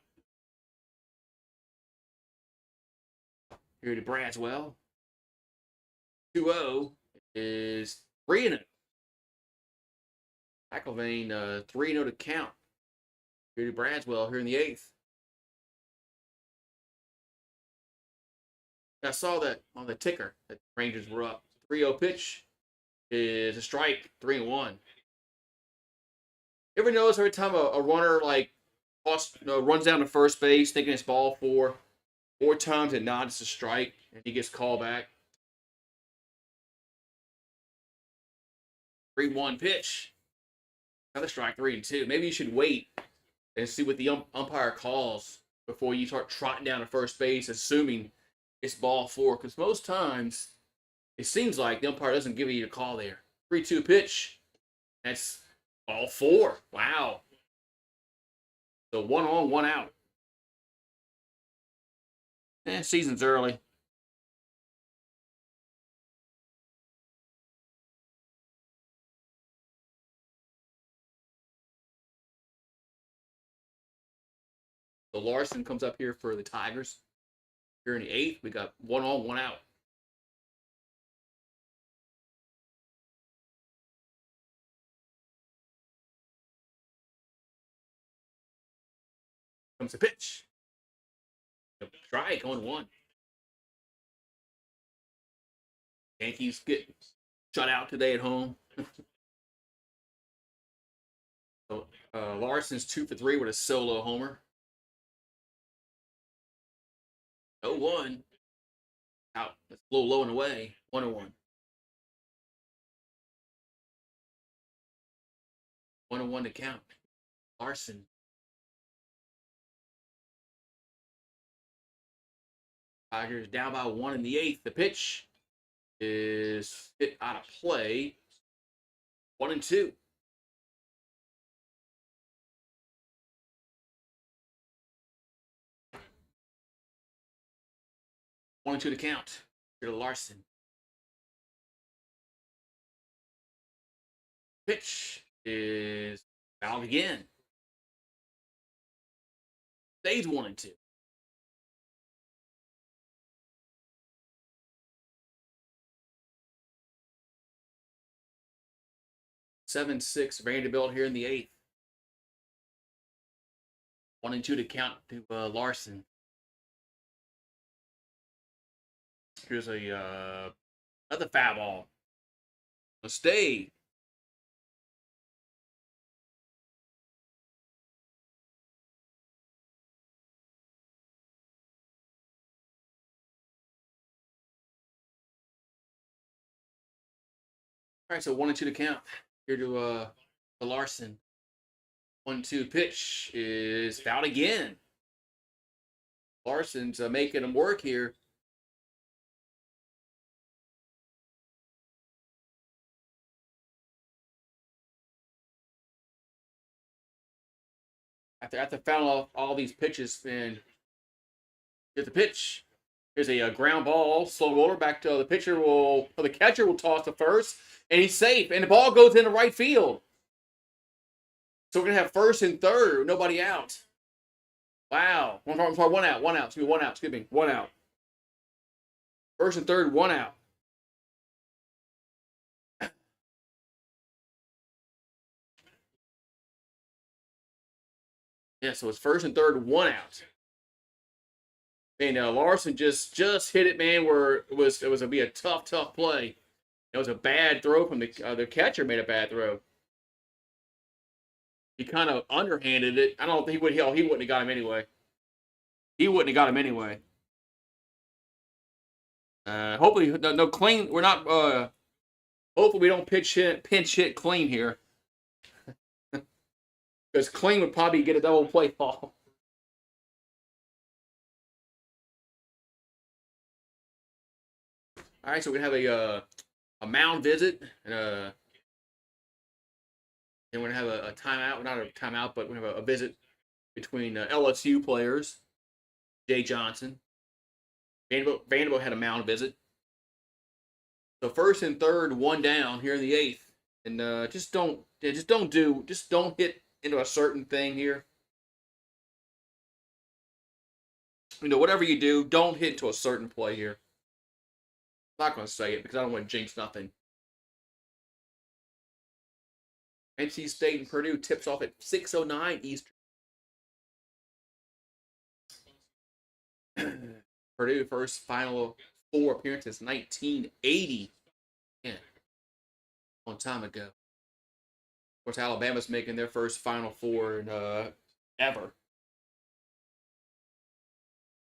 Here to Braswell. 2-0 is 3-0. McIlvain 3-0 to count. Here to Braswell here in the eighth. I saw that on the ticker that the Rangers were up. 3-0 pitch is a strike, 3-1. You ever notice every time a runner runs down to first base thinking it's ball 4 times and not, it's a strike, and he gets called back? 3-1 pitch. Another strike, 3-2. Maybe you should wait and see what the umpire calls before you start trotting down to first base, assuming it's ball 4. Because most times, it seems like the umpire doesn't give you a call there. 3-2 pitch. That's ball 4. Wow. So 1 on, 1 out. Season's early. So Larson comes up here for the Tigers. Here in the eighth, we got 1 on, 1 out. Comes the pitch. Strike, 0-1. Yankees get shut out today at home. So Larson's 2 for 3 with a solo homer. 0-1. Out. That's a little low and away. 1-1. 1-1 to count. Larson. Tigers down by 1 in the eighth. The pitch is hit out of play. 1-2. One and 2 to count. Here to Larson. Pitch is fouled again. Stays 1-2. Seven, 6 Vanderbilt here in the eighth. 1-2 to count to Larson. Here's a another foul ball. A stay. All right, so 1-2 to count. Here to Larson. 1-2 pitch is fouled again. Larson's making him work here. After fouling off all these pitches, and here's the pitch. Here's a ground ball, slow roller back to the catcher will toss to first, and he's safe, and the ball goes into right field. So we're gonna have first and third, nobody out. Wow. I'm sorry, one out. One out. Excuse me, one out. Excuse me. One out. First and third, one out. Yeah, so it's first and third, one out. Man, Larson just hit it, man. Where it was gonna be a tough play. It was a bad throw from the catcher. Made a bad throw. He kind of underhanded it. I don't think he wouldn't have got him anyway. He wouldn't have got him anyway. Hopefully, no clean. We're not. Hopefully, we don't pinch hit clean here, because clean would probably get a double play ball. All right, so we have a mound visit, and then we're gonna have a timeout. Not a timeout, but we have a visit between LSU players. Jay Johnson. Vanderbilt had a mound visit. So first and third, one down here in the eighth, and just don't hit into a certain thing here. Whatever you do, don't hit to a certain play here. I'm not going to say it because I don't want to jinx nothing. NC State and Purdue tips off at 6:09 Eastern. Purdue first Final Four appearance since 1980. Yeah, a long time ago. Of course, Alabama's making their first Final Four ever.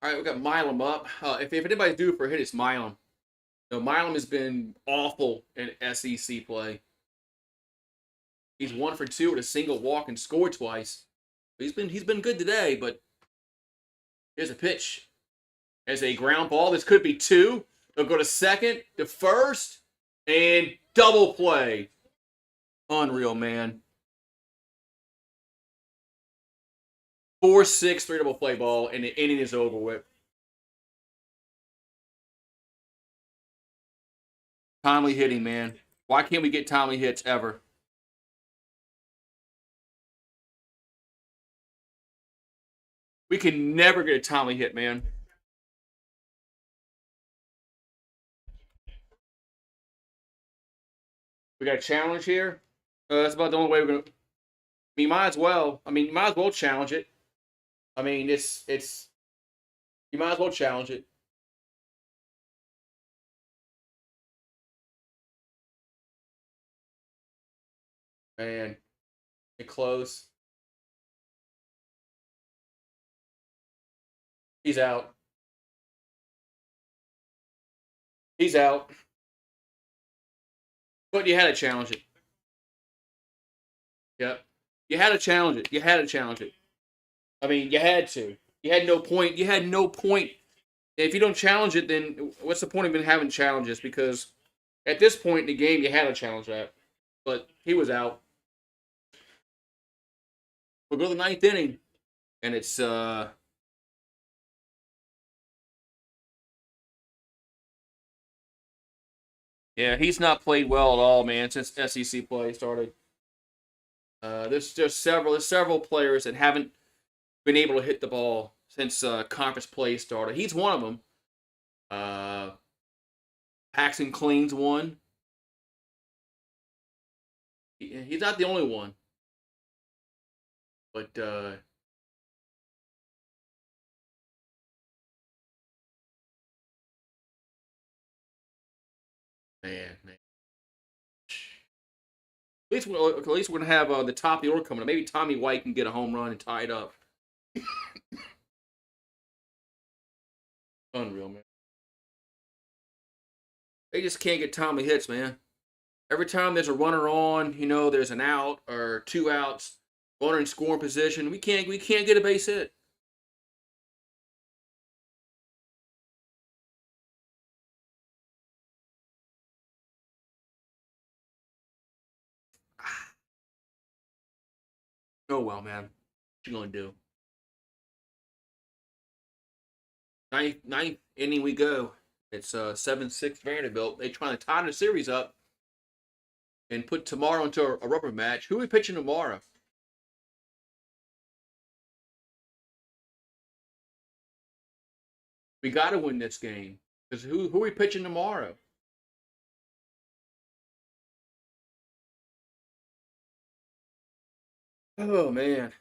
All right, we got Milam up. If anybody's due for a hit, it's Milam. Milam has been awful in SEC play. He's 1 for 2 with a single walk and scored twice. He's been good today, but here's a pitch. There's a ground ball. This could be 2. They'll go to second, to first, and double play. Unreal, man. 4-6, 3 double play ball, and the inning is over with. Timely hitting, man. Why can't we get timely hits ever? We can never get a timely hit, man. We got a challenge here. That's about the only way we're gonna. You might as well. You might as well challenge it. It's. You might as well challenge it. Man, get close. He's out. He's out. But you had to challenge it. Yep. You had to challenge it. You had to challenge it. You had to. You had no point. You had no point. If you don't challenge it, then what's the point of even having challenges? Because at this point in the game, you had to challenge that. But he was out. We'll go to the ninth inning, and it's yeah, he's not played well at all, man, since SEC play started. There's several players that haven't been able to hit the ball since conference play started. He's one of them. Paxton Clean's one. He's not the only one. But man. At least we're gonna have the top of the order coming up. Maybe Tommy White can get a home run and tie it up. Unreal, man. They just can't get Tommy hits, man. Every time there's a runner on, there's an out or 2 outs, runner in scoring position. We can't get a base hit. Oh well, man. What you gonna do? Ninth inning we go. It's 7-6 Vanderbilt. They trying to tie the series up and put tomorrow into a rubber match. Who are we pitching tomorrow? We got to win this game because who are we pitching tomorrow? Oh man!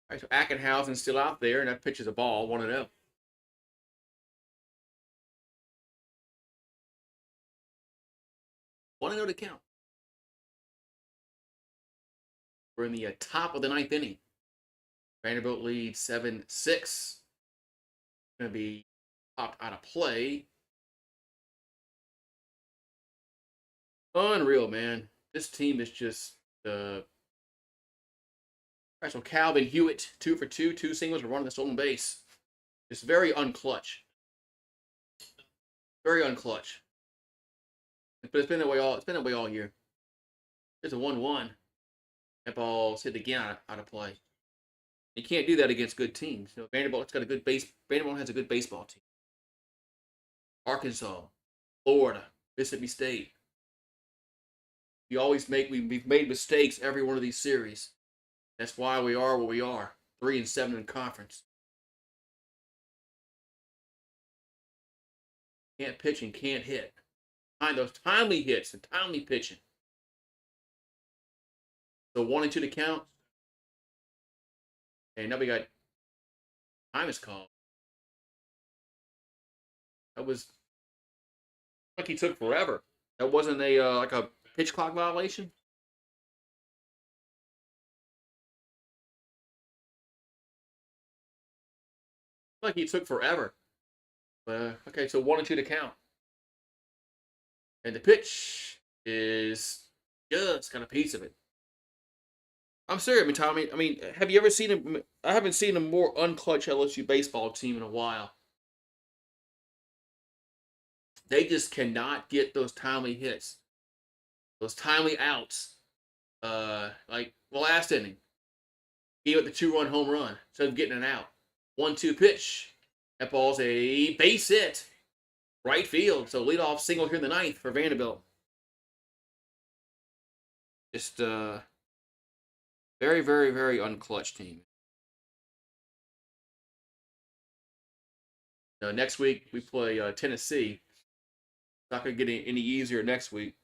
All right, so Ackenhausen's still out there, and that pitches a ball, 1-0. 1-0 to count. We're in the top of the ninth inning. Vanderbilt leads 7-6. Going to be popped out of play. Unreal, man. This team is just all right, so Calvin Hewitt, 2 for 2, 2 singles, running the stolen base. It's very unclutch. Very unclutch. But it's been that way all year. It's a 1-1. That ball's hit again out of play. You can't do that against good teams. You know, Vanderbilt has a good baseball team. Arkansas, Florida, Mississippi State. We've made mistakes every one of these series. That's why we are where we are. 3-7 in conference. Can't pitch and can't hit. Find those timely hits and timely pitching. So 1-2 to count. And now we got time is called. That was like he took forever. That wasn't a like a pitch clock violation. Like he took forever. Okay, so 1-2 to count. And the pitch is just got a piece of it. I'm serious. I mean, Tommy. I mean, have you ever seen him? I haven't seen a more unclutch LSU baseball team in a while. They just cannot get those timely hits, those timely outs. Like the last inning, gave it the 2-run home run instead of getting an out. 1-2 pitch. That ball's a base hit, right field. So leadoff single here in the ninth for Vanderbilt. Just very, very, very unclutch team. Next week we play Tennessee. It's not going to get any easier next week.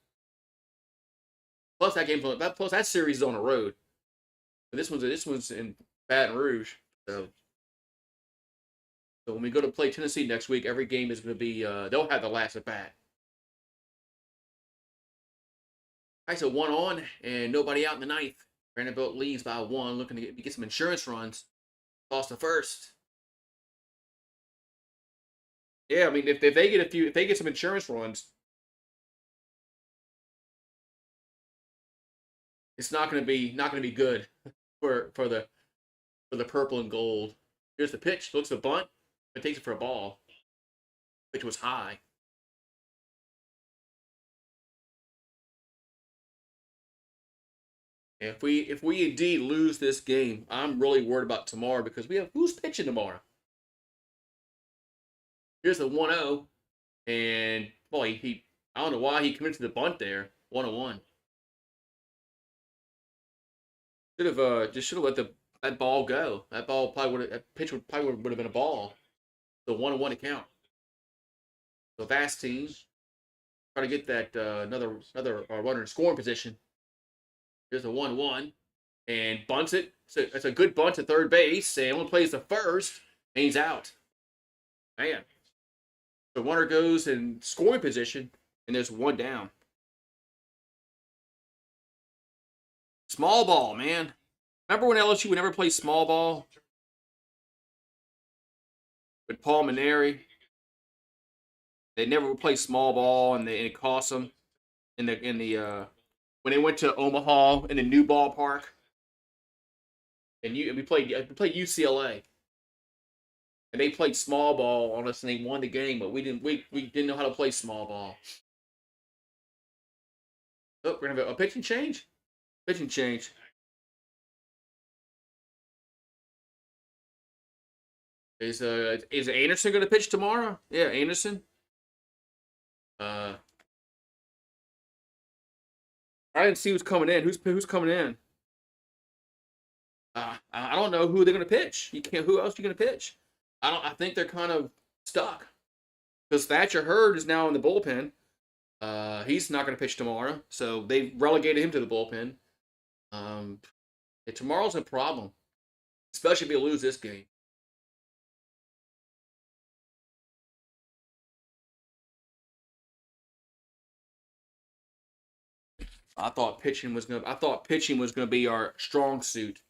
Plus that series is on the road. But this one's in Baton Rouge. So when we go to play Tennessee next week, every game is going to be they'll have the last at bat. All right, so 1 on and nobody out in the ninth. Vanderbilt leads by 1, looking to get some insurance runs. Lost the first. Yeah, I mean, if they get some insurance runs, it's not going to be good for the purple and gold. Here's the pitch. Looks a bunt, but takes it for a ball, which was high. If we indeed lose this game, I'm really worried about tomorrow because we have who's pitching tomorrow. Here's the 1-0, and boy, he I don't know why he committed to the bunt there. 1-1. Should have let that ball go. That pitch would probably would have been a ball. So 1-1 to count. So fast team trying to get that another runner in scoring position. Here's a 1-1 and bunts it. So it's a good bunt to third base. And only plays the first, and he's out. Man, the runner goes in scoring position, and there's one down. Small ball, man. Remember when LSU would never play small ball with Paul Maneri? They never would play small ball, and it cost them in the when they went to Omaha in the new ballpark. And we played UCLA, and they played small ball on us, and they won the game. But we didn't know how to play small ball. Oh, we're gonna have a pitching change. Pitching change. Is Anderson going to pitch tomorrow? Yeah, Anderson. I didn't see who's coming in. Who's coming in? I I don't know who they're going to pitch. You can't. Who else are you going to pitch? I think they're kind of stuck because Thatcher Hurd is now in the bullpen. He's not going to pitch tomorrow, so they relegated him to the bullpen. Tomorrow's a problem, especially if you lose this game. I thought pitching was gonna be our strong suit.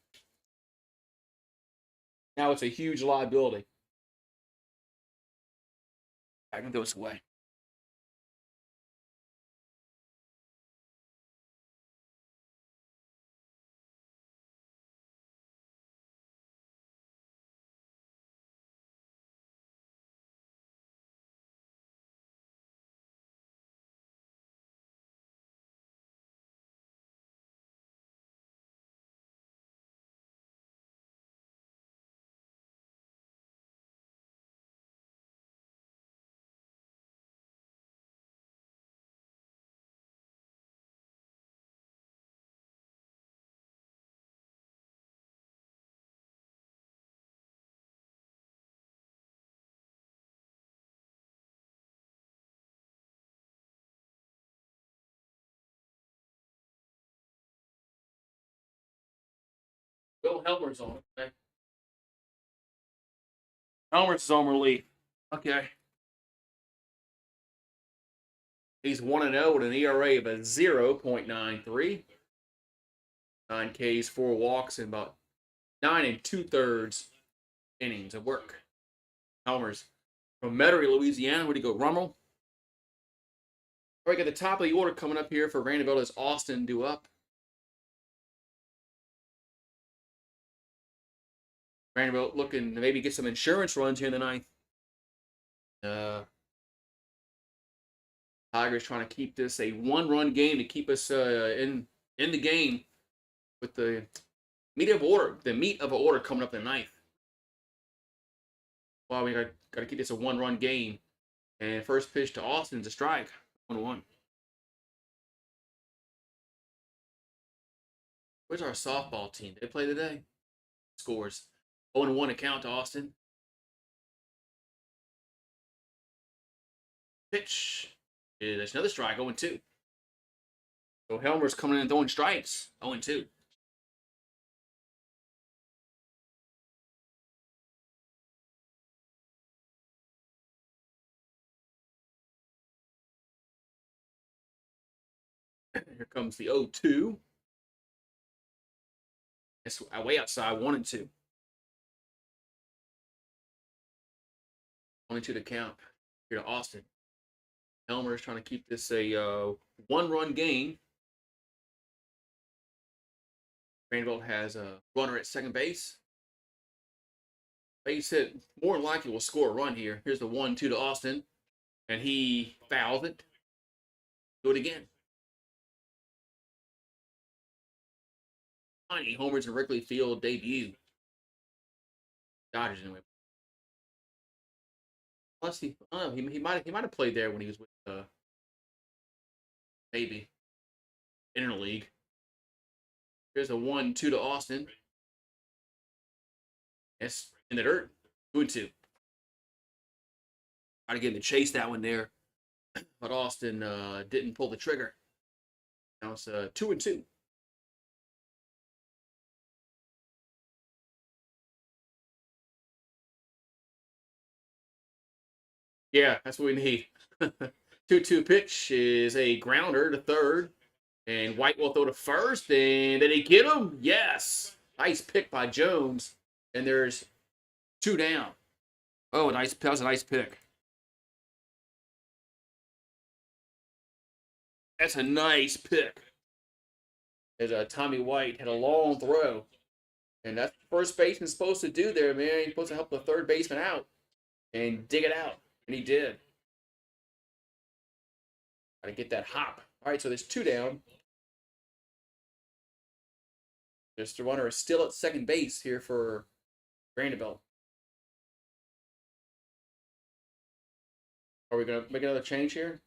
Now it's a huge liability. I can throw this away. Bill Helmer's on. Okay. Helmer's on relief. Okay. He's 1-0 with an ERA of a 0.93. 9 Ks, 4 walks, and about 9 2/3 innings of work. Helmer's from Metairie, Louisiana. Where do you go, Rummel? All right, at the top of the order coming up here for Vanderbilt is Austin due up. Vanderbilt looking to maybe get some insurance runs here in the ninth. Tigers trying to keep this a 1-run game to keep us in the game with the meat of order coming up in the ninth. Well, we got to keep this a 1-run game. And first pitch to Austin's a strike, 1-1. Where's our softball team? Did they play today? Scores 0-1 account to Austin. Pitch. Yeah, that's another strike, 0-2. So Helmer's coming in and throwing strikes, 0-2. Here comes the 0-2. It's way outside, 1-2. 1-2 to count here to Austin. Helmer's trying to keep this a 1-run game. Vanderbilt has a runner at second base. Base hit, more than likely will score a run here. Here's the 1-2 to Austin, and he fouled it. Do it again. Tiny homers in Wrigley Field debut. Dodgers anyway. Plus, he might have played there when he was with maybe interleague. Here's a 1-2 to Austin. It's in the dirt. 2-2. Try to get him to chase that one there, but Austin didn't pull the trigger. Now it's 2-2. Yeah, that's what we need. 2-2 pitch is a grounder to third. And White will throw to first. And did he get him? Yes. Nice pick by Jones. And there's 2 down. Oh, that was a nice pick. That's a nice pick. As Tommy White had a long throw. And that's what first baseman's supposed to do there, man. He's supposed to help the third baseman out and dig it out. And he did. Got to get that hop. All right, so there's 2 down. The runner is still at second base here for Vanderbilt. Are we going to make another change here?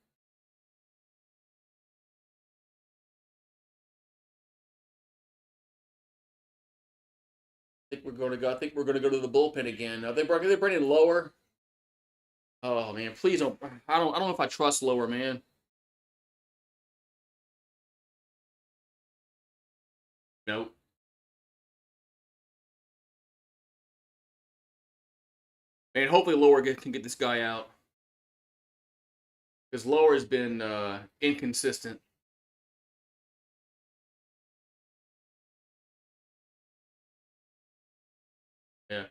think we're going to go. I think we're going to go to the bullpen again. They're bringing Lower. Oh man, please don't. I don't know if I trust Lower, man. Nope. And hopefully Lower can get this guy out because Lower has been inconsistent. Yeah.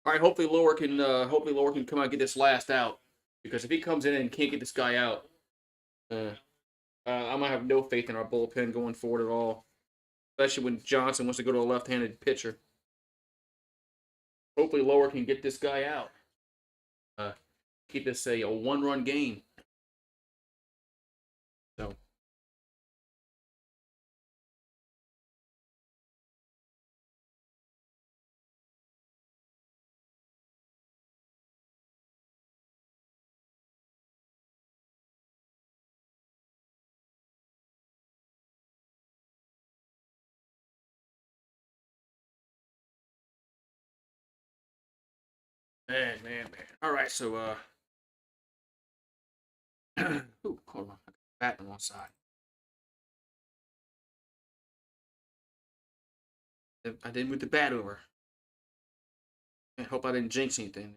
All right. Hopefully Lower can come out and get this last out because if he comes in and can't get this guy out, uh, I might have no faith in our bullpen going forward at all. Especially when Johnson wants to go to a left-handed pitcher. Hopefully Lower can get this guy out. Uh, Keep this a one-run game. So. Man. All right, so ooh, hold on, bat on one side. I didn't move the bat over. I hope I didn't jinx anything.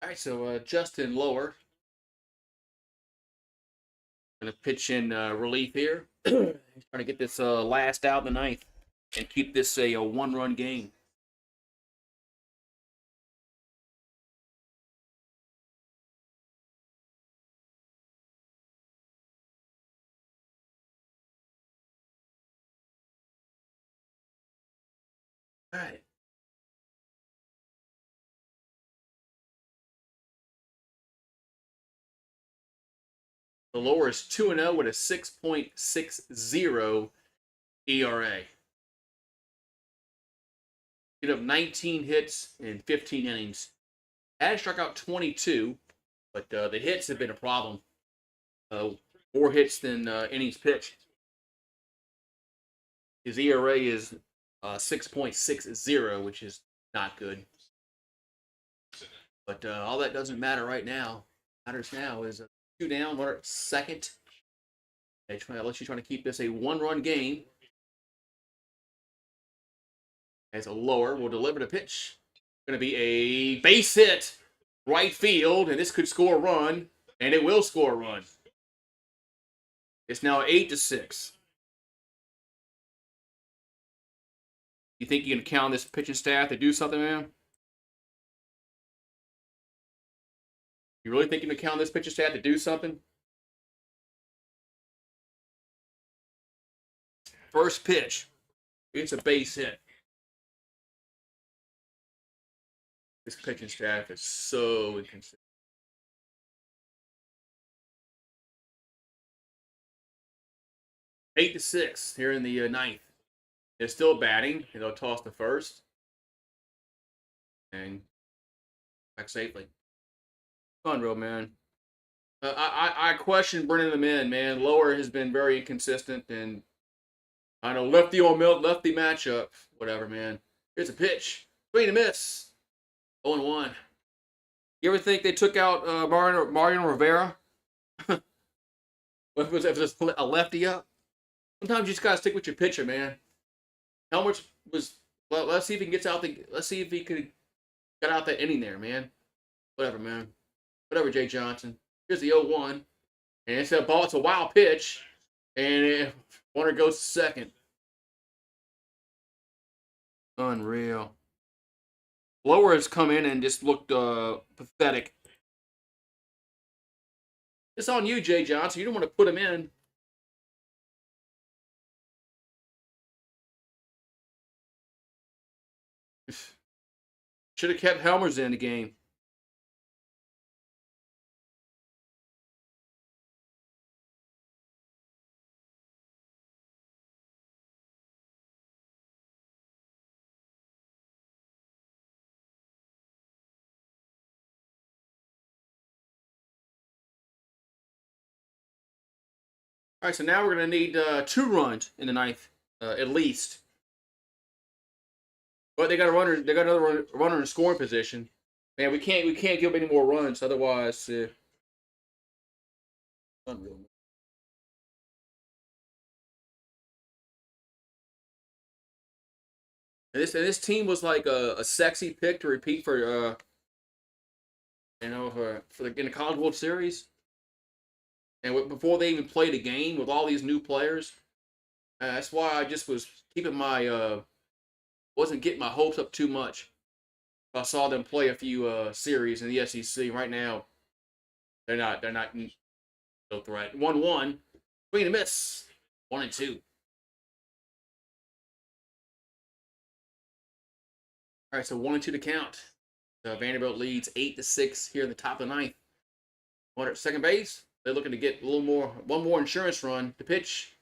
All right, so Justin Lower gonna pitch in relief here. He's trying to get this last out in the ninth and keep this a one-run game. All right. The Lower is 2-0 with a 6.60 ERA. Get up 19 hits in 15 innings. Had struck out 22, but the hits have been a problem. Uh, More hits than innings pitched. His ERA is 6.60, which is not good. But all that doesn't matter right now. What matters now is 2 down, we're at second. LSU trying to keep this a one-run game. As a Lower will deliver the pitch. Going to be a base hit, right field, and this could score a run, and it will score a run. It's now 8-6. You think you can count on this pitching staff to do something, man? You really think you can count on this pitching staff to do something? First pitch. It's a base hit. This pitching staff is so inconsistent. 8-6 here in the ninth. They're still batting, and they'll toss the first. And back safely. Unreal, man. I question bringing them in, man. Lower has been very inconsistent, and I know lefty on milk, lefty matchup. Whatever, man. Here's a pitch. Swing and miss. 0-1. You ever think they took out Mariano Rivera? if it was a lefty up? Sometimes you just gotta stick with your pitcher, man. Helmers was. Well, let's see if he gets out the. Let's see if he could get out that inning there, man. Whatever, man. Whatever, Jay Johnson. Here's the 0-1. And it's a ball. It's a wild pitch. And Warner goes to second. Unreal. Lower has come in and just looked pathetic. It's on you, Jay Johnson. You don't want to put him in. Should have kept Helmers in the game. All right, so now we're going to need 2 runs in the ninth, at least. But they got a runner. They got another runner in scoring position. Man, we can't give any more runs, otherwise, unreal. And this team was like a sexy pick to repeat for in the College World Series. And before they even played a game with all these new players, that's why I just was keeping my wasn't getting my hopes up too much. I saw them play a few series in the SEC. Right now, they're not no threat. 1-1, swing and a miss. 1-2. All right, so 1-2 to count. Vanderbilt leads 8-6 here in the top of the ninth. Runner at second base. They're looking to get a little more, one more insurance run to pitch.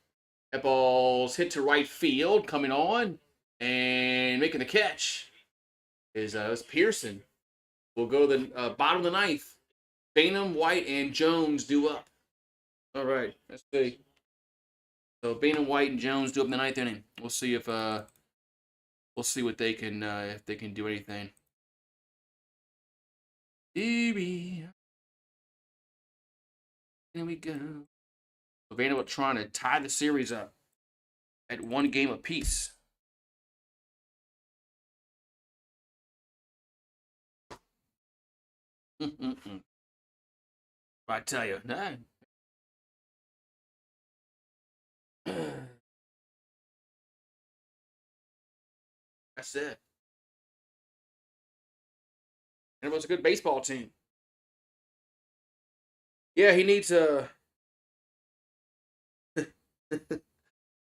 That ball's hit to right field, coming on and making the catch is Pearson. We'll go to the bottom of the ninth. Bainham, White, and Jones do up. All right, let's see. So Bainham, White, and Jones do up in the ninth inning. We'll see if we'll see what they can if they can do anything. Here we go. Vanderbilt trying to tie the series up at 1 game apiece. I tell you, nah. That's it. Vanderbilt's a good baseball team. Yeah, he needs a.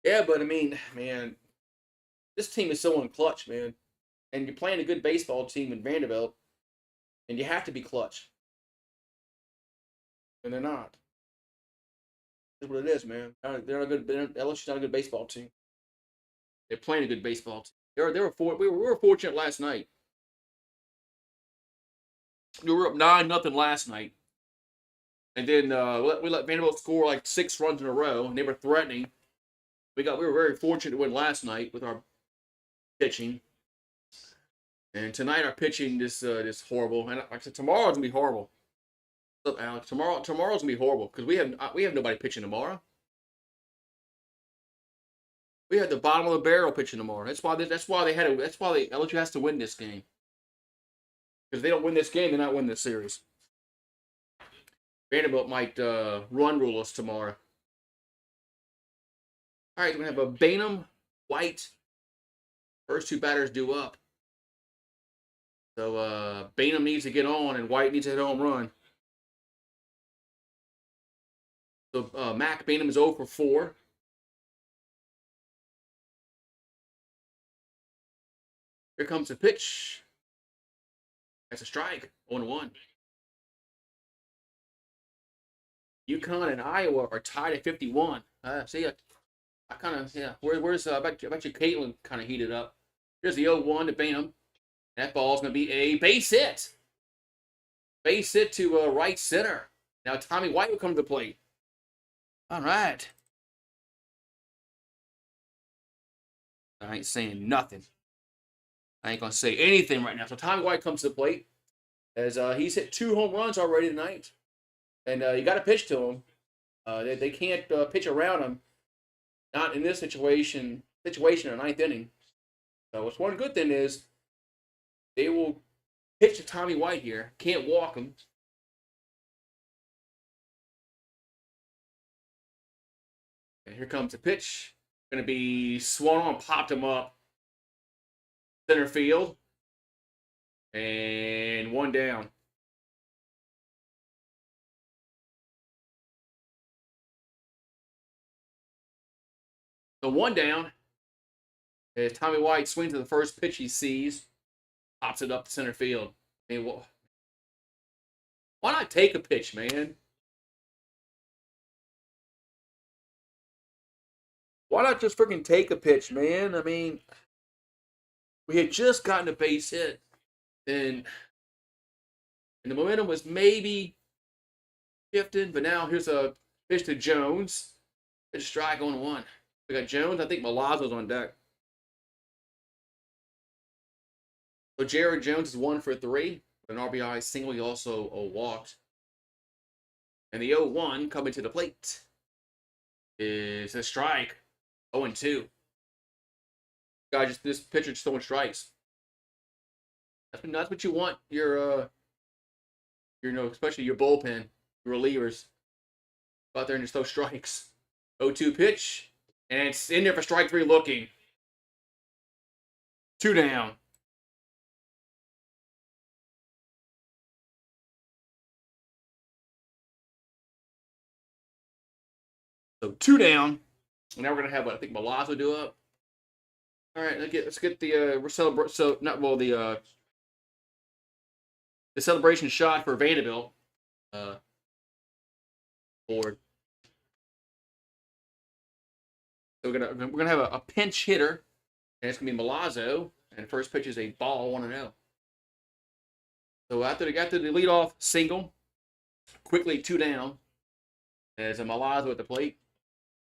Yeah, but I mean, man, this team is so unclutch, man. And you're playing a good baseball team in Vanderbilt, and you have to be clutch. And they're not. That's what it is, man. They're not good. LSU's not a good baseball team. They're playing a good baseball team. We were fortunate last night. We were up 9-0 last night, and then we let Vanderbilt score like 6 runs in a row, and they were threatening. We were very fortunate to win last night with our pitching. And tonight our pitching is horrible. And like I said, tomorrow's gonna be horrible. Look, Alex, tomorrow's gonna be horrible because we have nobody pitching tomorrow. We have the bottom of the barrel pitching tomorrow. That's why LSU has to win this game. Because if they don't win this game, they're not winning this series. Vanderbilt might run rule us tomorrow. All right, we're gonna have a Bainham, White. First 2 batters due up. So Bainham needs to get on, and White needs to hit a home run. So Mac Bainham is 0 for 4. Here comes the pitch. That's a strike. 0-1. UConn and Iowa are tied at 51. See, I kind of, yeah. Where's I bet you Caitlin kind of heated up. Here's the 0-1 to Bainham. That ball's going to be a base hit. Base hit to right center. Now Tommy White will come to the plate. All right. I ain't saying nothing. I ain't going to say anything right now. So Tommy White comes to the plate as he's hit 2 home runs already tonight. And you got to pitch to him. They can't pitch around him. Not in this situation in the ninth inning. So what's one good thing is they will pitch to Tommy White here. Can't walk him. And here comes the pitch. Going to be swung on, popped him up. Center field. And 1 down. So 1 down. As Tommy White swings to the first pitch he sees. Pops it up to center field. I mean, why not take a pitch, man? Why not just freaking take a pitch, man? I mean, we had just gotten a base hit, and the momentum was maybe shifting, but now here's a pitch to Jones. Pitch strike on 1. We got Jones. I think Milazzo's on deck. So Jared Jones is 1 for 3. An RBI single. He also walked. And the 0-1 coming to the plate is a strike. 0-2. Guys, this pitcher just throwing strikes. That's what you want. Especially your bullpen, your relievers, go out there and just throw strikes. 0-2 pitch, and it's in there for strike 3 looking. 2 down. So 2 down. And now we're gonna have what I think Milazzo do up. All right, let's get the the celebration shot for Vanderbilt. Board. So we're gonna have a pinch hitter, and it's gonna be Milazzo, and first pitch is a ball 1-0. So after the leadoff single, quickly 2 down, as a Milazzo at the plate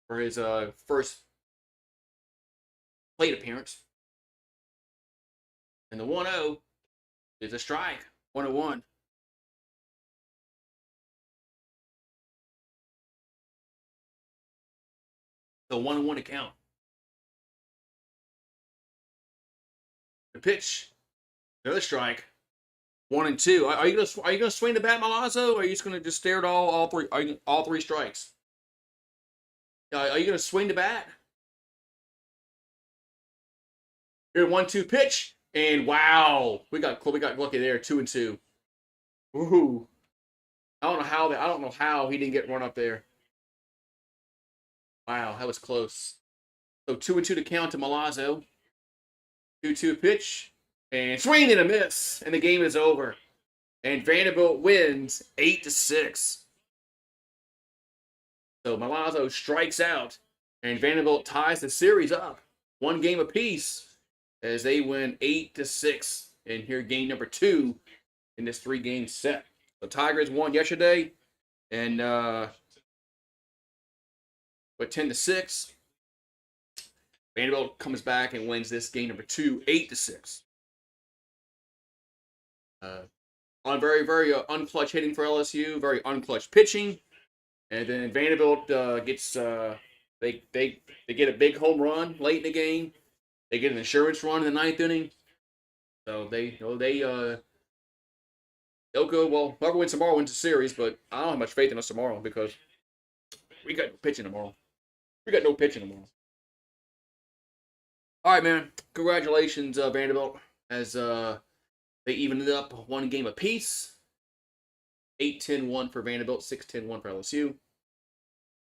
for his first plate appearance, and the 1-0 is a strike. 1-1. So 1-1 to count. The pitch, another strike. 1-2. Are you gonna swing the bat, Milazzo, or are you just gonna just stare at all three? All 3 strikes? Are you gonna swing the bat? Here, 1-2 pitch, and wow, we got lucky there. 2-2. Ooh, I don't know how he didn't get run up there. Wow, that was close. So 2-2 to count to Milazzo. 2-2 pitch, and swing and a miss, and the game is over. And Vanderbilt wins 8-6. So Milazzo strikes out, and Vanderbilt ties the series up 1 game apiece as they win 8-6. And here, game number 2 in this 3-game set. The Tigers won yesterday, and 10-6. Vanderbilt comes back and wins this game number 2, 8-6. On very, very unclutch hitting for LSU, very unclutch pitching, and then Vanderbilt gets they get a big home run late in the game. They get an insurance run in the 9th inning, so they'll go well. Whoever wins tomorrow wins the series, but I don't have much faith in us tomorrow because we got no pitching tomorrow. All right, man. Congratulations, Vanderbilt, as they evened it up 1 game apiece. 8-10-1 for Vanderbilt, 6-10-1 for LSU.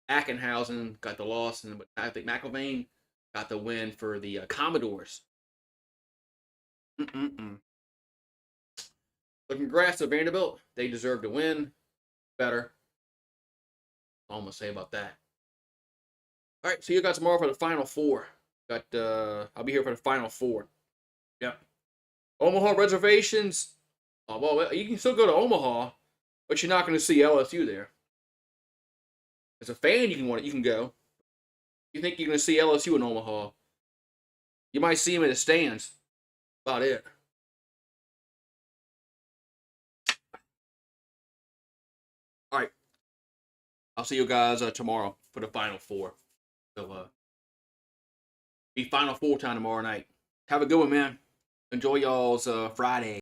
Ackenhausen got the loss, and I think McIlvain got the win for the Commodores. So congrats to Vanderbilt. They deserve to win. Better. All I'm going to say about that. All right, see you guys tomorrow for the Final Four. I'll be here for the Final Four. Yep. Omaha reservations. Oh, well, you can still go to Omaha, but you're not going to see LSU there. As a fan, you can go. You think you're going to see LSU in Omaha? You might see them in the stands. About it. All right. I'll see you guys tomorrow for the Final Four. So, be Final Four time tomorrow night. Have a good one, man. Enjoy y'all's Friday.